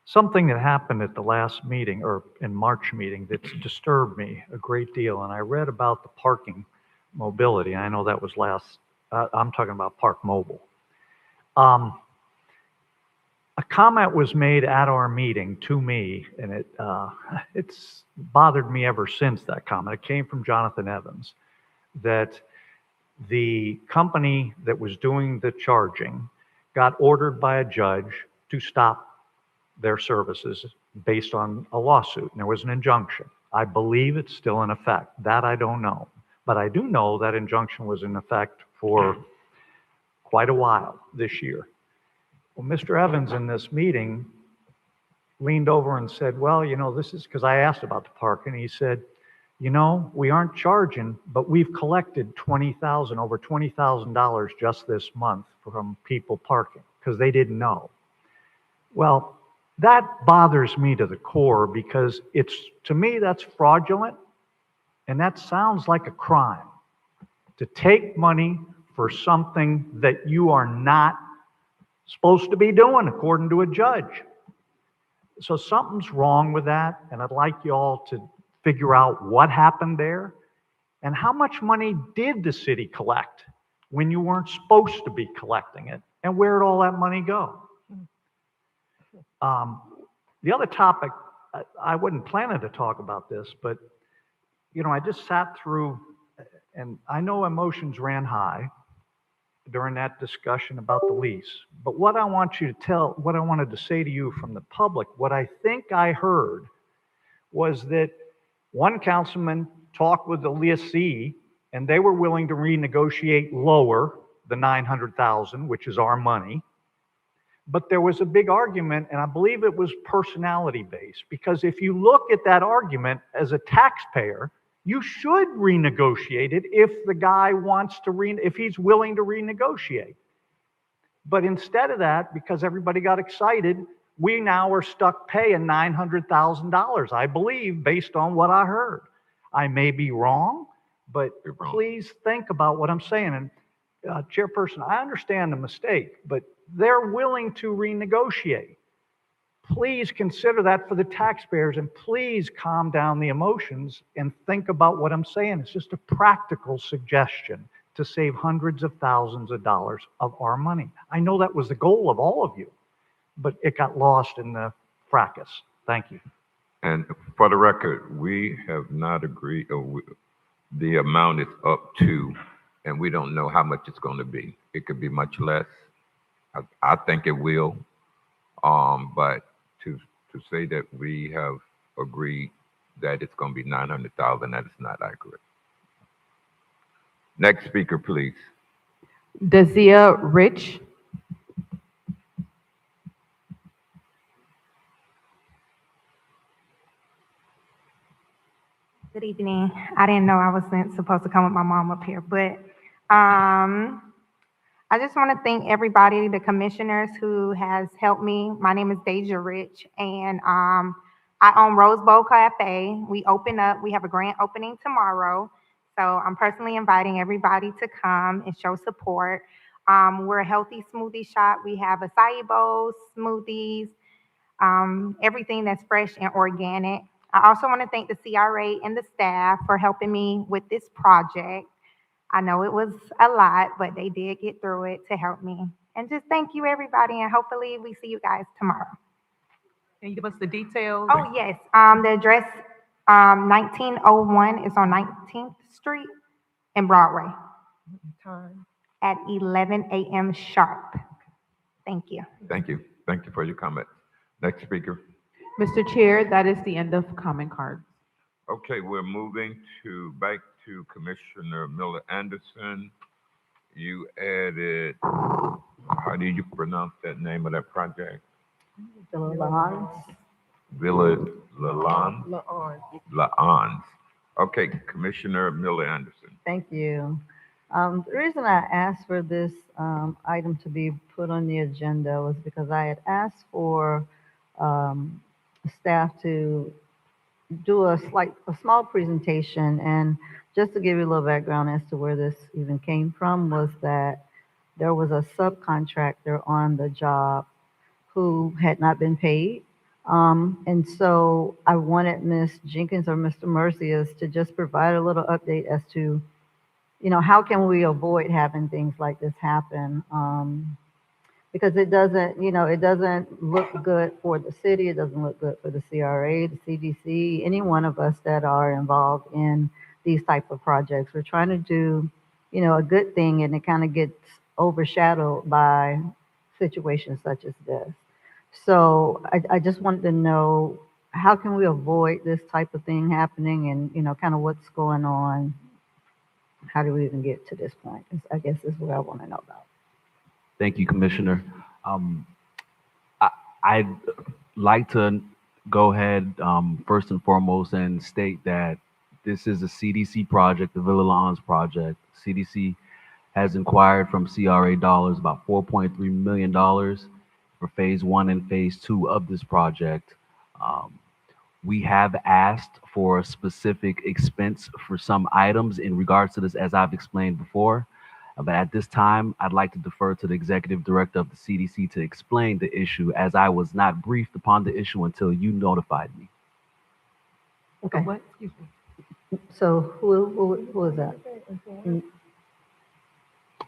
Something that happened at the last meeting, or in March meeting, that's disturbed me a great deal, and I read about the parking mobility. I know that was I'm talking about Park Mobile. A comment was made at our meeting to me, and it's bothered me ever since that comment. It came from Jonathan Evans, that the company that was doing the charging got ordered by a judge to stop their services based on a lawsuit, and there was an injunction. I believe it's still in effect. That I don't know. But I do know that injunction was in effect for quite a while this year. Well, Mr. Evans in this meeting leaned over and said, well, this is because I asked about the parking. He said, we aren't charging, but we've collected over $20,000 just this month from people parking because they didn't know. Well, that bothers me to the core because to me, that's fraudulent, and that sounds like a crime. To take money for something that you are not supposed to be doing according to a judge. So something's wrong with that, and I'd like you all to figure out what happened there and how much money did the city collect when you weren't supposed to be collecting it, and where did all that money go? The other topic, I wasn't planning to talk about this, but I just sat through, and I know emotions ran high during that discussion about the lease. But what I wanted to say to you from the public, what I think I heard was that one councilman talked with the lessee, and they were willing to renegotiate lower the $900,000, which is our money. But there was a big argument, and I believe it was personality based, because if you look at that argument as a taxpayer, you should renegotiate it if the guy wants to if he's willing to renegotiate. But instead of that, because everybody got excited, We now are stuck paying $900,000, I believe, based on what I heard. I may be wrong, but You're wrong. please think about what I'm saying. And Chairperson, I understand the mistake, but they're willing to renegotiate. Please consider that for the taxpayers, and please calm down the emotions and think about what I'm saying. It's just a practical suggestion to save hundreds of thousands of dollars of our money. I know that was the goal of all of you, but it got lost in the fracas. Thank you. And for the record, we have not agreed, the amount is up to, and we don't know how much it's going to be. It could be much less. I think it will. But to say that we have agreed that it's going to be 900,000, that is not accurate. Next speaker, please. Dazia Rich. Good evening. I didn't know I wasn't supposed to come with my mom up here, but I just want to thank everybody, the commissioners who has helped me. My name is Deja Rich, and I own Rose Bowl Cafe. We open up. We have a grand opening tomorrow, so I'm personally inviting everybody to come and show support. We're a healthy smoothie shop. We have acai bowls, smoothies, everything that's fresh and organic. I also want to thank the CRA and the staff for helping me with this project. I know it was a lot, but they did get through it to help me. And just thank you, everybody, and hopefully we see you guys tomorrow. Can you give us the details? Oh, yes. The address 1901 is on 19th Street and Broadway Time. at 11 a.m. sharp. Thank you. Thank you. Thank you for your comment. Next speaker. Mr. Chair, that is the end of comment cards. Okay, we're moving back to Commissioner Miller Anderson. You added, how do you pronounce that name of that project? Lalonde. Villa Lalonde? La'ons. Okay, Commissioner Miller Anderson. Thank you. The reason I asked for this item to be put on the agenda was because I had asked for staff to do a small presentation, and just to give you a little background as to where this even came from was that there was a subcontractor on the job who had not been paid. And so I wanted Ms. Jenkins or Mr. Mercius to just provide a little update as to, how can we avoid having things like this happen? Because it doesn't look good for the city. It doesn't look good for the CRA, the CDC, any one of us that are involved in these type of projects. We're trying to do, a good thing, and it kind of gets overshadowed by situations such as this. So I just wanted to know, how can we avoid this type of thing happening, and, kind of what's going on? How do we even get to this point? I guess is what I want to know about. Thank you, Commissioner. I'd like to go ahead first and foremost and state that this is a CDC project, the Villa Lawns project. CDC has inquired from CRA dollars about $4.3 million for phase 1 and phase 2 of this project. We have asked for a specific expense for some items in regards to this, as I've explained before. But at this time, I'd like to defer to the executive director of the CDC to explain the issue, as I was not briefed upon the issue until you notified me. Okay. What? Excuse me. So who is that?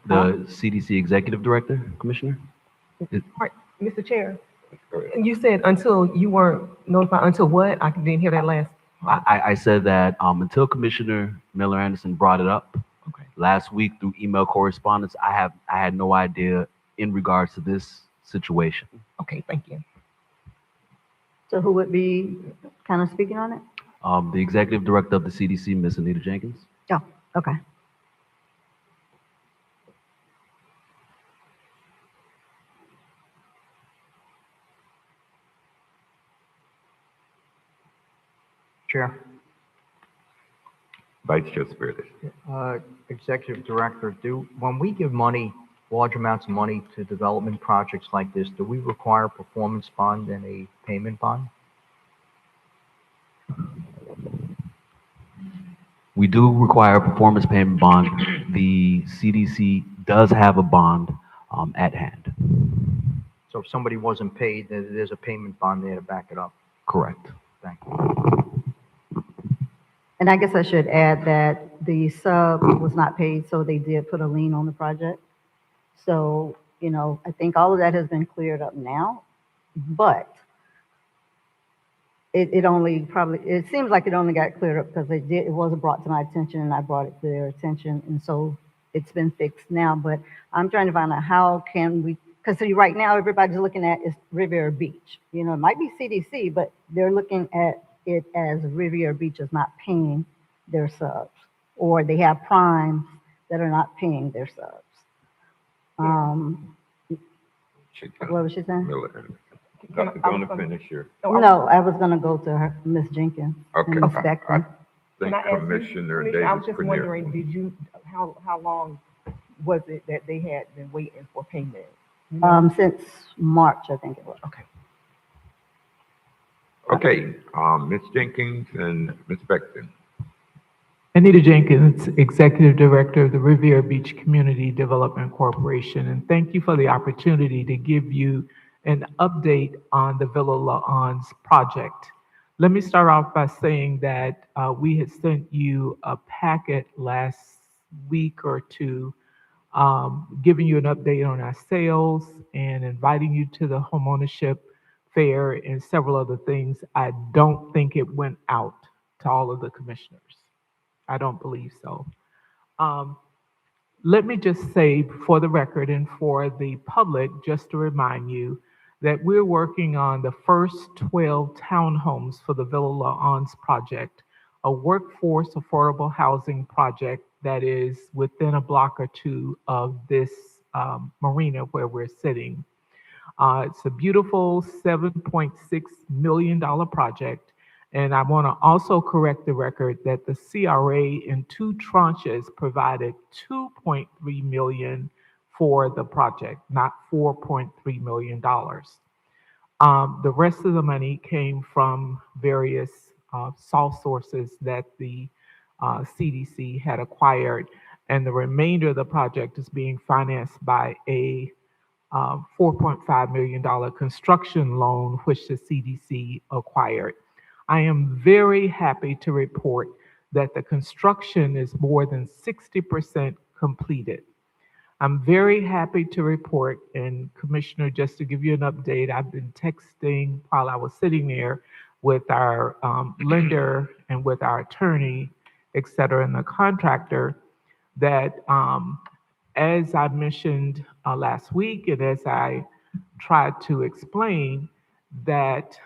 The CDC executive director, Commissioner? Mr. Chair, you said until you weren't notified, until what? I didn't hear that last. I said that until Commissioner Miller Anderson brought it up last week through email correspondence, I had no idea in regards to this situation. Okay, thank you. So who would be kind of speaking on it? The executive director of the CDC, Ms. Anita Jenkins. Oh, okay. Chair. Vice Chair Spirit. Executive Director, when we give money large amounts of money to development projects like this, do we require a performance bond and a payment bond? We do require a performance payment bond. The CDC does have a bond at hand. So if somebody wasn't paid, there's a payment bond there to back it up. Correct. Thank you. And I guess I should add that the sub was not paid, so they did put a lien on the project. So, you know, I think all of that has been cleared up now, but it seems like it only got cleared up because it wasn't brought to my attention and I brought it to their attention. And so it's been fixed now, but I'm trying to find out how can we, because right now everybody's looking at is Riviera Beach. You know, it might be CDC, but they're looking at it as Riviera Beach is not paying their subs, or they have primes that are not paying their subs. What was she saying? Dr. Gonna finish your. No, I was gonna go to her, Ms. Jenkins. Okay. And Ms. Beckman. Think Can I ask you, Commissioner Commissioner, Davis I was just Premier. wondering, did you, how long was it that they had been waiting for payment? You know? Since March, I think it was. Okay. Okay, Ms. Jenkins and Ms. Beckton. Anita Jenkins, Executive Director of the Riviera Beach Community Development Corporation, and thank you for the opportunity to give you an update on the Villa La'ans project. Let me start off by saying that we had sent you a packet last week or two, giving you an update on our sales and inviting you to the homeownership fair and several other things. I don't think it went out to all of the commissioners. I don't believe so. Let me just say for the record and for the public, just to remind you that we're working on the first 12 townhomes for the Villa La'ans project, a workforce affordable housing project that is within a block or two of this marina where we're sitting. It's a beautiful $7.6 million project. And I want to also correct the record that the CRA in 2 tranches provided $2.3 million for the project, not $4.3 million. The rest of the money came from various soft sources that the CDC had acquired, and the remainder of the project is being financed by a $4.5 million construction loan, which the CDC acquired. I am very happy to report that the construction is more than 60% completed. I'm very happy to report, and Commissioner, just to give you an update, I've been texting while I was sitting there with our lender and with our attorney, et cetera, and the contractor, that as I mentioned last week, and as I tried to explain, that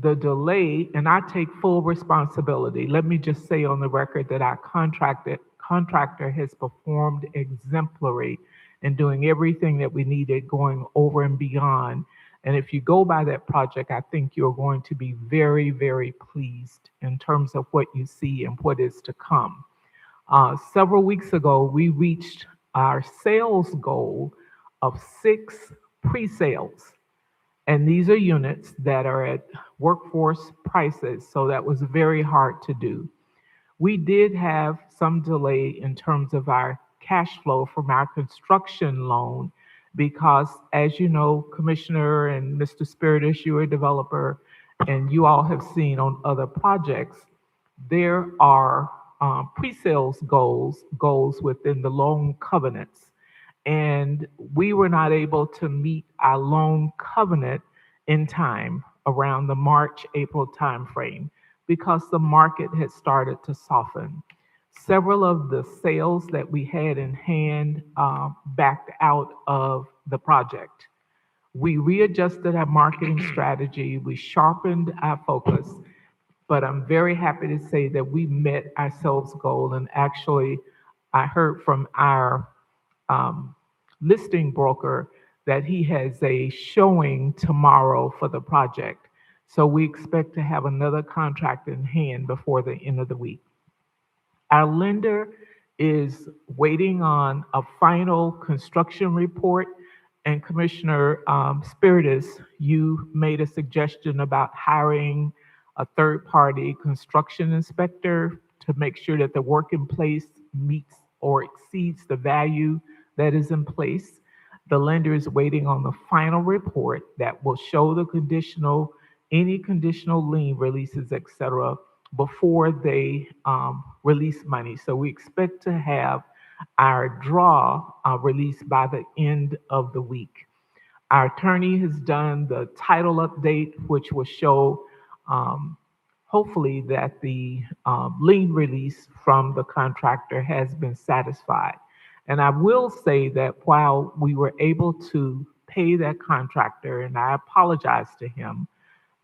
the delay, and I take full responsibility. Let me just say on the record that our contractor has performed exemplary in doing everything that we needed, going over and beyond. And if you go by that project, I think you're going to be very, very pleased in terms of what you see and what is to come. Several weeks ago, we reached our sales goal of 6 pre-sales. And these are units that are at workforce prices, so that was very hard to do. We did have some delay in terms of our cash flow from our construction loan because, as you know, Commissioner and Mr. Spiritus, you're a developer, and you all have seen on other projects, there are pre-sales goals within the loan covenants. And we were not able to meet our loan covenant in time around the March, April timeframe because the market had started to soften. Several of the sales that we had in hand backed out of the project. We readjusted our marketing strategy, we sharpened our focus, but I'm very happy to say that we met our sales goal. And actually, I heard from our listing broker that he has a showing tomorrow for the project. So we expect to have another contract in hand before the end of the week. Our lender is waiting on a final construction report. And Commissioner Spiritus, you made a suggestion about hiring a third-party construction inspector to make sure that the work in place meets or exceeds the value that is in place. The lender is waiting on the final report that will show the conditional, any conditional lien releases, et cetera, before they release money. So we expect to have our draw released by the end of the week. Our attorney has done the title update, which will show hopefully that the lien release from the contractor has been satisfied. And I will say that while we were able to pay that contractor, and I apologize to him,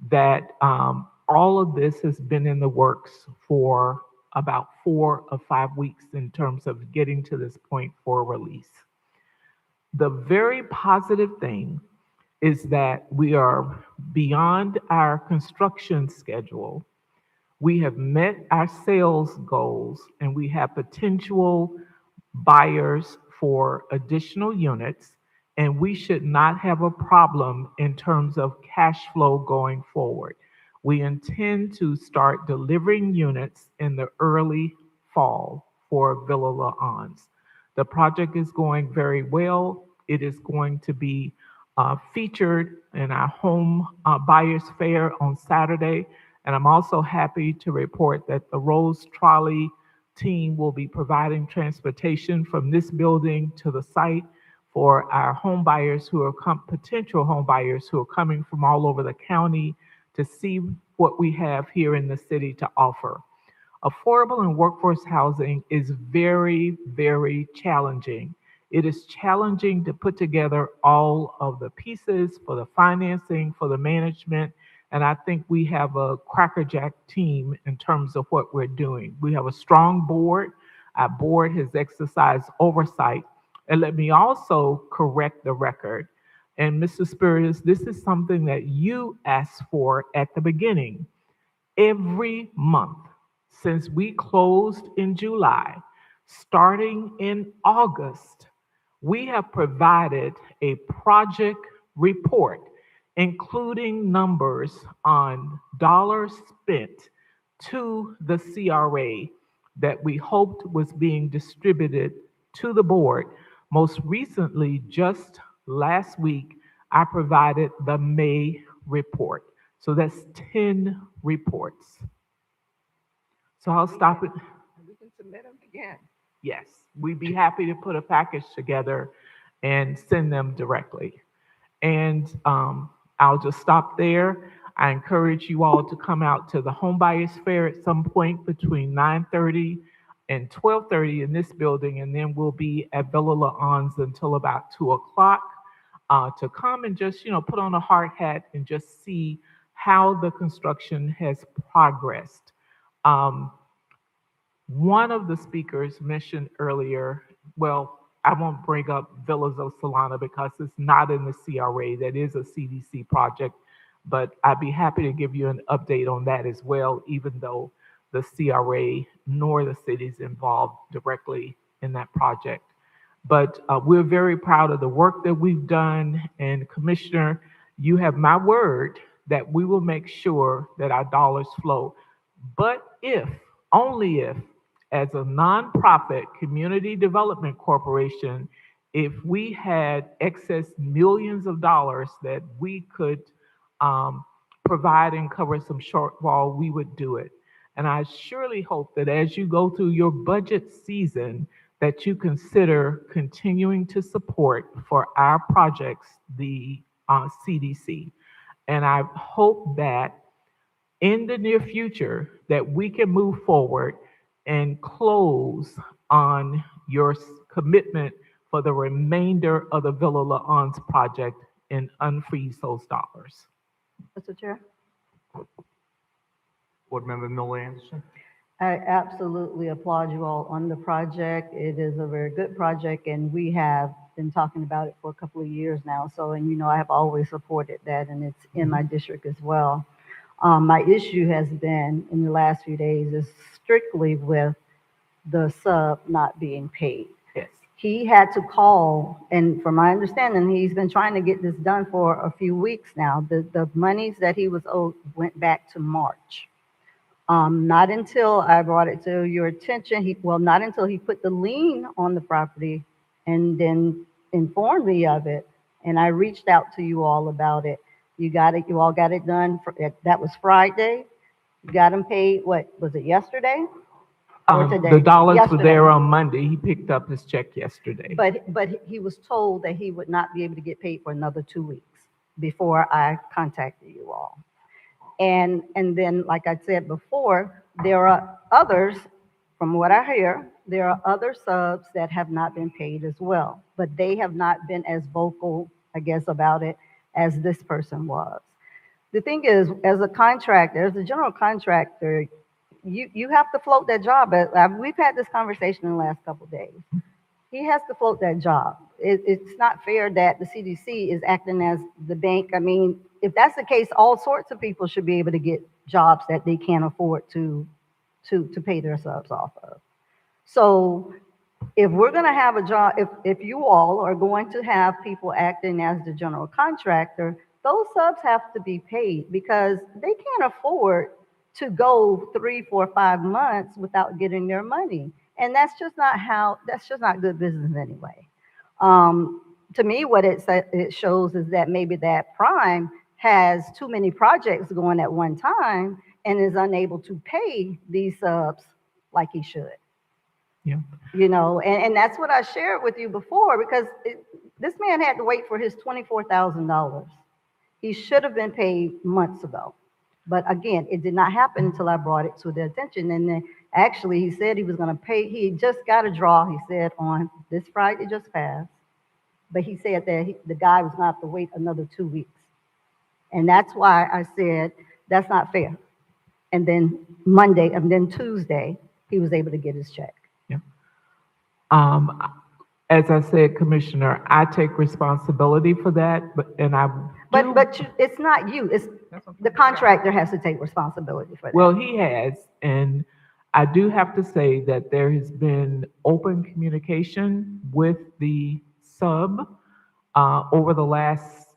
that all of this has been in the works for about 4 or 5 weeks in terms of getting to this point for release. The very positive thing is that we are beyond our construction schedule. We have met our sales goals and we have potential buyers for additional units, and we should not have a problem in terms of cash flow going forward. We intend to start delivering units in the early fall for Villa La Anse. The project is going very well. It is going to be featured in our home buyers fair on Saturday. And I'm also happy to report that the Rose Trolley team will be providing transportation from this building to the site for our home buyers who are potential home buyers who are coming from all over the county to see what we have here in the city to offer. Affordable and workforce housing is very, very challenging. It is challenging to put together all of the pieces for the financing, for the management, and I think we have a crackerjack team in terms of what we're doing. We have a strong board. Our board has exercised oversight. And let me also correct the record. And Mr. Spiritus, this is something that you asked for at the beginning. Every month since we closed in July, starting in August, we have provided a project report, including numbers on dollars spent to the CRA that we hoped was being distributed to the board. Most recently, just last week, I provided the May report. So that's 10 reports. So I'll stop it. We can submit them again. Yes, we'd be happy to put a package together and send them directly. And I'll just stop there. I encourage you all to come out to the Home Buyers Fair at some point between 9:30 and 12:30 in this building, and then we'll be at Villa La Anse until about 2 o'clock to come and just, put on a hard hat and just see how the construction has progressed. One of the speakers mentioned earlier, well, I won't bring up Villas of Solana because it's not in the CRA. That is a CDC project, but I'd be happy to give you an update on that as well, even though the CRA nor the cities involved directly in that project. But we're very proud of the work that we've done. And Commissioner, you have my word that we will make sure that our dollars flow. But if, only if, as a nonprofit community development corporation, if we had excess millions of dollars that we could provide and cover some shortfall, we would do it. And I surely hope that as you go through your budget season, that you consider continuing to support for our projects, the CDC. And I hope that in the near future that we can move forward and close on your commitment for the remainder of the Villa La Anse project and unfreeze those dollars. Mr. Chair? Board Member Miller Anderson? I absolutely applaud you all on the project. It is a very good project, and we have been talking about it for a couple of years now. So, and I have always supported that, and it's in my district as well. My issue has been in the last few days is strictly with the sub not being paid. Yes. He had to call, and from my understanding, he's been trying to get this done for a few weeks now. The monies that he was owed went back to March. Not until I brought it to your attention, not until he put the lien on the property and then informed me of it, and I reached out to you all about it. You all got it done, that was Friday. You got him paid, what, was it yesterday or today? The dollars were Yesterday. there on Monday. He picked up his check yesterday. But he was told that he would not be able to get paid for another 2 weeks before I contacted you all. And then, like I said before, there are others, from what I hear, there are other subs that have not been paid as well, but they have not been as vocal, I guess, about it as this person was. The thing is, as a contractor, as a general contractor, you have to float that job. We've had this conversation in the last couple of days. He has to float that job. It's not fair that the CDC is acting as the bank. I mean, if that's the case, all sorts of people should be able to get jobs that they can't afford to pay their subs off of. So if we're going to have a job, if you all are going to have people acting as the general contractor, those subs have to be paid because they can't afford to go 3, 4, 5 months without getting their money. And that's just not good business anyway. To me, what it shows is that maybe that Prime has too many projects going at one time and is unable to pay these subs like he should. Yeah. You know, and that's what I shared with you before, because this man had to wait for his $24,000. He should have been paid months ago. But again, it did not happen until I brought it to their attention. And then actually, he said he was going to pay. He just got a draw, he said, on this Friday just passed. But he said that the guy was going to have to wait another 2 weeks. And that's why I said, that's not fair. And then Monday, and then Tuesday, he was able to get his check. Yeah. As I said, Commissioner, I take responsibility for that, but it's not you. It's the contractor has to take responsibility for that. Well, he has, and I do have to say that there has been open communication with the sub over the last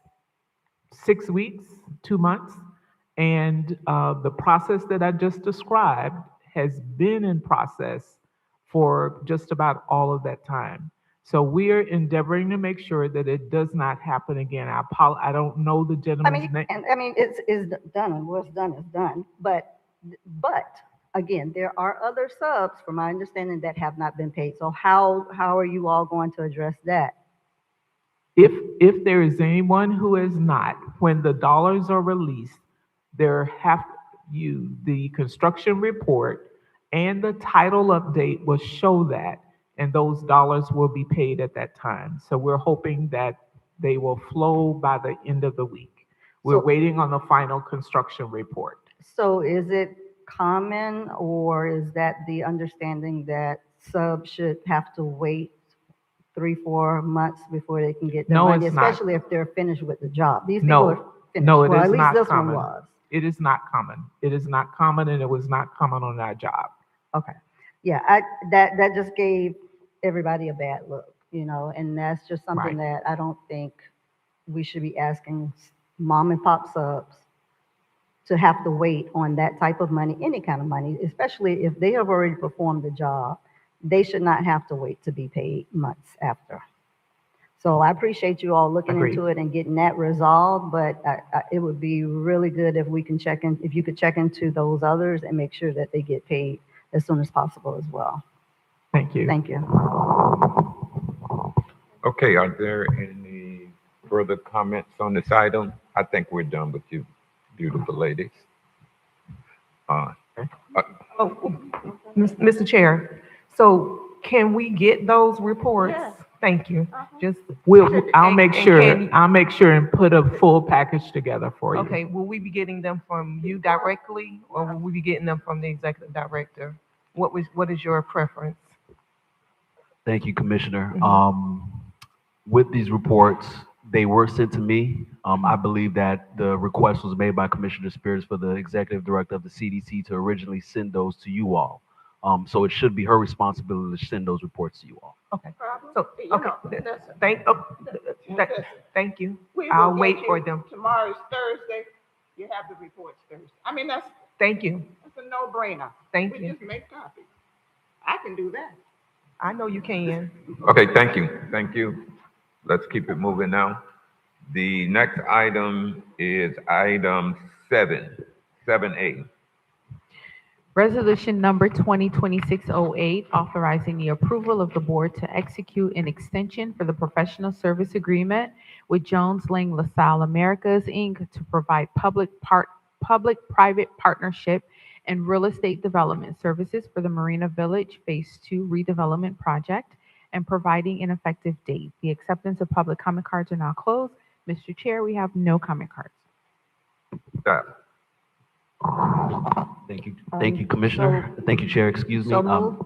6 weeks, 2 months, and the process that I just described has been in process for just about all of that time. So we're endeavoring to make sure that it does not happen again. I don't know the gentleman's name. It's done, and what's done is done. But again, there are other subs, from my understanding, that have not been paid. So how are you all going to address that? If there is anyone who is not, when the dollars are released, the construction report and the title update will show that, and those dollars will be paid at that time. So we're hoping that they will flow by the end of the week. We're waiting on the final construction report. So is it common, or is that the understanding that subs should have to wait 3, 4 months before they can get their money, especially if they're finished with the job? These people are finished. No, it is at least not this common. one was. It is not common. It is not common, and it was not common on our job. Okay. Yeah, that just gave everybody a bad look, you know, and that's just something that I don't think we should be asking mom and pop subs to have to wait on that type of money, any kind of money, especially if they have already performed the job. They should not have to wait to be paid months after. So I appreciate you all looking into it and getting that resolved, but it would be really good if you could check into those others and make sure that they get paid as soon as possible as well. Thank you. Thank you. Okay, are there any further comments on this item? I think we're done with you, beautiful ladies. Mr. Chair, so can we get those reports? Yes. Thank you. I'll make sure and put a full package together for you. Okay, will we be getting them from you directly, or will we be getting them from the executive director? What is your preference? Thank you, Commissioner. With these reports, they were sent to me. I believe that the request was made by Commissioner Spears for the executive director of the CDC to originally send those to you all. So it should be her responsibility to send those reports to you all. Okay, so, okay, thank you. I'll wait for them. Tomorrow's Thursday, you have the reports Thursday. I mean, Thank you, that's a no-brainer. thank We you. just make copies. I can do that. I know you can. Okay, thank you, thank you. Let's keep it moving now. The next item is item 7A. Resolution number 2026-08, authorizing the approval of the board to execute an extension for the professional service agreement with Jones Lang LaSalle Americas, Inc. to provide public-private partnership and real estate development services for the Marina Village Phase 2 redevelopment project and providing an effective date. The acceptance of public comment cards are now closed. Mr. Chair, we have no comment cards. Staff. Thank you, Commissioner. Thank you, Chair. Excuse me. So moved.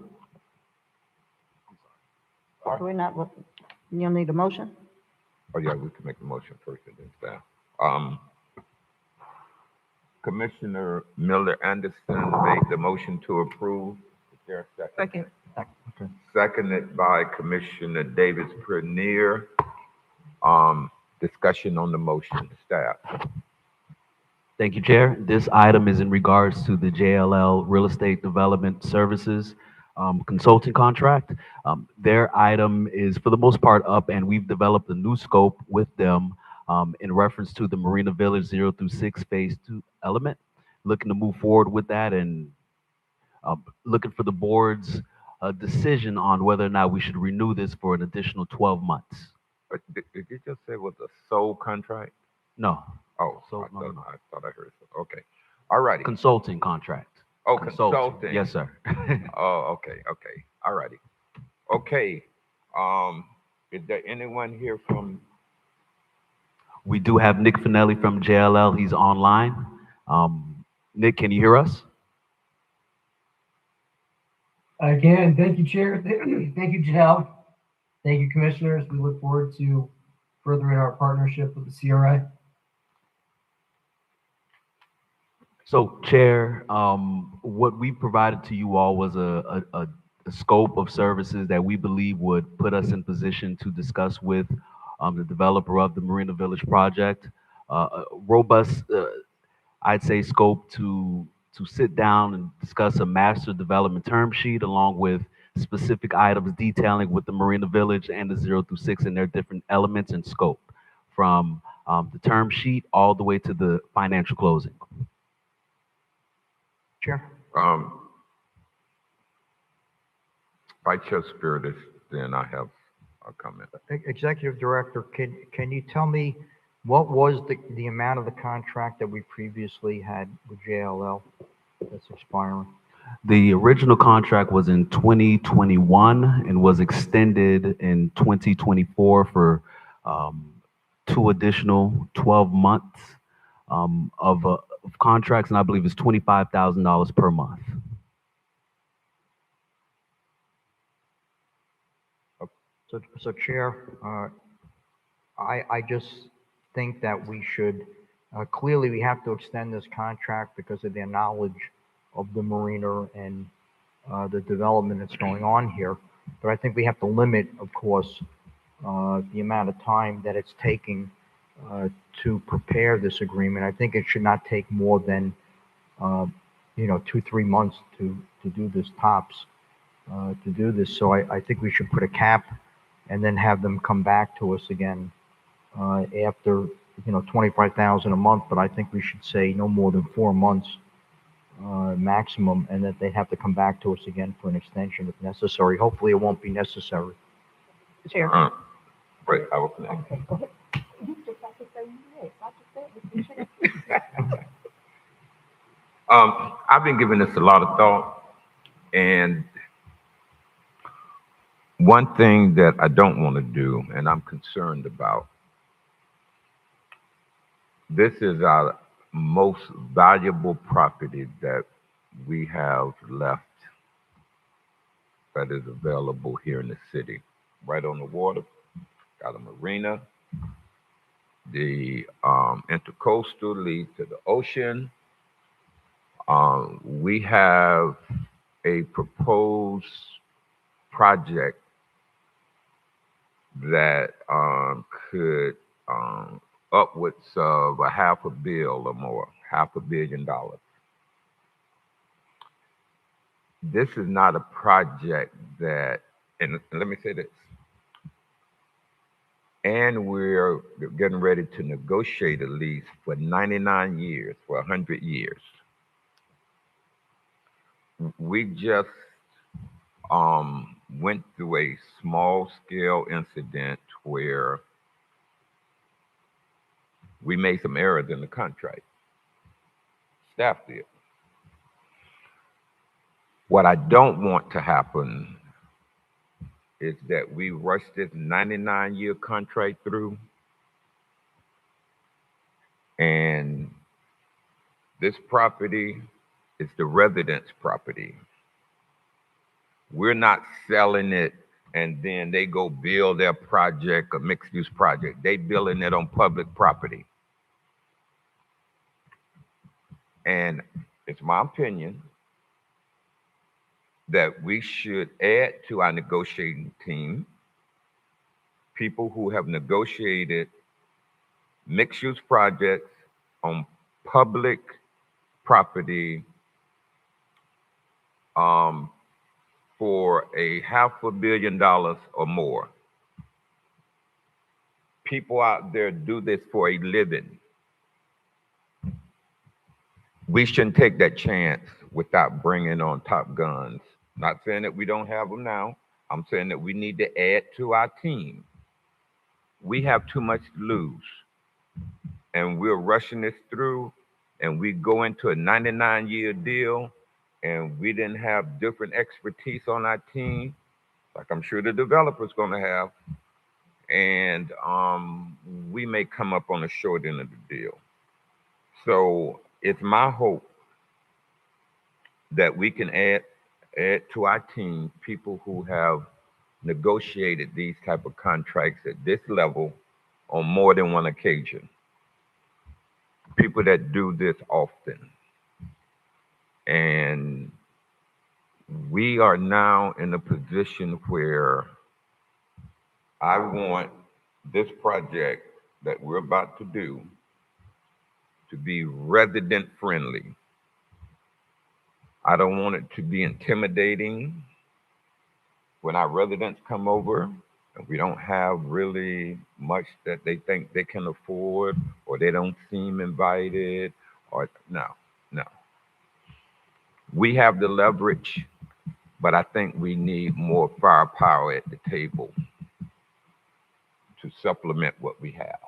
We're not, you don't need a motion? Oh, yeah, we can make the motion first and then staff. Commissioner Miller Anderson made the motion to approve. Is there a second? Second. Seconded by Commissioner Davis Bernier. Discussion on the motion, staff. Thank you, Chair. This item is in regards to the JLL Real Estate Development Services consulting contract. Their item is for the most part up, and we've developed a new scope with them in reference to the Marina Village 0 through 6 Phase 2 element. Looking to move forward with that and looking for the board's decision on whether or not we should renew this for an additional 12 months. Did you just say it was a sole contract? No. Oh, So, I no, thought, no. I thought I heard so. Okay. All righty. Consulting contract. Oh, consulting. Yes, sir. Oh, okay, okay. All righty. Okay. Is there anyone here from? We do have Nick Finelli from JLL. He's online. Nick, can you hear us? I can. Thank you, Chair. Thank you, Janelle. Thank you, Commissioners. We look forward to furthering our partnership with the CRA. So, Chair, what we provided to you all was a scope of services that we believe would put us in position to discuss with the developer of the Marina Village project. A robust, I'd say, scope to sit down and discuss a master development term sheet along with specific items detailing with the Marina Village and the 0 through 6 and their different elements and scope, from the term sheet all the way to the financial closing. Chair? Vice Chair Spiritus, then I have a comment. Executive Director, can you tell me what was the amount of the contract that we previously had with JLL that's expiring? The original contract was in 2021 and was extended in 2024 for 2 additional 12 months of contracts, and I believe it's $25,000 per month. So Chair, I just think that we should, clearly we have to extend this contract because of their knowledge of the marina and the development that's going on here. But I think we have to limit, of course, the amount of time that it's taking to prepare this agreement. I think it should not take more than, 2-3 months to do this tops, to do this. So I think we should put a cap and then have them come back to us again after, 25,000 a month. But I think we should say no more than 4 months maximum, and that they have to come back to us again for an extension if necessary. Hopefully it won't be necessary. Chair. Right, I will. Okay, go ahead. You just have to say yes. I just said, Mr. Chair. I've been giving this a lot of thought, and one thing that I don't want to do, and I'm concerned about, this is our most valuable property that we have left that is available here in the city. Right on the water, got a marina. The intercoastal leads to the ocean. We have a proposed project that could upwards of a $500 million or more, $500 million. This is not a project that, and let me say this, and we're getting ready to negotiate a lease for 99 years, for 100 years. We just went through a small scale incident where we made some errors in the contract. Staff did. What I don't want to happen is that we rush this 99-year contract through, and this property is the residents' property. We're not selling it and then they go build their project, a mixed-use project. They building it on public property. And it's my opinion that we should add to our negotiating team people who have negotiated mixed-use projects on public property for a $500 million or more. People out there do this for a living. We shouldn't take that chance without bringing on top guns. Not saying that we don't have them now. I'm saying that we need to add to our team. We have too much to lose. And we're rushing this through, and we go into a 99-year deal, and we didn't have different expertise on our team, like I'm sure the developer's going to have, and we may come up on the short end of the deal. So it's my hope that we can add to our team people who have negotiated these type of contracts at this level on more than one occasion. People that do this often. And we are now in a position where I want this project that we're about to do to be resident friendly. I don't want it to be intimidating when our residents come over and we don't have really much that they think they can afford, or they don't seem invited, or no. We have the leverage, but I think we need more firepower at the table to supplement what we have.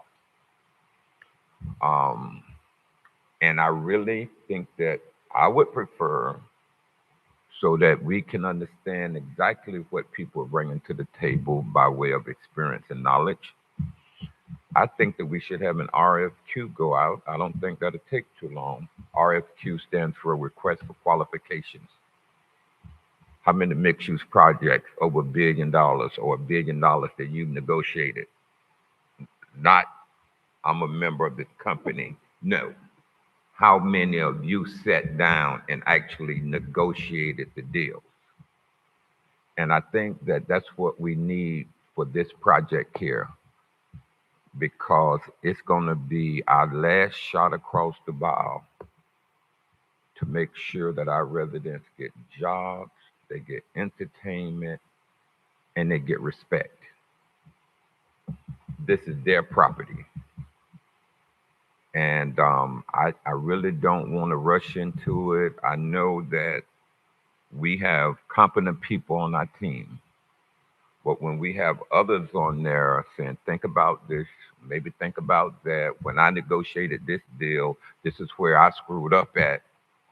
And I really think that I would prefer, so that we can understand exactly what people are bringing to the table by way of experience and knowledge, I think that we should have an RFQ go out. I don't think that'll take too long. RFQ stands for Request for Qualifications. How many mixed-use projects over $1 billion or $1 billion that you've negotiated? Not, I'm a member of this company. No. How many of you sat down and actually negotiated the deal? And I think that that's what we need for this project here, because it's going to be our last shot across the bow to make sure that our residents get jobs, they get entertainment, and they get respect. This is their property. And I really don't want to rush into it. I know that we have competent people on our team. But when we have others on there saying, think about this, maybe think about that. When I negotiated this deal, this is where I screwed up at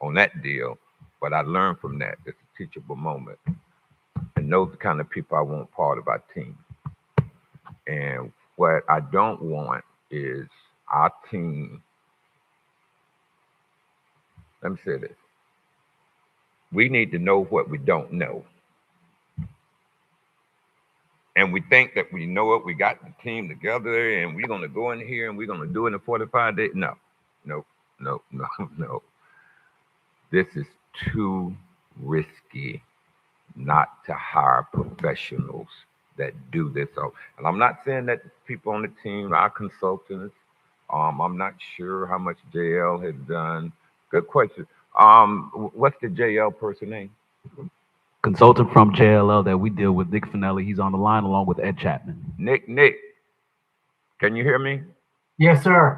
on that deal. But I learned from that. It's a teachable moment. And those are the kind of people I want part of our team. And what I don't want is our team. Let me say this. We need to know what we don't know. And we think that we know it, we got the team together, and we're going to go in here and we're going to do it in 45 days. No. This is too risky not to hire professionals that do this. So, and I'm not saying that people on the team are consultants. I'm not sure how much JL has done. Good question. What's the JL person name? Consultant from JLL that we deal with, Nick Finelli. He's on the line along with Ed Chapman. Nick, can you hear me? Yes, sir.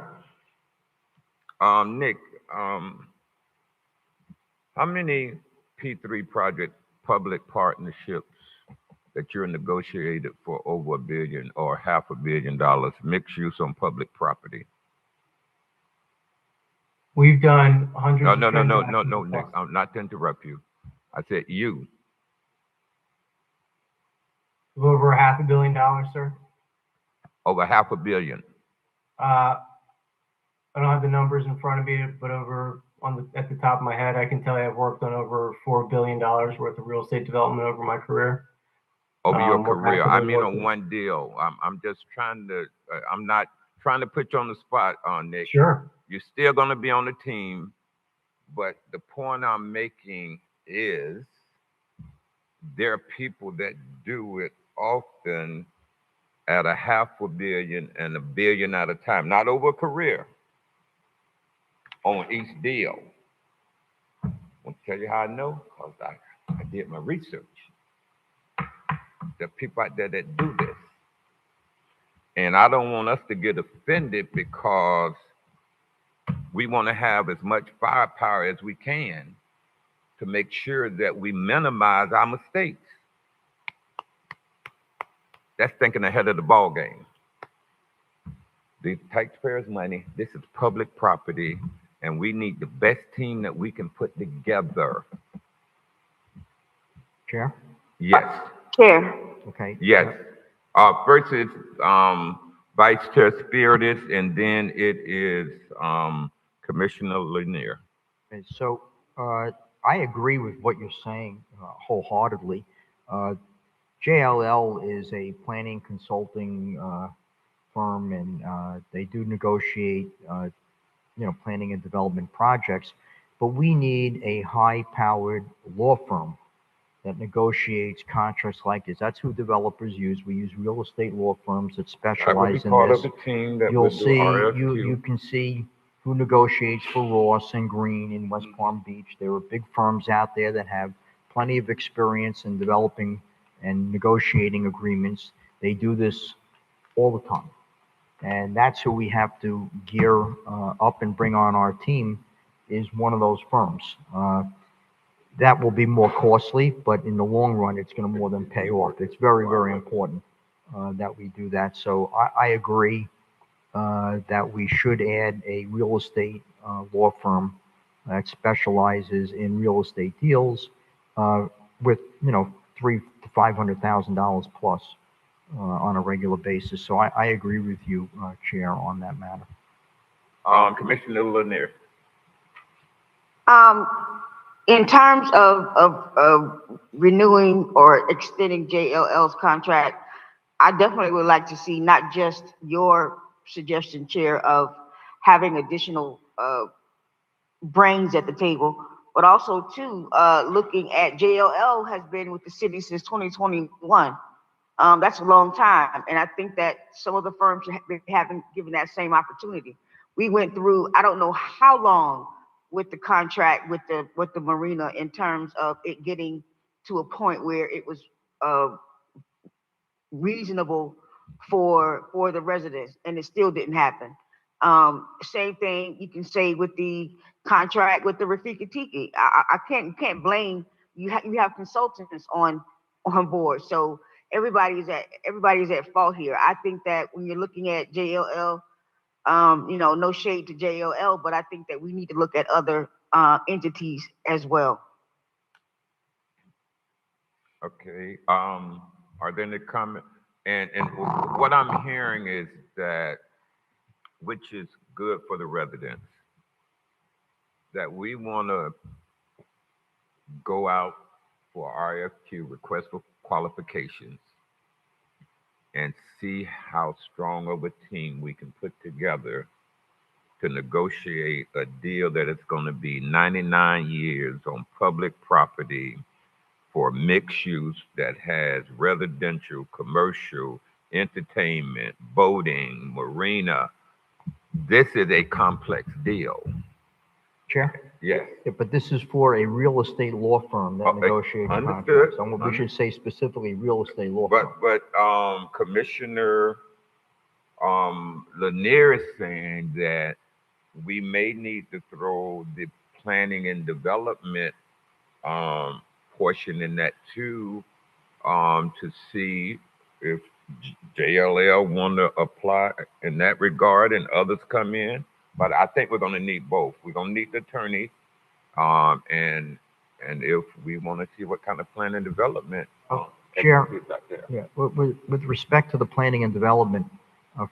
Nick, how many P3 project public partnerships that you're negotiated for over $1 billion or $500 million mixed use on public property? We've done hundreds No, of no, no, no, no, transactions no, Nick. across- I'm not to interrupt you. I said you. Over $500 million, sir. Over $500 million. I don't have the numbers in front of me, but at the top of my head, I can tell you I've worked on over $4 billion worth of real estate development over my career. Over your We're career. I actively mean, on working- one deal. I'm just trying to. I'm not trying to put you on the spot, Nick. Sure. You're still going to be on the team, but the point I'm making is there are people that do it often at $500 million and $1 billion at a time, not over a career, on each deal. I'll tell you how I know, because I did my research. There are people out there that do this. And I don't want us to get offended because we want to have as much firepower as we can to make sure that we minimize our mistakes. That's thinking ahead of the ball game. The taxpayers' money, this is public property, and we need the best team that we can put together. Chair? Yes. Chair. Okay. Yes. First is Vice Chair Spiritus, and then it is Commissioner Lanier. Okay, so I agree with what you're saying wholeheartedly. JLL is a planning consulting firm, and they do negotiate, planning and development projects. But we need a high-powered law firm that negotiates contracts like this. That's who developers use. We use real estate law firms that specialize in part this. of the team that You'll will do see, RFQ. you can see who negotiates for Ross and Green in West Palm Beach. There are big firms out there that have plenty of experience in developing and negotiating agreements. They do this all the time. And that's who we have to gear up and bring on our team, is one of those firms. That will be more costly, but in the long run, it's going to more than pay off. It's very, very important that we do that. So I agree that we should add a real estate law firm that specializes in real estate deals with, $300,000 to $500,000 plus on a regular basis. So I agree with you, Chair, on that matter. Commissioner Lanier. In terms of renewing or extending JLL's contract, I definitely would like to see not just your suggestion, Chair, of having additional brains at the table, but also too looking at JLL has been with the city since 2021. That's a long time, and I think that some of the firms haven't given that same opportunity. We went through, I don't know how long with the contract with the marina, in terms of it getting to a point where it was reasonable for the residents, and it still didn't happen. Same thing you can say with the contract with the Rafiki Tiki. I can't blame you. You have consultants on board, so everybody's at fault here. I think that when you're looking at JLL, no shade to JLL, but I think that we need to look at other entities as well. Okay. Are there any comments? And what I'm hearing is that, which is good for the residents, that we want to go out for RFQ, request for qualifications, and see how strong of a team we can put together to negotiate a deal that is going to be 99 years on public property for mixed use that has residential, commercial, entertainment, boating, marina. This is a complex deal. Chair? Yes. Yeah, but this is for a real estate law firm that Okay, negotiates understood, contracts. So we should say specifically real estate law firm. But Commissioner Lanier is saying that we may need to throw the planning and development portion in that too, to see if JLL want to apply in that regard and others come in. But I think we're going to need both. We're going to need the attorney, and if we want to see what kind of plan and development. Chair, executes out there. yeah, with respect to the planning and development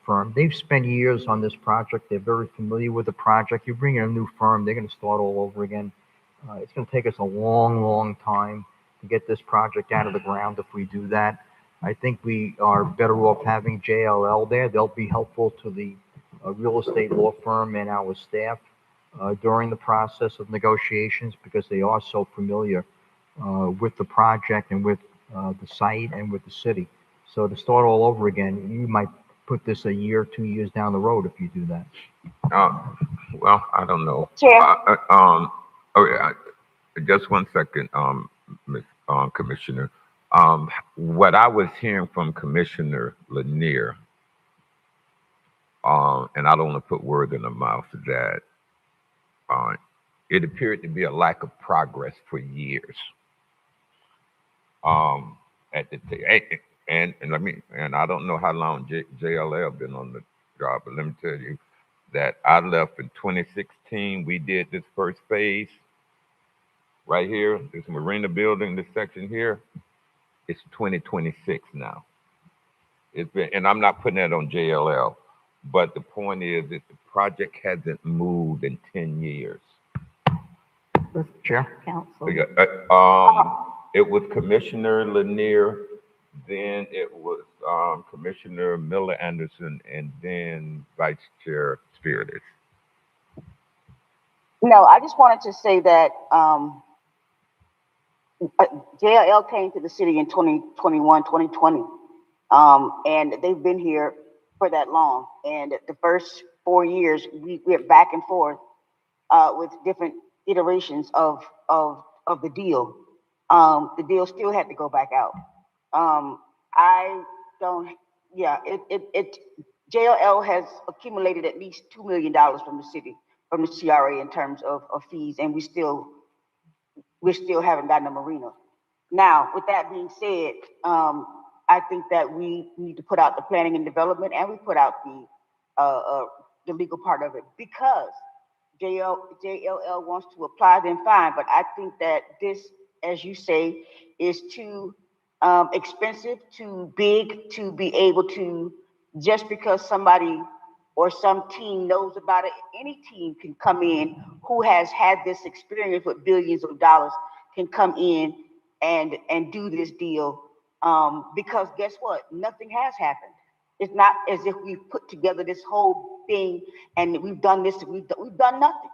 firm, they've spent years on this project. They're very familiar with the project. You bring in a new firm, they're going to start all over again. It's going to take us a long, long time to get this project out of the ground if we do that. I think we are better off having JLL there. They'll be helpful to the real estate law firm and our staff during the process of negotiations because they are so familiar with the project and with the site and with the city. So to start all over again, you might put this a year, 2 years down the road if you do that. Well, I don't know. Chair. Oh yeah, just 1 second, Ms. Commissioner. What I was hearing from Commissioner Lanier, and I don't want to put words in the mouth of that, it appeared to be a lack of progress for years. At the and I don't know how long JLL been on the job, but let me tell you that I left in 2016. We did this first phase right here, this marina building, this section here. It's 2026 now. It's been, and I'm not putting that on JLL, but the point is that the project hasn't moved in 10 years. Chair? Council. It was Commissioner Lanier, then it was Commissioner Miller Anderson, and then Vice Chair Spiritus. No, I just wanted to say that JLL came to the city in 2021, 2020, and they've been here for that long. And the first 4 years, we went back and forth with different iterations of the deal. The deal still had to go back out. I don't, yeah, JLL has accumulated at least $2 million from the city, from the CRA in terms of fees, and we still haven't gotten a marina. Now, with that being said, I think that we need to put out the planning and development, and we put out the legal part of it, because JLL wants to apply, then fine. But I think that this, as you say, is too expensive, too big to be able to, just because somebody or some team knows about it. Any team can come in who has had this experience with billions of dollars, can come in and do this deal, because guess what? Nothing has happened. It's not as if we've put together this whole thing and we've done this, we've done nothing.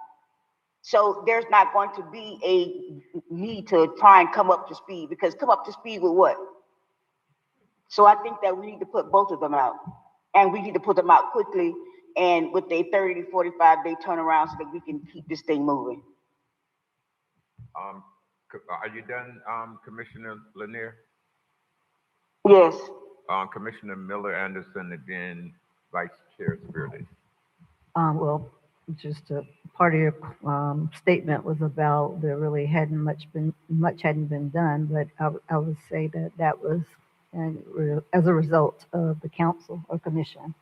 So there's not going to be a need to try and come up to speed, because come up to speed with what? So I think that we need to put both of them out, and we need to put them out quickly and with a 30 to 45 day turnaround so that we can keep this thing moving. Are you done, Commissioner Lanier? Yes. Commissioner Miller Anderson, and then Vice Chair Spiritus. Well, just a part of your statement was about there really hadn't much hadn't been done, but I would say that was as a result of the council or commission.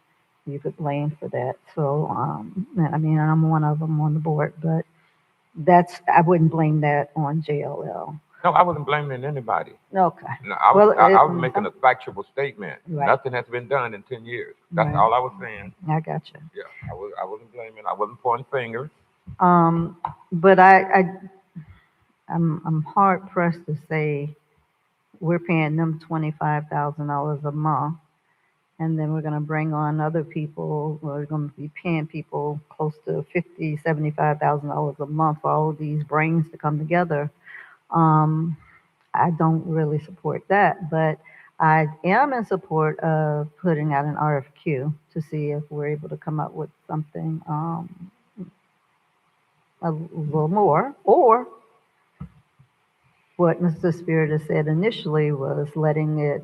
You could blame for that. So, I mean, I'm one of them on the board, but I wouldn't blame that on JLL. No, I wasn't blaming anybody. Okay. No, I was making a factual statement. Right. Nothing has been done in 10 years. That's Right. all I was saying. I got you. Yeah, I wasn't blaming. I wasn't pointing fingers. But I'm hard pressed to say we're paying them $25,000 a month, And then we're going to bring on other people. We're going to be paying people close to $50,000, $75,000 a month for all of these brains to come together. Um, I don't really support that, but I am in support of putting out an RFQ to see if we're able to come up with something a little more, or what Mr. Spirit has said initially was letting it,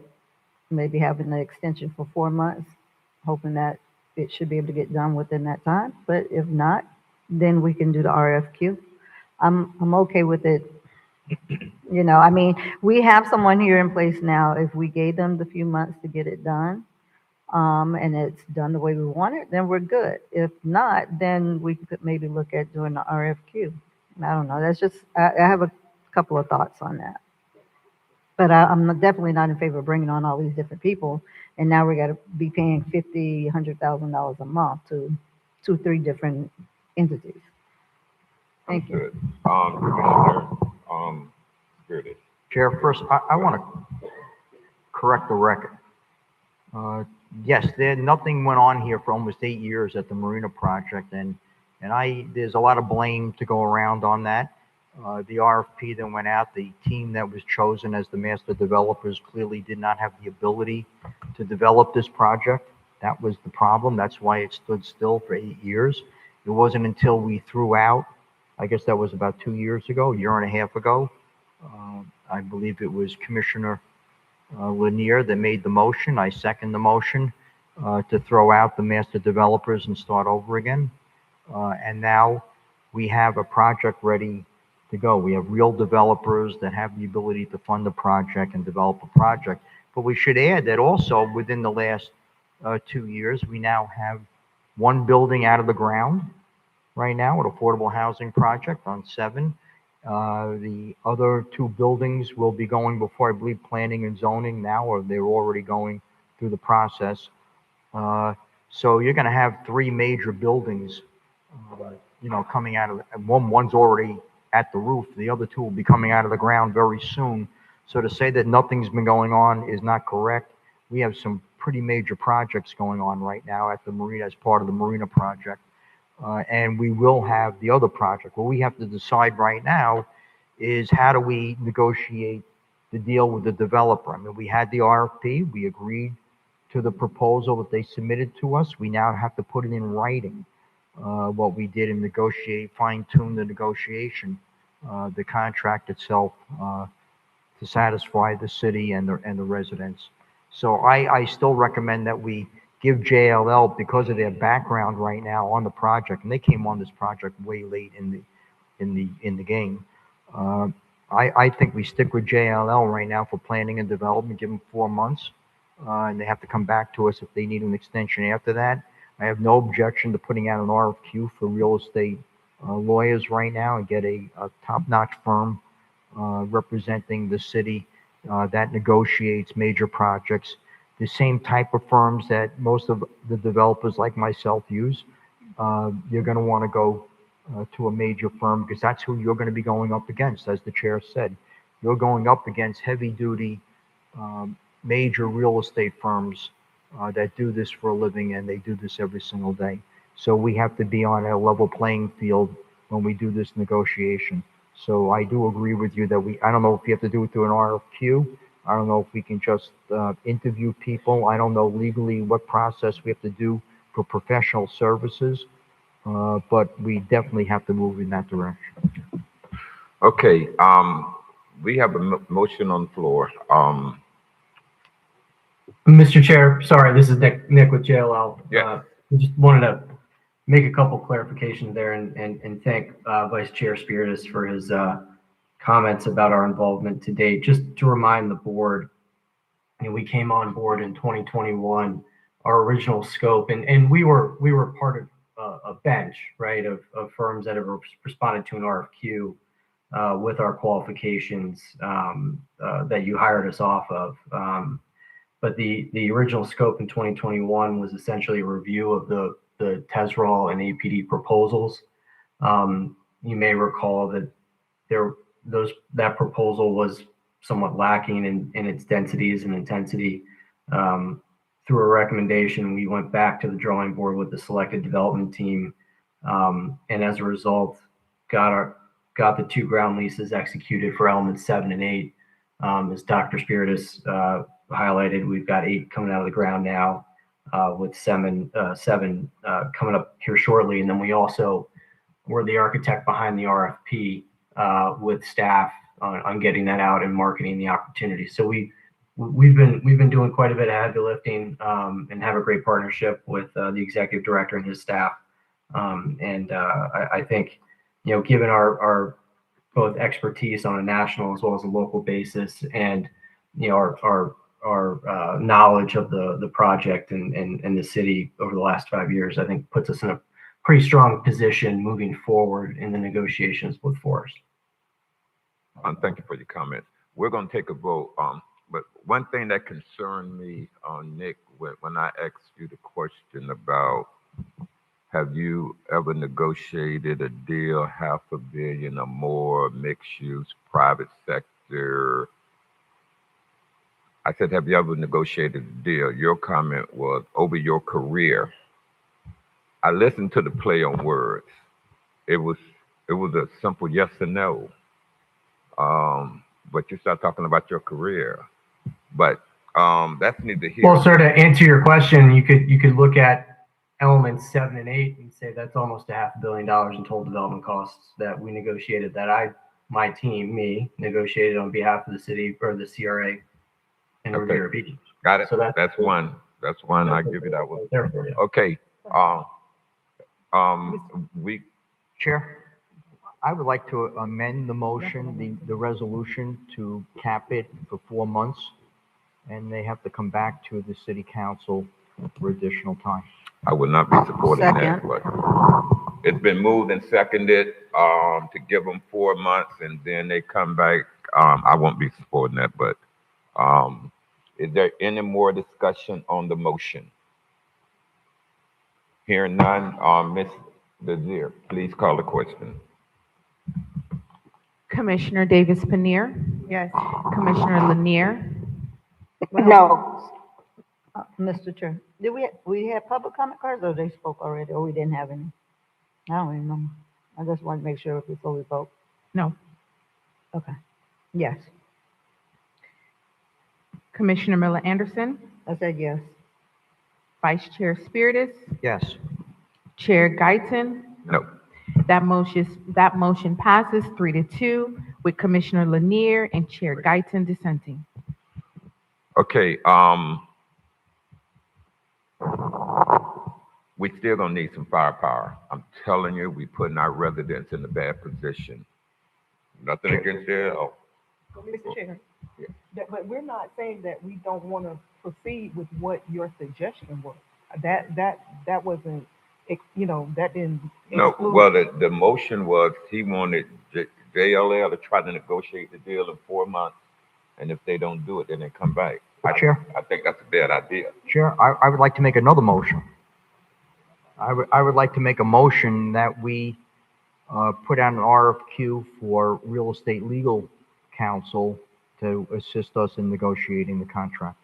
maybe having the extension for 4 months, hoping that it should be able to get done within that time. But if not, then we can do the RFQ. I'm okay with it. You know, I mean, we have someone here in place now. If we gave them the few months to get it done, and it's done the way we want it, then we're good. If not, then we could maybe look at doing the RFQ. I don't know. That's just, I have a couple of thoughts on that. But definitely not in favor of bringing on all these different people. And now we got to be paying $50,000, $100,000 a month to 3 different entities. Thank you. Good. Commissioner, Spiritus. Chair, first, I want to correct the record. Yes, nothing went on here for almost 8 years at the Marina project, and there's a lot of blame to go around on that. The RFP that went out, the team that was chosen as the master developers clearly did not have the ability to develop this project. That was the problem. That's why it stood still for 8 years. It wasn't until we threw out, I guess that was about 2 years ago, a year and a half ago. I believe it was Commissioner Lanier that made the motion. I second the motion to throw out the master developers and start over again. And now we have a project ready to go. We have real developers that have the ability to fund the project and develop a project. But we should add that also within the last 2 years, we now have 1 building out of the ground right now, an affordable housing project on 7. The other 2 buildings will be going before, I believe, planning and zoning now, or they're already going through the process. So you're going to have 3 major buildings, coming out of one's already at the roof. The other 2 will be coming out of the ground very soon. So to say that nothing's been going on is not correct. We have some pretty major projects going on right now at the Marina as part of the Marina project. And we will have the other project. What we have to decide right now is how do we negotiate the deal with the developer. I mean, we had the RFP, we agreed to the proposal that they submitted to us. We now have to put it in writing, what we did and negotiate, fine-tune the negotiation, the contract itself, to satisfy the city and the residents. So I still recommend that we give JLL, because of their background right now on the project, and they came on this project way late in the game. I think we stick with JLL right now for planning and development, give them 4 months, and they have to come back to us if they need an extension after that. I have no objection to putting out an RFQ for real estate lawyers right now and get a top-notch firm representing the city that negotiates major projects. The same type of firms that most of the developers like myself use. You're going to want to go to a major firm because that's who you're going to be going up against, as the chair said. You're going up against heavy-duty major real estate firms that do this for a living, and they do this every single day. So we have to be on a level playing field when we do this negotiation. So I do agree with you that I don't know if you have to do it through an RFQ. I don't know if we can just interview people. I don't know legally what process we have to do for professional services, but we definitely have to move in that direction. Okay, we have a motion on the floor. Mr. Chair, sorry, this is Nick with JLL. Yeah. We just wanted to make a couple clarifications there and thank Vice Chair Spiritus for his comments about our involvement to date. Just to remind the board, we came on board in 2021, our original scope, and we were part of a bench, right, of firms that have responded to an RFQ with our qualifications that you hired us off of. But the original scope in 2021 was essentially a review of the TESROL and APD proposals. You may recall that that proposal was somewhat lacking in its densities and intensity. through a recommendation, we went back to the drawing board with the selected development team. And as a result, got the 2 ground leases executed for elements 7 and 8. As Dr. Spiritus highlighted, we've got 8 coming out of the ground now, with 7 coming up here shortly. And then we also were the architect behind the RFP with staff on getting that out and marketing the opportunity. So we've been doing quite a bit of heavy lifting, and have a great partnership with the executive director and his staff. I think, given our both expertise on a national as well as a local basis, and our knowledge of the project and the city over the last 5 years, I think puts us in a pretty strong position moving forward in the negotiations with Forest. Thank you for your comments. We're going to take a vote. But one thing that concerned me, Nick, when I asked you the question about, have you ever negotiated a deal $500 million or more, mixed use, private sector? I said, have you ever negotiated a deal? Your comment was, over your career. I listened to the play on words. It was a simple yes or no. But you start talking about your career. But that's neither here. Well, sir, to answer your question, you could look at elements 7 and 8 and say that's almost $500 million in total development costs that we negotiated, that my team negotiated on behalf of the city or the CRA and Riviera Beach. Got it. So that's one. That's one. I give you that one. Okay. Chair, I would like to amend the motion, the resolution, to cap it for 4 months, and they have to come back to the city council for additional time. I would not be supporting that, but it's been moved and seconded to give them 4 months, and then they come back. I won't be supporting that, but is there any more discussion on the motion? Hearing none, Ms. Desir, please call the question. Commissioner Davis Panir, Yes. Commissioner Lanier, No. Mr. Chair, did we have public comment cards, or they spoke already, or we didn't have any? I don't even know. I just want to make sure before we vote. no. Okay. Yes, Commissioner Miller Anderson, I said yes. Vice Chair Spiritus, Yes. Chair Guyton. No. That motion passes 3-2 with Commissioner Lanier and Chair Guyton dissenting. Okay. We still gonna need some firepower. I'm telling you, we putting our residents in a bad position. Nothing against their. Oh. Mr. Chair, but we're not saying that we don't want to proceed with what your suggestion was. That wasn't, that didn't. No, exclude- well, the motion was he wanted JLL to try to negotiate the deal in 4 months, and if they don't do it, then they come back. Chair? I think that's a bad idea. Chair, I would like to make another motion. I would like to make a motion that we put out an RFQ for real estate legal counsel to assist us in negotiating the contract.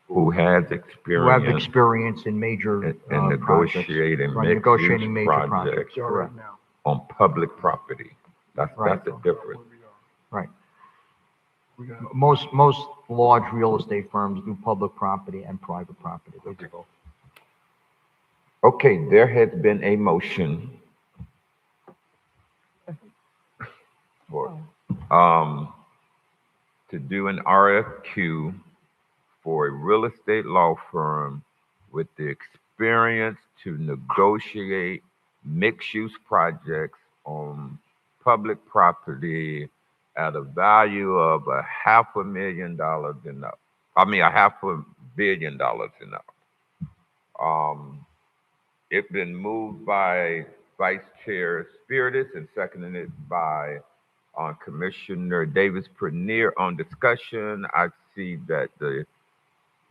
Who has Who experience have experience in major in projects. negotiating Right, mixed negotiating use major projects projects. Correct. on public property. That's the difference. Right. Most large real estate firms do public property and private property. They do both. Okay, there has been a motion for to do an RFQ for a real estate law firm with the experience to negotiate mixed-use projects on public property at a value of $500,000 and up. $500 million and up. It's been moved by Vice Chair Spiritus and seconded by Commissioner Davis Prenier. On discussion, I see that the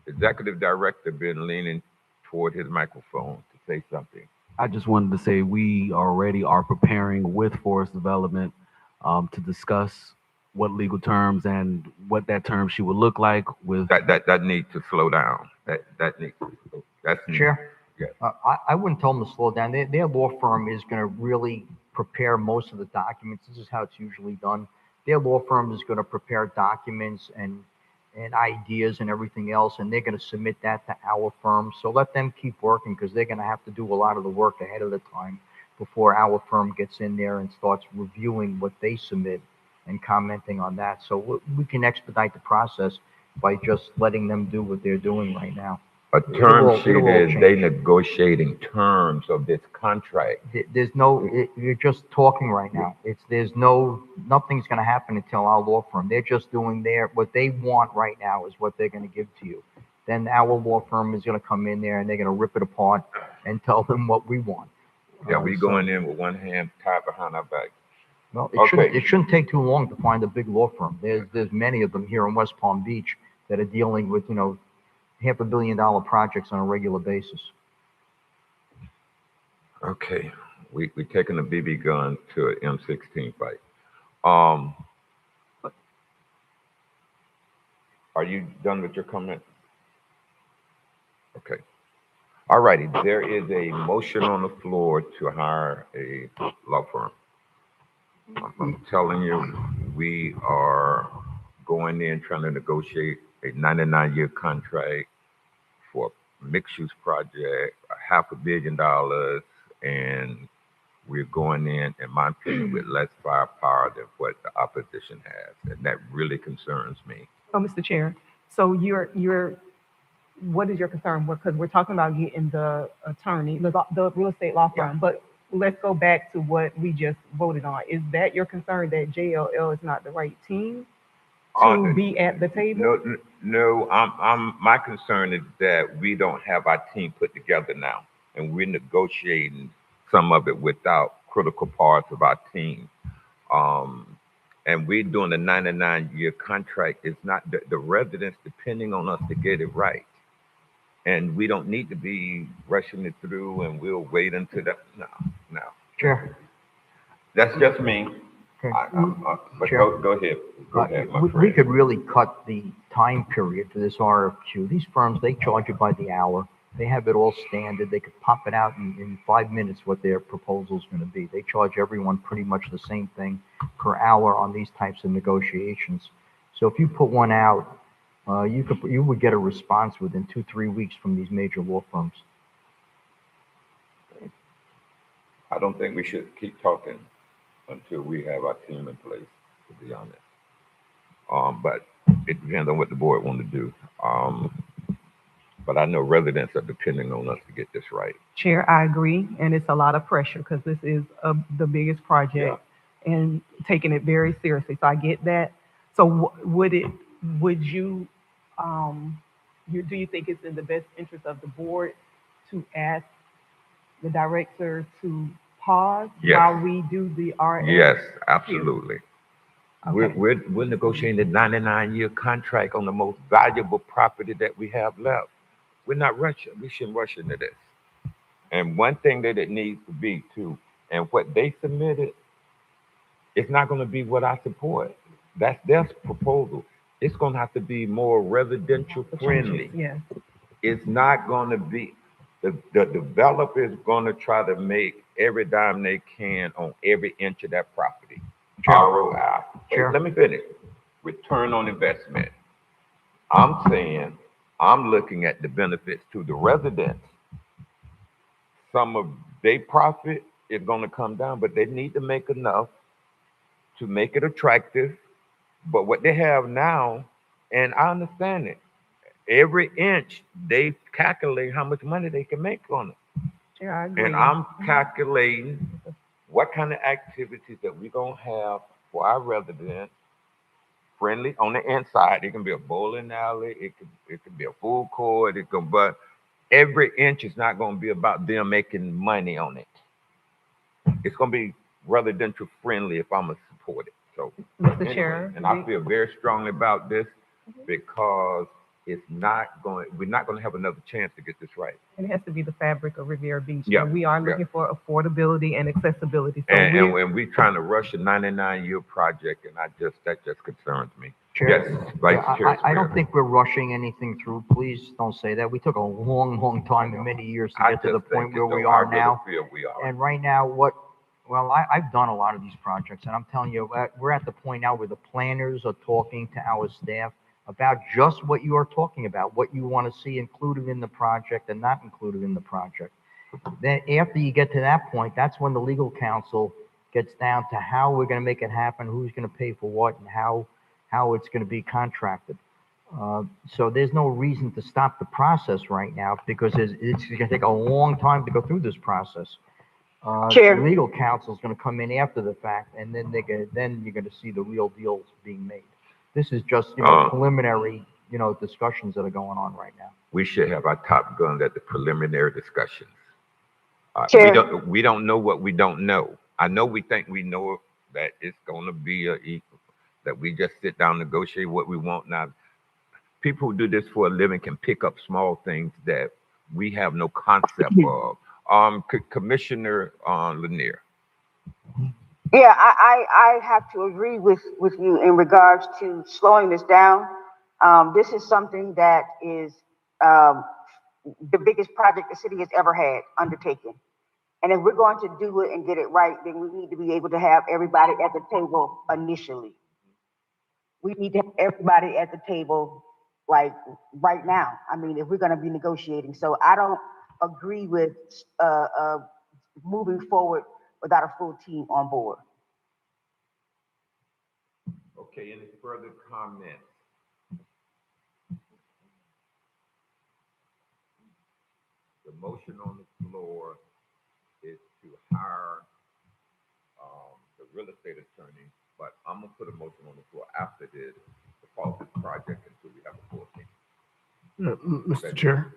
Executive Director been leaning toward his microphone to say something. I just wanted to say we already are preparing with Forest Development to discuss what legal terms and what that term sheet would look like with. That needs to slow down. That needs to slow. That's Chair? Yeah. I wouldn't tell them to slow down. Their law firm is going to really prepare most of the documents. This is how it's usually done. Their law firm is going to prepare documents and ideas and everything else, and they're going to submit that to our firm. So let them keep working because they're going to have to do a lot of the work ahead of the time before our firm gets in there and starts reviewing what they submit and commenting on that. So we can expedite the process by just letting them do what they're doing right now. A term sheet is they negotiating terms of this contract. There's no, you're just talking right now. Nothing's going to happen until our law firm. They're just doing what they want right now is what they're going to give to you. Then our law firm is going to come in there and they're going to rip it apart and tell them what we want. Yeah, we going in with one hand tied behind our back. Well, it shouldn't take too long to find a big law firm. There's many of them here in West Palm Beach that are dealing with, $500 million projects on a regular basis. Okay, we taking a BB gun to an M16 fight. Are you done with your comment? Okay. All righty. There is a motion on the floor to hire a law firm. I'm telling you, we are going in trying to negotiate a 99-year contract for a mixed-use project, $500 million, and we're going in my opinion, with less firepower than what the opposition has, and that really concerns me. Oh, Mr. Chair, so what is your concern? Because we're talking about getting the attorney, the real estate law firm, but let's go back to what we just voted on. Is that your concern that JLL is not the right team to be at the table? No. My concern is that we don't have our team put together now, and we're negotiating some of it without critical parts of our team. And we're doing a 99-year contract. It's not the residents depending on us to get it right. And we don't need to be rushing it through and we'll wait until that. No. Sure. That's just me. Okay. But Sure. go ahead. Go ahead, my We friend. could really cut the time period for this RFQ. These firms, they charge you by the hour. They have it all standard. They could pop it out in 5 minutes what their proposal is going to be. They charge everyone pretty much the same thing per hour on these types of negotiations. So if you put one out, you would get a response within 2-3 weeks from these major law firms. I don't think we should keep talking until we have our team in place, to be honest. But it depends on what the board want to do. But I know residents are depending on us to get this right. Chair, I agree, and it's a lot of pressure because this is the biggest project and taking it very seriously. So I get that. So do you think it's in the best interest of the board to ask the director to pause while we do the RFQ? Yes, absolutely. Okay. We're negotiating a 99-year contract on the most valuable property that we have left. We're not rushing. We shouldn't rush into this. And one thing that it needs to be too, and what they submitted, it's not going to be what I support. That's their proposal. It's going to have to be more residential friendly. Yes. It's not going to be, the developer is going to try to make every dime they can on every inch of that property. ROI. Sure. Let me finish. Return on investment. I'm saying, I'm looking at the benefits to the residents. Some of their profit is going to come down, but they need to make enough to make it attractive. But what they have now, and I understand it, every inch they calculate how much money they can make on it. Yeah, I agree. And I'm calculating what kind of activities that we're going to have for our residents, friendly on the inside. It can be a bowling alley, it could be a food court, but every inch is not going to be about them making money on it. It's going to be residential friendly if I'm going to support it. So, Mr. Chair, and I feel very strongly about this because we're not going to have another chance to get this right. And it has to be the fabric of Riviera Beach. Yeah, And we are yeah. looking for affordability and accessibility. So And when we're trying to rush a 99-year project, and that just concerns me. Yes, Vice Chair. I don't think we're rushing anything through. Please don't say that. We took a long, long time and many years to get to the point where we are now. And right now, I've done a lot of these projects, and I'm telling you, we're at the point now where the planners are talking to our staff about just what you are talking about, what you want to see included in the project and not included in the project. Then after you get to that point, that's when the legal counsel gets down to how we're going to make it happen, who's going to pay for what, and how it's going to be contracted. So there's no reason to stop the process right now because it's going to take a long time to go through this process. Chair. The legal counsel is going to come in after the fact, and then you're going to see the real deals being made. This is just preliminary discussions that are going on right now. We should have our top guns at the preliminary discussions. Chair. We don't know what we don't know. I know we think we know that it's going to be equal, that we just sit down and negotiate what we want. Now, people who do this for a living can pick up small things that we have no concept of. Commissioner Lanier. Yeah, I have to agree with you in regards to slowing this down. This is something that is the biggest project the city has ever had undertaken. And if we're going to do it and get it right, then we need to be able to have everybody at the table initially. We need to have everybody at the table like right now. I mean, if we're going to be negotiating. So I don't agree with moving forward without a full team on board. Okay, any further comments? The motion on the floor is to hire the real estate attorney, but I'm gonna put a motion on the floor after this to pause this project until we have a full team. Mr. Chair,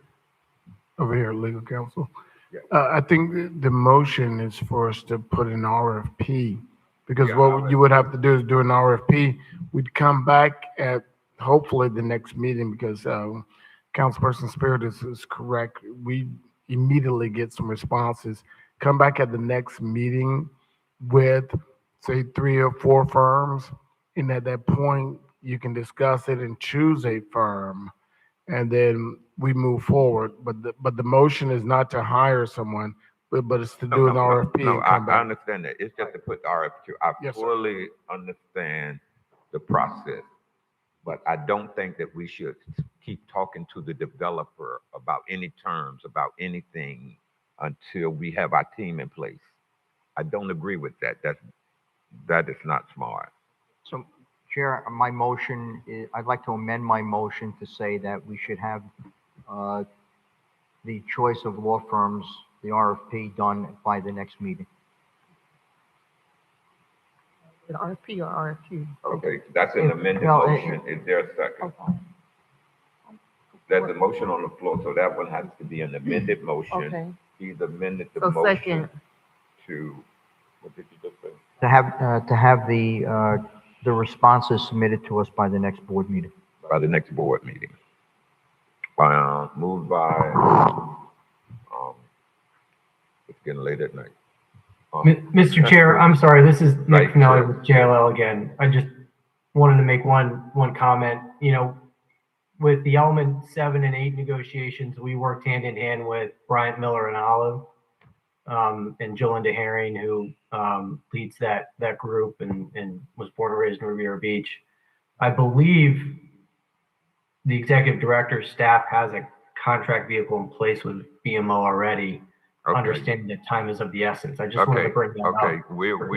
over here, legal counsel. Yeah. I think the motion is for us to put an RFP, because Yeah, what you would have to do is do an RFP. We'd come back at hopefully the next meeting, because Councilperson Spirit is correct. We immediately get some responses. Come back at the next meeting with, say, 3 or 4 firms, and at that point, you can discuss it and choose a firm, and then we move forward. But the motion is not to hire someone, but it's to do an RFP. No, and come I back. understand that. It's just to put the RFQ. I Yes, sir. fully understand the process, but I don't think that we should keep talking to the developer about any terms, about anything until we have our team in place. I don't agree with that. That is not smart. So, Chair, my motion is, I'd like to amend my motion to say that we should have the choice of law firms, the RFP, done by the next meeting. An RFP or RFQ? Okay, that's an amended motion. Is there a second? There's a motion on the floor, so that one has to be an amended motion. Okay. He's amended the So motion second. to, what did you just say? To have the responses submitted to us by the next board meeting. By the next board meeting. Moved by, it's getting late at night. Mr. Chair, I'm sorry, this is Nick Vice Finelli Chair. with JLL again. I just wanted to make one comment. You know, with the element 7 and 8 negotiations, we worked hand in hand with Bryant Miller and Olive, and Jolinda Herring, who leads that group and was born and raised in Riviera Beach. I believe the executive director's staff has a contract vehicle in place with BMO already. Okay. Understanding that time is of the essence. I just wanted to bring that up. Okay, we're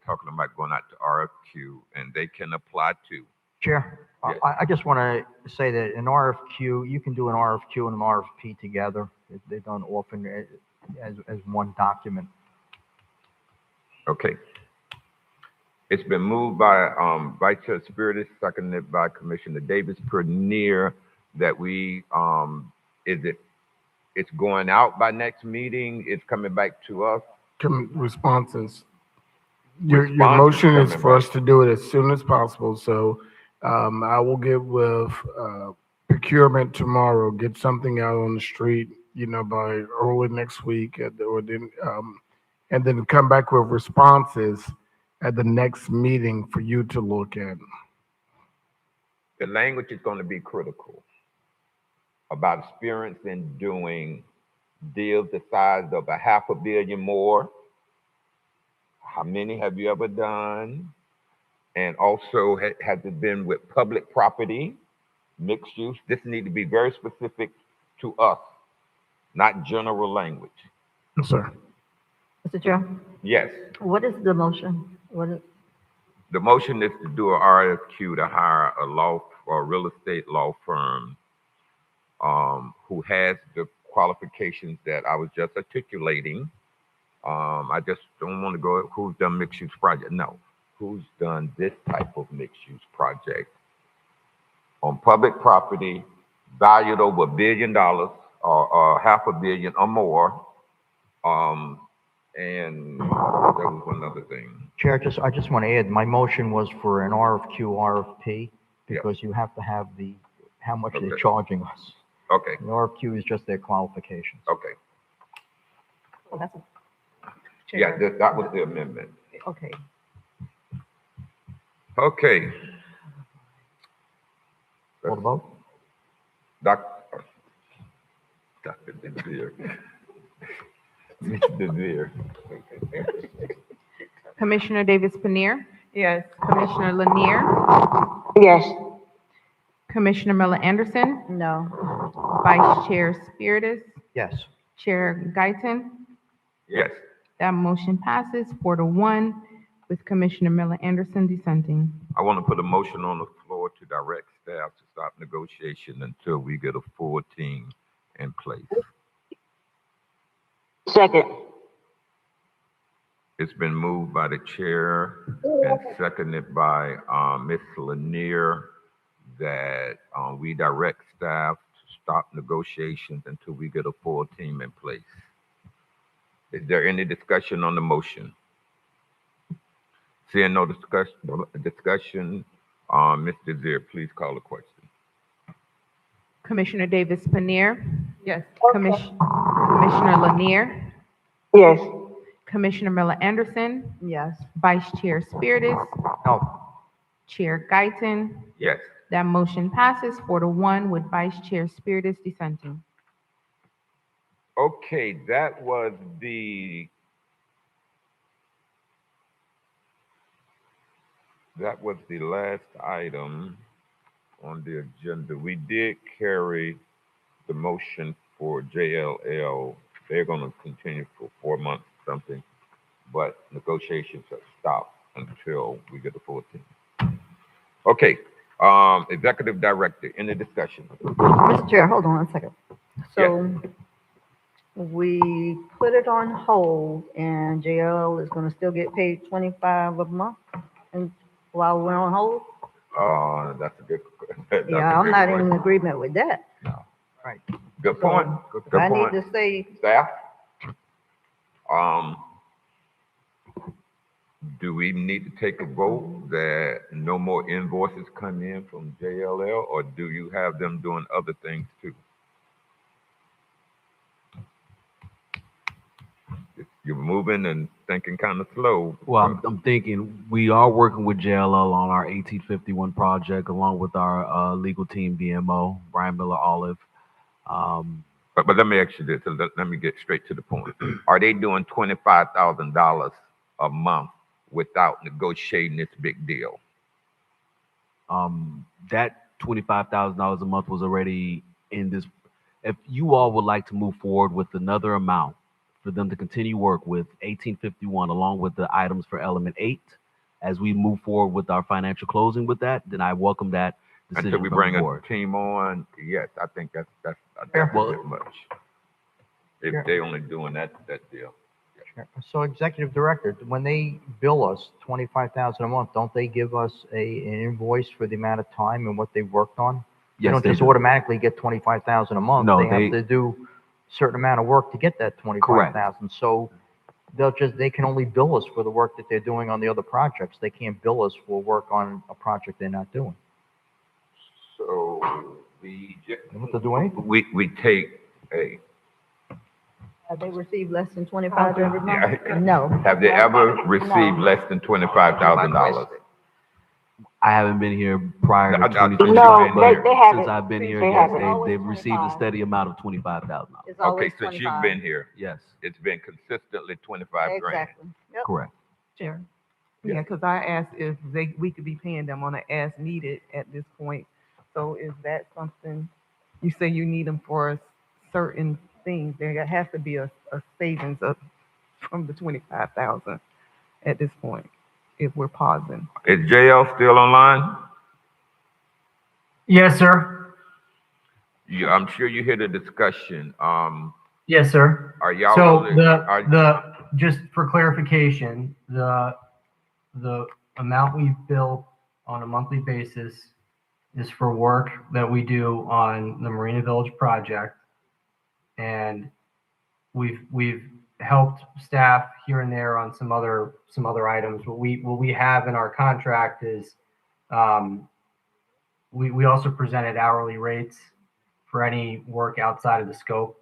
talking about going out to RFQ, and they can apply to. Chair, Yes. I just want to say that an RFQ, you can do an RFQ and an RFP together. They're done often as one document. Okay. It's been moved by Vice Chair Spiritus, seconded by Commissioner Davis per near that we it's going out by next meeting. It's coming back to us. Responses. Your motion is for us to do it as soon as possible. So I will get with procurement tomorrow, get something out on the street, by early next week, and then come back with responses at the next meeting for you to look at. The language is going to be critical about experience in doing deals the size of a $500 million more. How many have you ever done? And also, has it been with public property, mixed use? This needs to be very specific to us, not general language. Yes, sir. Mr. Chair, Yes, what is the motion? What is, the motion is to do a RFQ to hire a law or a real estate law firm who has the qualifications that I was just articulating. I just don't want to go who's done mixed use project. No, who's done this type of mixed use project on public property valued over $1 billion or $500 million or more. And there was one other thing. Chair, I just want to add, my motion was for an RFQ, RFP, because you have to have how much they're charging us. Okay. The RFQ is just their qualifications. Okay. Well, that's Yeah, that was the amendment. okay. Okay. What about? Dr. DeVere. Mr. DeVere. Commissioner Davis Panir, Yes. Commissioner Lanier, Yes. Commissioner Miller Anderson, no. Vice Chair Spiritus, Yes. Chair Guyton. Yes. That motion passes 4-1 with Commissioner Miller Anderson dissenting. I want to put a motion on the floor to direct staff to stop negotiation until we get a full team in place. Second. It's been moved by the chair and seconded by Ms. Lanier that we direct staff to stop negotiations until we get a full team in place. Is there any discussion on the motion? Seeing no discussion, Ms. Desir, please call the question. Commissioner Davis Panir, Yes. Commissioner Lanier, Yes. Commissioner Miller Anderson, Yes. Vice Chair Spiritus, No. Chair Guyton. Yes. That motion passes 4-1 with Vice Chair Spiritus dissenting. Okay, that was the last item on the agenda. We did carry the motion for JLL. They're going to continue for 4 months, something, but negotiations have stopped until we get a full team. Okay, Executive Director, any discussion? Mr. Chair, hold on a second. So we put it on hold and JL is going to still get paid 25 a month and while we're on hold? That's a good question. Yeah, I'm not in agreement with that. No. Right. Good point. Good I point. need to say, Staff, do we need to take a vote that no more invoices come in from JLL, or do you have them doing other things too? You're moving and thinking kind of slow. Well, I'm thinking we are working with JLL on our 1851 project along with our legal team, BMO, Brian Miller Olive. But let me ask you this. Let me get straight to the point. Are they doing $25,000 a month without negotiating this big deal? That $25,000 a month was already in this. If you all would like to move forward with another amount for them to continue work with 1851 along with the items for element 8, as we move forward with our financial closing with that, then I welcome that decision. Until we bring a team on, yes, I think that's a bit much. If they only doing that deal. So Executive Director, when they bill us $25,000 a month, don't they give us an invoice for the amount of time and what they worked on? They Yes, don't they just do. automatically get $25,000 a month. No, they have to do a certain amount of work to get that $25,000. So they can only bill us for the work that they're doing on the other projects. They can't bill us for work on a project they're not doing. We, They don't have to do anything. we take a, Have they received less than 25 every month? yeah. No. Have they ever No. received less than $25,000? I haven't been here prior to No, since 2020, you've been but here. since I've been here, They yes, haven't. they've received a steady amount of $25,000. It's Okay, always since you've 25. been here, Yes, it's been consistently 25 grand. Exactly. Yep. correct. Chair. Yeah, because I asked if we could be paying them on an as needed at this point. So is that something, you say you need them for certain things, there has to be a savings from the 25,000 at this point, if we're pausing. Is JL still online? Yes, sir. You, I'm sure you hear the discussion. Yes, sir. Are y'all So really- just for clarification, the amount we bill on a monthly basis is for work that we do on the Marina Village project. And we've helped staff here and there on some other items. What we have in our contract is, we also presented hourly rates for any work outside of the scope.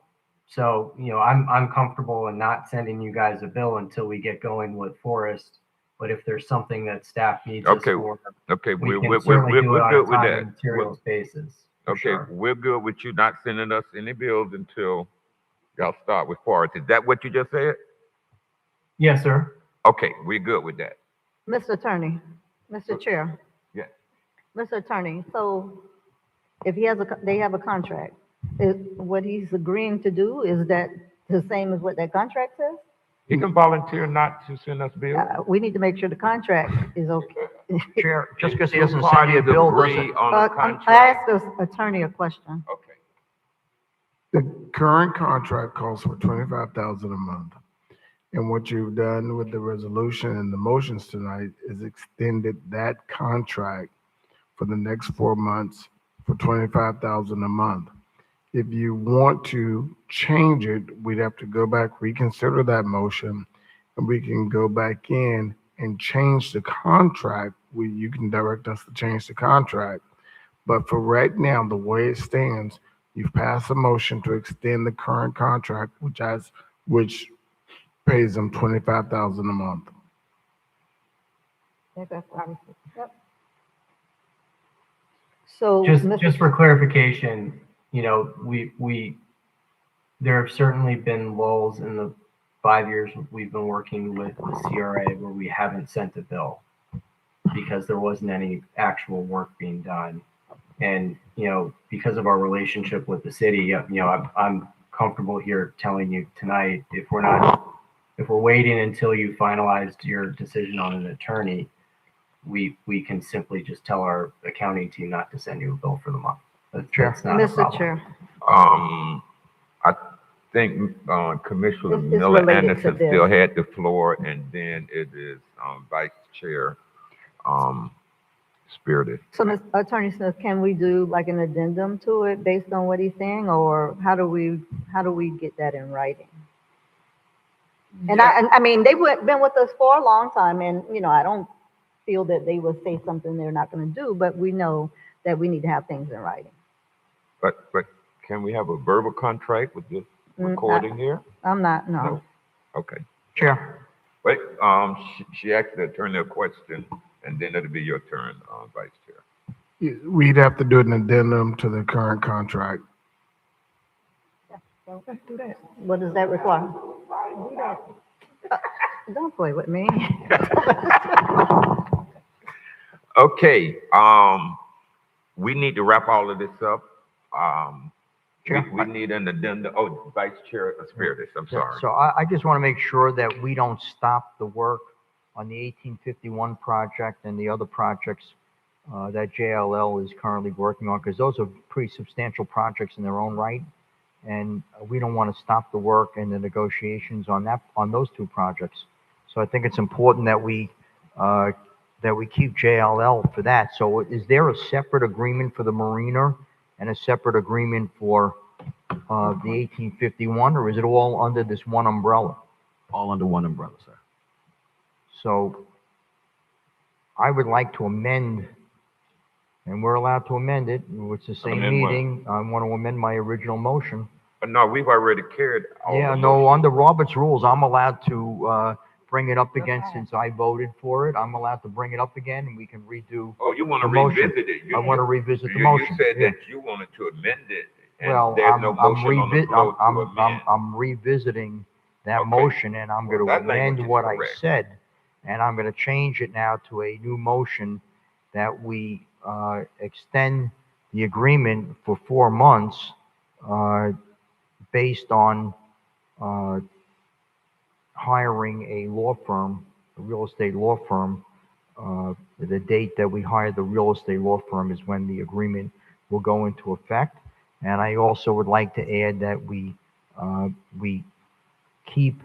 So, I'm comfortable in not sending you guys a bill until we get going with Forest. But if there's something that staff needs us Okay, for, okay, we we're can certainly do it on good a with time that. and materials basis. for Okay, sure. we're good with you not sending us any bills until y'all start with Forest. Is that what you just said? Yes, sir. Okay, we're good with that. Mr. Attorney, Mr. Chair, Yes. Mr. Attorney, so if they have a contract, what he's agreeing to do, is that the same as what that contract says? He can volunteer not to send us bills. We need to make sure the contract is okay. Chair, just because he Two doesn't send you a parties bill agree doesn't. on a I contract. asked the attorney a question. Okay. The current contract calls for 25,000 a month. And what you've done with the resolution and the motions tonight is extended that contract for the next 4 months for 25,000 a month. If you want to change it, we'd have to go back, reconsider that motion, and we can go back in and change the contract. You can direct us to change the contract. But for right now, the way it stands, you've passed a motion to extend the current contract, which pays them 25,000 a month. Yep. So, Just for clarification, there have certainly been lulls in the 5 years we've been working with the CRA where we haven't sent a bill because there wasn't any actual work being done. And, because of our relationship with the city, I'm comfortable here telling you tonight, if we're waiting until you finalized your decision on an attorney, we can simply just tell our accounting team not to send you a bill for the month. That's not a Mr. problem. Chair, I think Commissioner It's Miller related to Anderson this. still had the floor, and then it is Vice Chair Spirited. so Ms. Attorney Smith, can we do like an addendum to it based on what he's saying, or how do we get that in writing? And I mean, they've been with us for a long time, and, I don't feel that they will say something they're not going to do, but we know that we need to have things in writing. But can we have a verbal contract with this recording here? I'm not, no. Okay. Chair. Wait, she asked the attorney a question, and then it'll be your turn, Vice Chair. We'd have to do an addendum to the current contract. Do that. What does that require? Don't play with me. Okay, we need to wrap all of this up. We need an addendum. Oh, Vice Chair Spiritus, I'm sorry. So I just want to make sure that we don't stop the work on the 1851 project and the other projects that JLL is currently working on, because those are pretty substantial projects in their own right. And we don't want to stop the work and the negotiations on those two projects. So I think it's important that we keep JLL for that. So is there a separate agreement for the marina and a separate agreement for the 1851, or is it all under this one umbrella? All under one umbrella, sir. So I would like to amend and we're allowed to amend it. It's the same Amend what? meeting. I want to amend my original motion. No, we've already carried all Yeah, the no, motions. under Robert's rules, I'm allowed to bring it up again since I voted for it. I'm allowed to bring it up again and we can redo Oh, you want the to motion. revisit it? I want to revisit the You motion. said Yeah. that you wanted to amend it, and Well, there's no motion on the floor to amend. I'm revisiting that Okay. motion and I'm Well, going to that language amend is what I correct. said. And I'm going to change it now to a new motion that we extend the agreement for 4 months based on uh, hiring a law firm, a real estate law firm. The date that we hire the real estate law firm is when the agreement will go into effect. And I also would like to add that we keep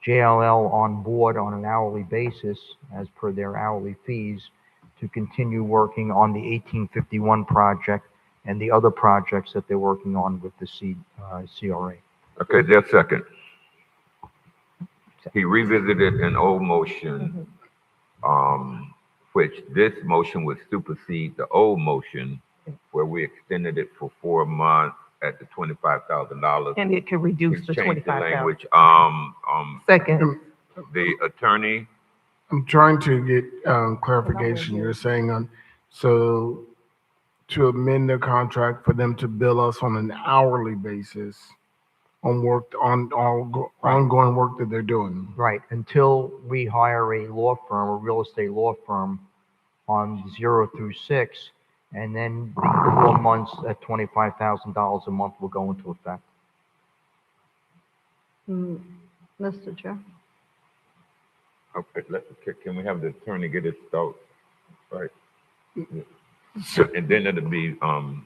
JLL on board on an hourly basis as per their hourly fees to continue working on the 1851 project and the other projects that they're working on with the CRA. Okay, there's a second. He revisited an old motion, which this motion would supersede the old motion where we extended it for 4 months at the $25,000. And it could reduce He's the changed the 25,000. language. Second. The attorney, I'm trying to get clarification. You're saying so to amend the contract for them to bill us on an hourly basis on work, ongoing work that they're doing. Right, until we hire a law firm, a real estate law firm on 0 through 6, and then the 4 months at $25,000 a month will go into effect. Mr. Chair? okay, can we have the attorney get his thoughts right? So And then it'll be, Mr.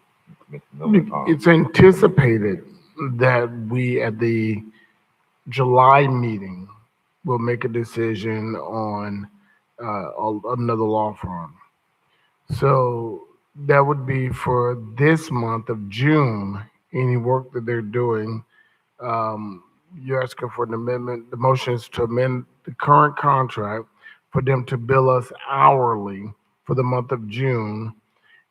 Miller. it's anticipated that we, at the July meeting, will make a decision on another law firm. So that would be for this month of June, any work that they're doing. You're asking for an amendment. The motion is to amend the current contract for them to bill us hourly for the month of June.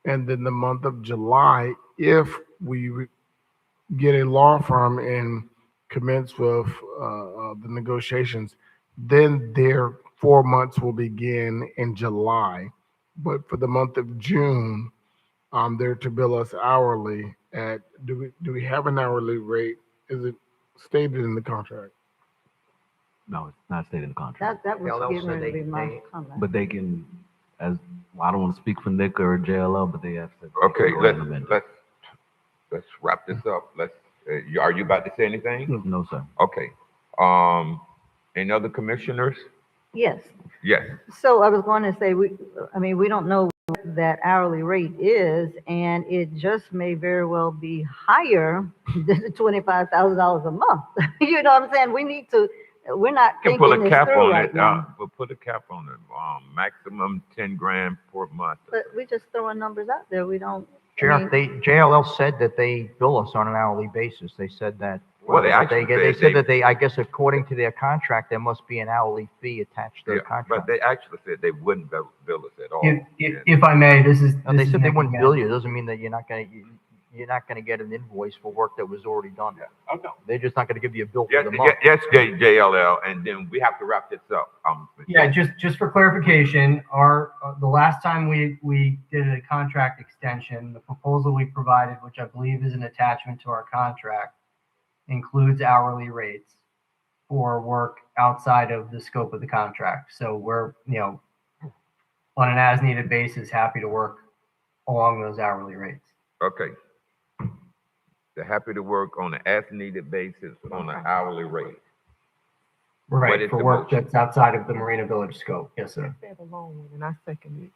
And then the month of July, if we get a law firm and commence with the negotiations, then their 4 months will begin in July. But for the month of June, they're to bill us hourly at, do we have an hourly rate? Is it stated in the contract? No, it's not stated in the contract. That was JLL getting said ready to they- be my they- comment. But they can, as, well, I don't want to speak for Nick or JLL, but they have to. Okay, go ahead and amend it. let's wrap this up. Are you about to say anything? No, sir. Okay. Any other commissioners? Yes. Yes. So I was going to say, we don't know what that hourly rate is, and it just may very well be higher than the $25,000 a month. You know what I'm saying? We're not Can put thinking a this cap through on right it. now. But put a cap on it. Maximum 10 grand per month. But we're just throwing numbers out there. We don't. Sheriff, JLL said that they bill us on an hourly basis. They said that. Well, they actually they said said that they, I guess according to their contract, there must be an hourly fee attached to the Yeah, contract. but they actually said they wouldn't bill us at all. If I may, this is. No, this they is said they Nick wouldn't again. bill you. It doesn't mean that you're not gonna get an invoice for work that was already done. Oh, no. They're just not gonna give you a bill for Yes, the month. yes, JLL, and then we have to wrap this up. Yeah, just for clarification, the last time we did a contract extension, the proposal we provided, which I believe is an attachment to our contract, includes hourly rates for work outside of the scope of the contract. So we're, on an as-needed basis, happy to work along those hourly rates. Okay. They're happy to work on an as-needed basis on an hourly rate. What Right, is for the work motion? that's outside of the Marina Village scope. Yes, sir. Said a long one, and I second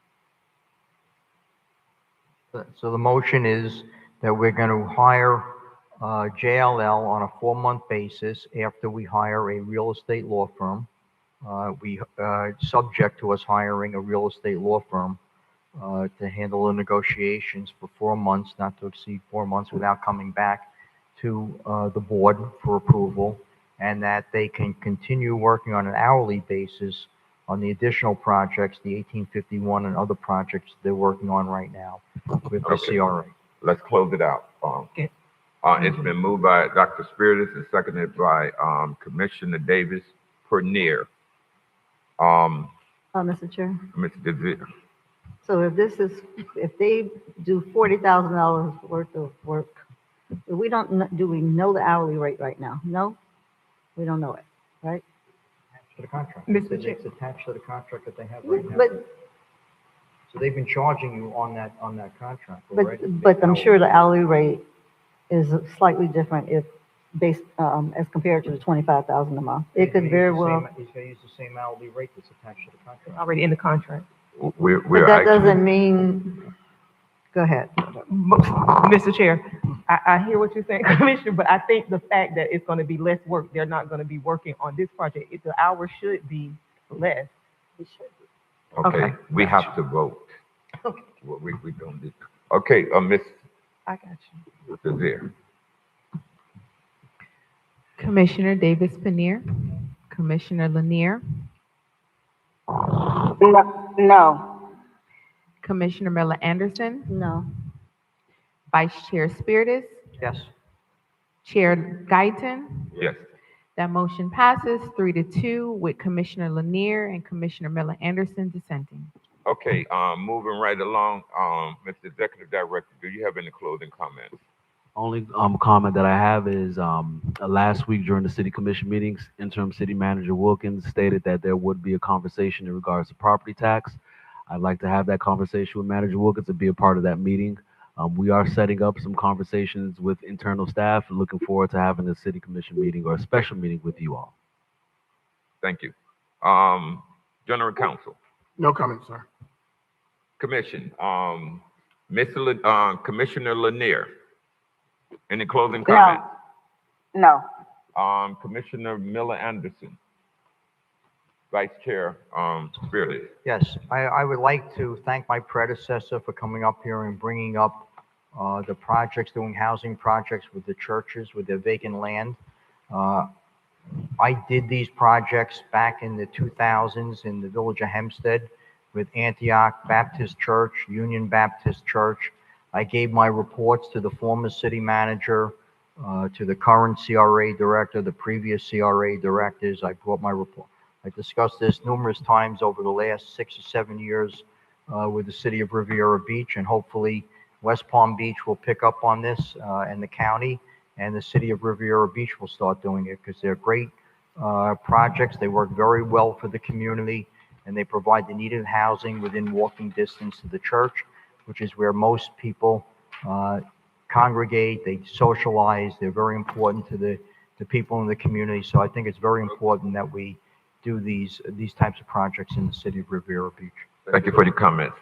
it. So the motion is that we're gonna hire JLL on a 4-month basis after we hire a real estate law firm. We subject to us hiring a real estate law firm to handle the negotiations for 4 months, not to exceed 4 months, without coming back to the board for approval, and that they can continue working on an hourly basis on the additional projects, the 1851 and other projects they're working on right now with the Okay. CRA. Let's close it out. It's been moved by Dr. Spiritus and seconded by Commissioner Davis Pernier. Mr. Chair, Mr. Desir. so if they do $40,000 worth of work, do we know the hourly rate right now? No? We don't know it, right? To the contract. Mr. Chair. It's attached to the contract that they have right now. But, So they've been charging you on that contract already. but I'm sure the hourly rate is slightly different based, as compared to the 25,000 a month. It could very well, He's gonna use the same hourly rate that's attached to the contract. Already in the contract. We're but that actually, doesn't mean, go ahead. Mr. Chair, I hear what you're saying, Commissioner, but I think the fact that it's gonna be less work, they're not gonna be working on this project, the hours should be less. okay, we have to vote. Okay. Well, we don't do. Okay, Ms. I got you. Desir. Commissioner Davis Panir, Commissioner Lanier, No. Commissioner Miller Anderson, No. Vice Chair Spiritus, Yes. Chair Guyton. Yes. That motion passes 3-2 with Commissioner Lanier and Commissioner Miller Anderson dissenting. Okay, moving right along, Mr. Executive Director, do you have any closing comments? Only comment that I have is last week during the city commission meetings, interim city manager Wilkins stated that there would be a conversation in regards to property tax. I'd like to have that conversation with Manager Wilkins and be a part of that meeting. We are setting up some conversations with internal staff and looking forward to having a city commission meeting or a special meeting with you all. Thank you. General Counsel, No comment, sir. Commission, Commissioner Lanier, any closing No. comments? No. Commissioner Miller Anderson, Vice Chair, Spiritus. Yes, I would like to thank my predecessor for coming up here and bringing up the projects, doing housing projects with the churches, with their vacant land. I did these projects back in the 2000s in the village of Hempstead with Antioch Baptist Church, Union Baptist Church. I gave my reports to the former city manager, to the current CRA director, the previous CRA directors. I brought my report. I discussed this numerous times over the last 6 or 7 years with the city of Riviera Beach, and hopefully West Palm Beach will pick up on this, and the county and the city of Riviera Beach will start doing it because they're great projects. They work very well for the community, and they provide the needed housing within walking distance to the church, which is where most people congregate, they socialize, they're very important to the people in the community. So I think it's very important that we do these types of projects in the city of Riviera Beach. Thank you for your comments.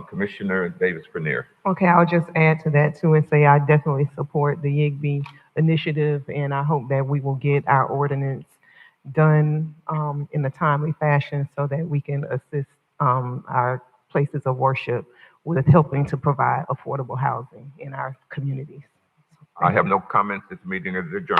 Commissioner Davis Pernier. Okay, I'll just add to that too and say I definitely support the YIGBY initiative, and I hope that we will get our ordinance done in a timely fashion so that we can assist our places of worship with helping to provide affordable housing in our communities. I have no comments. This meeting is adjourned.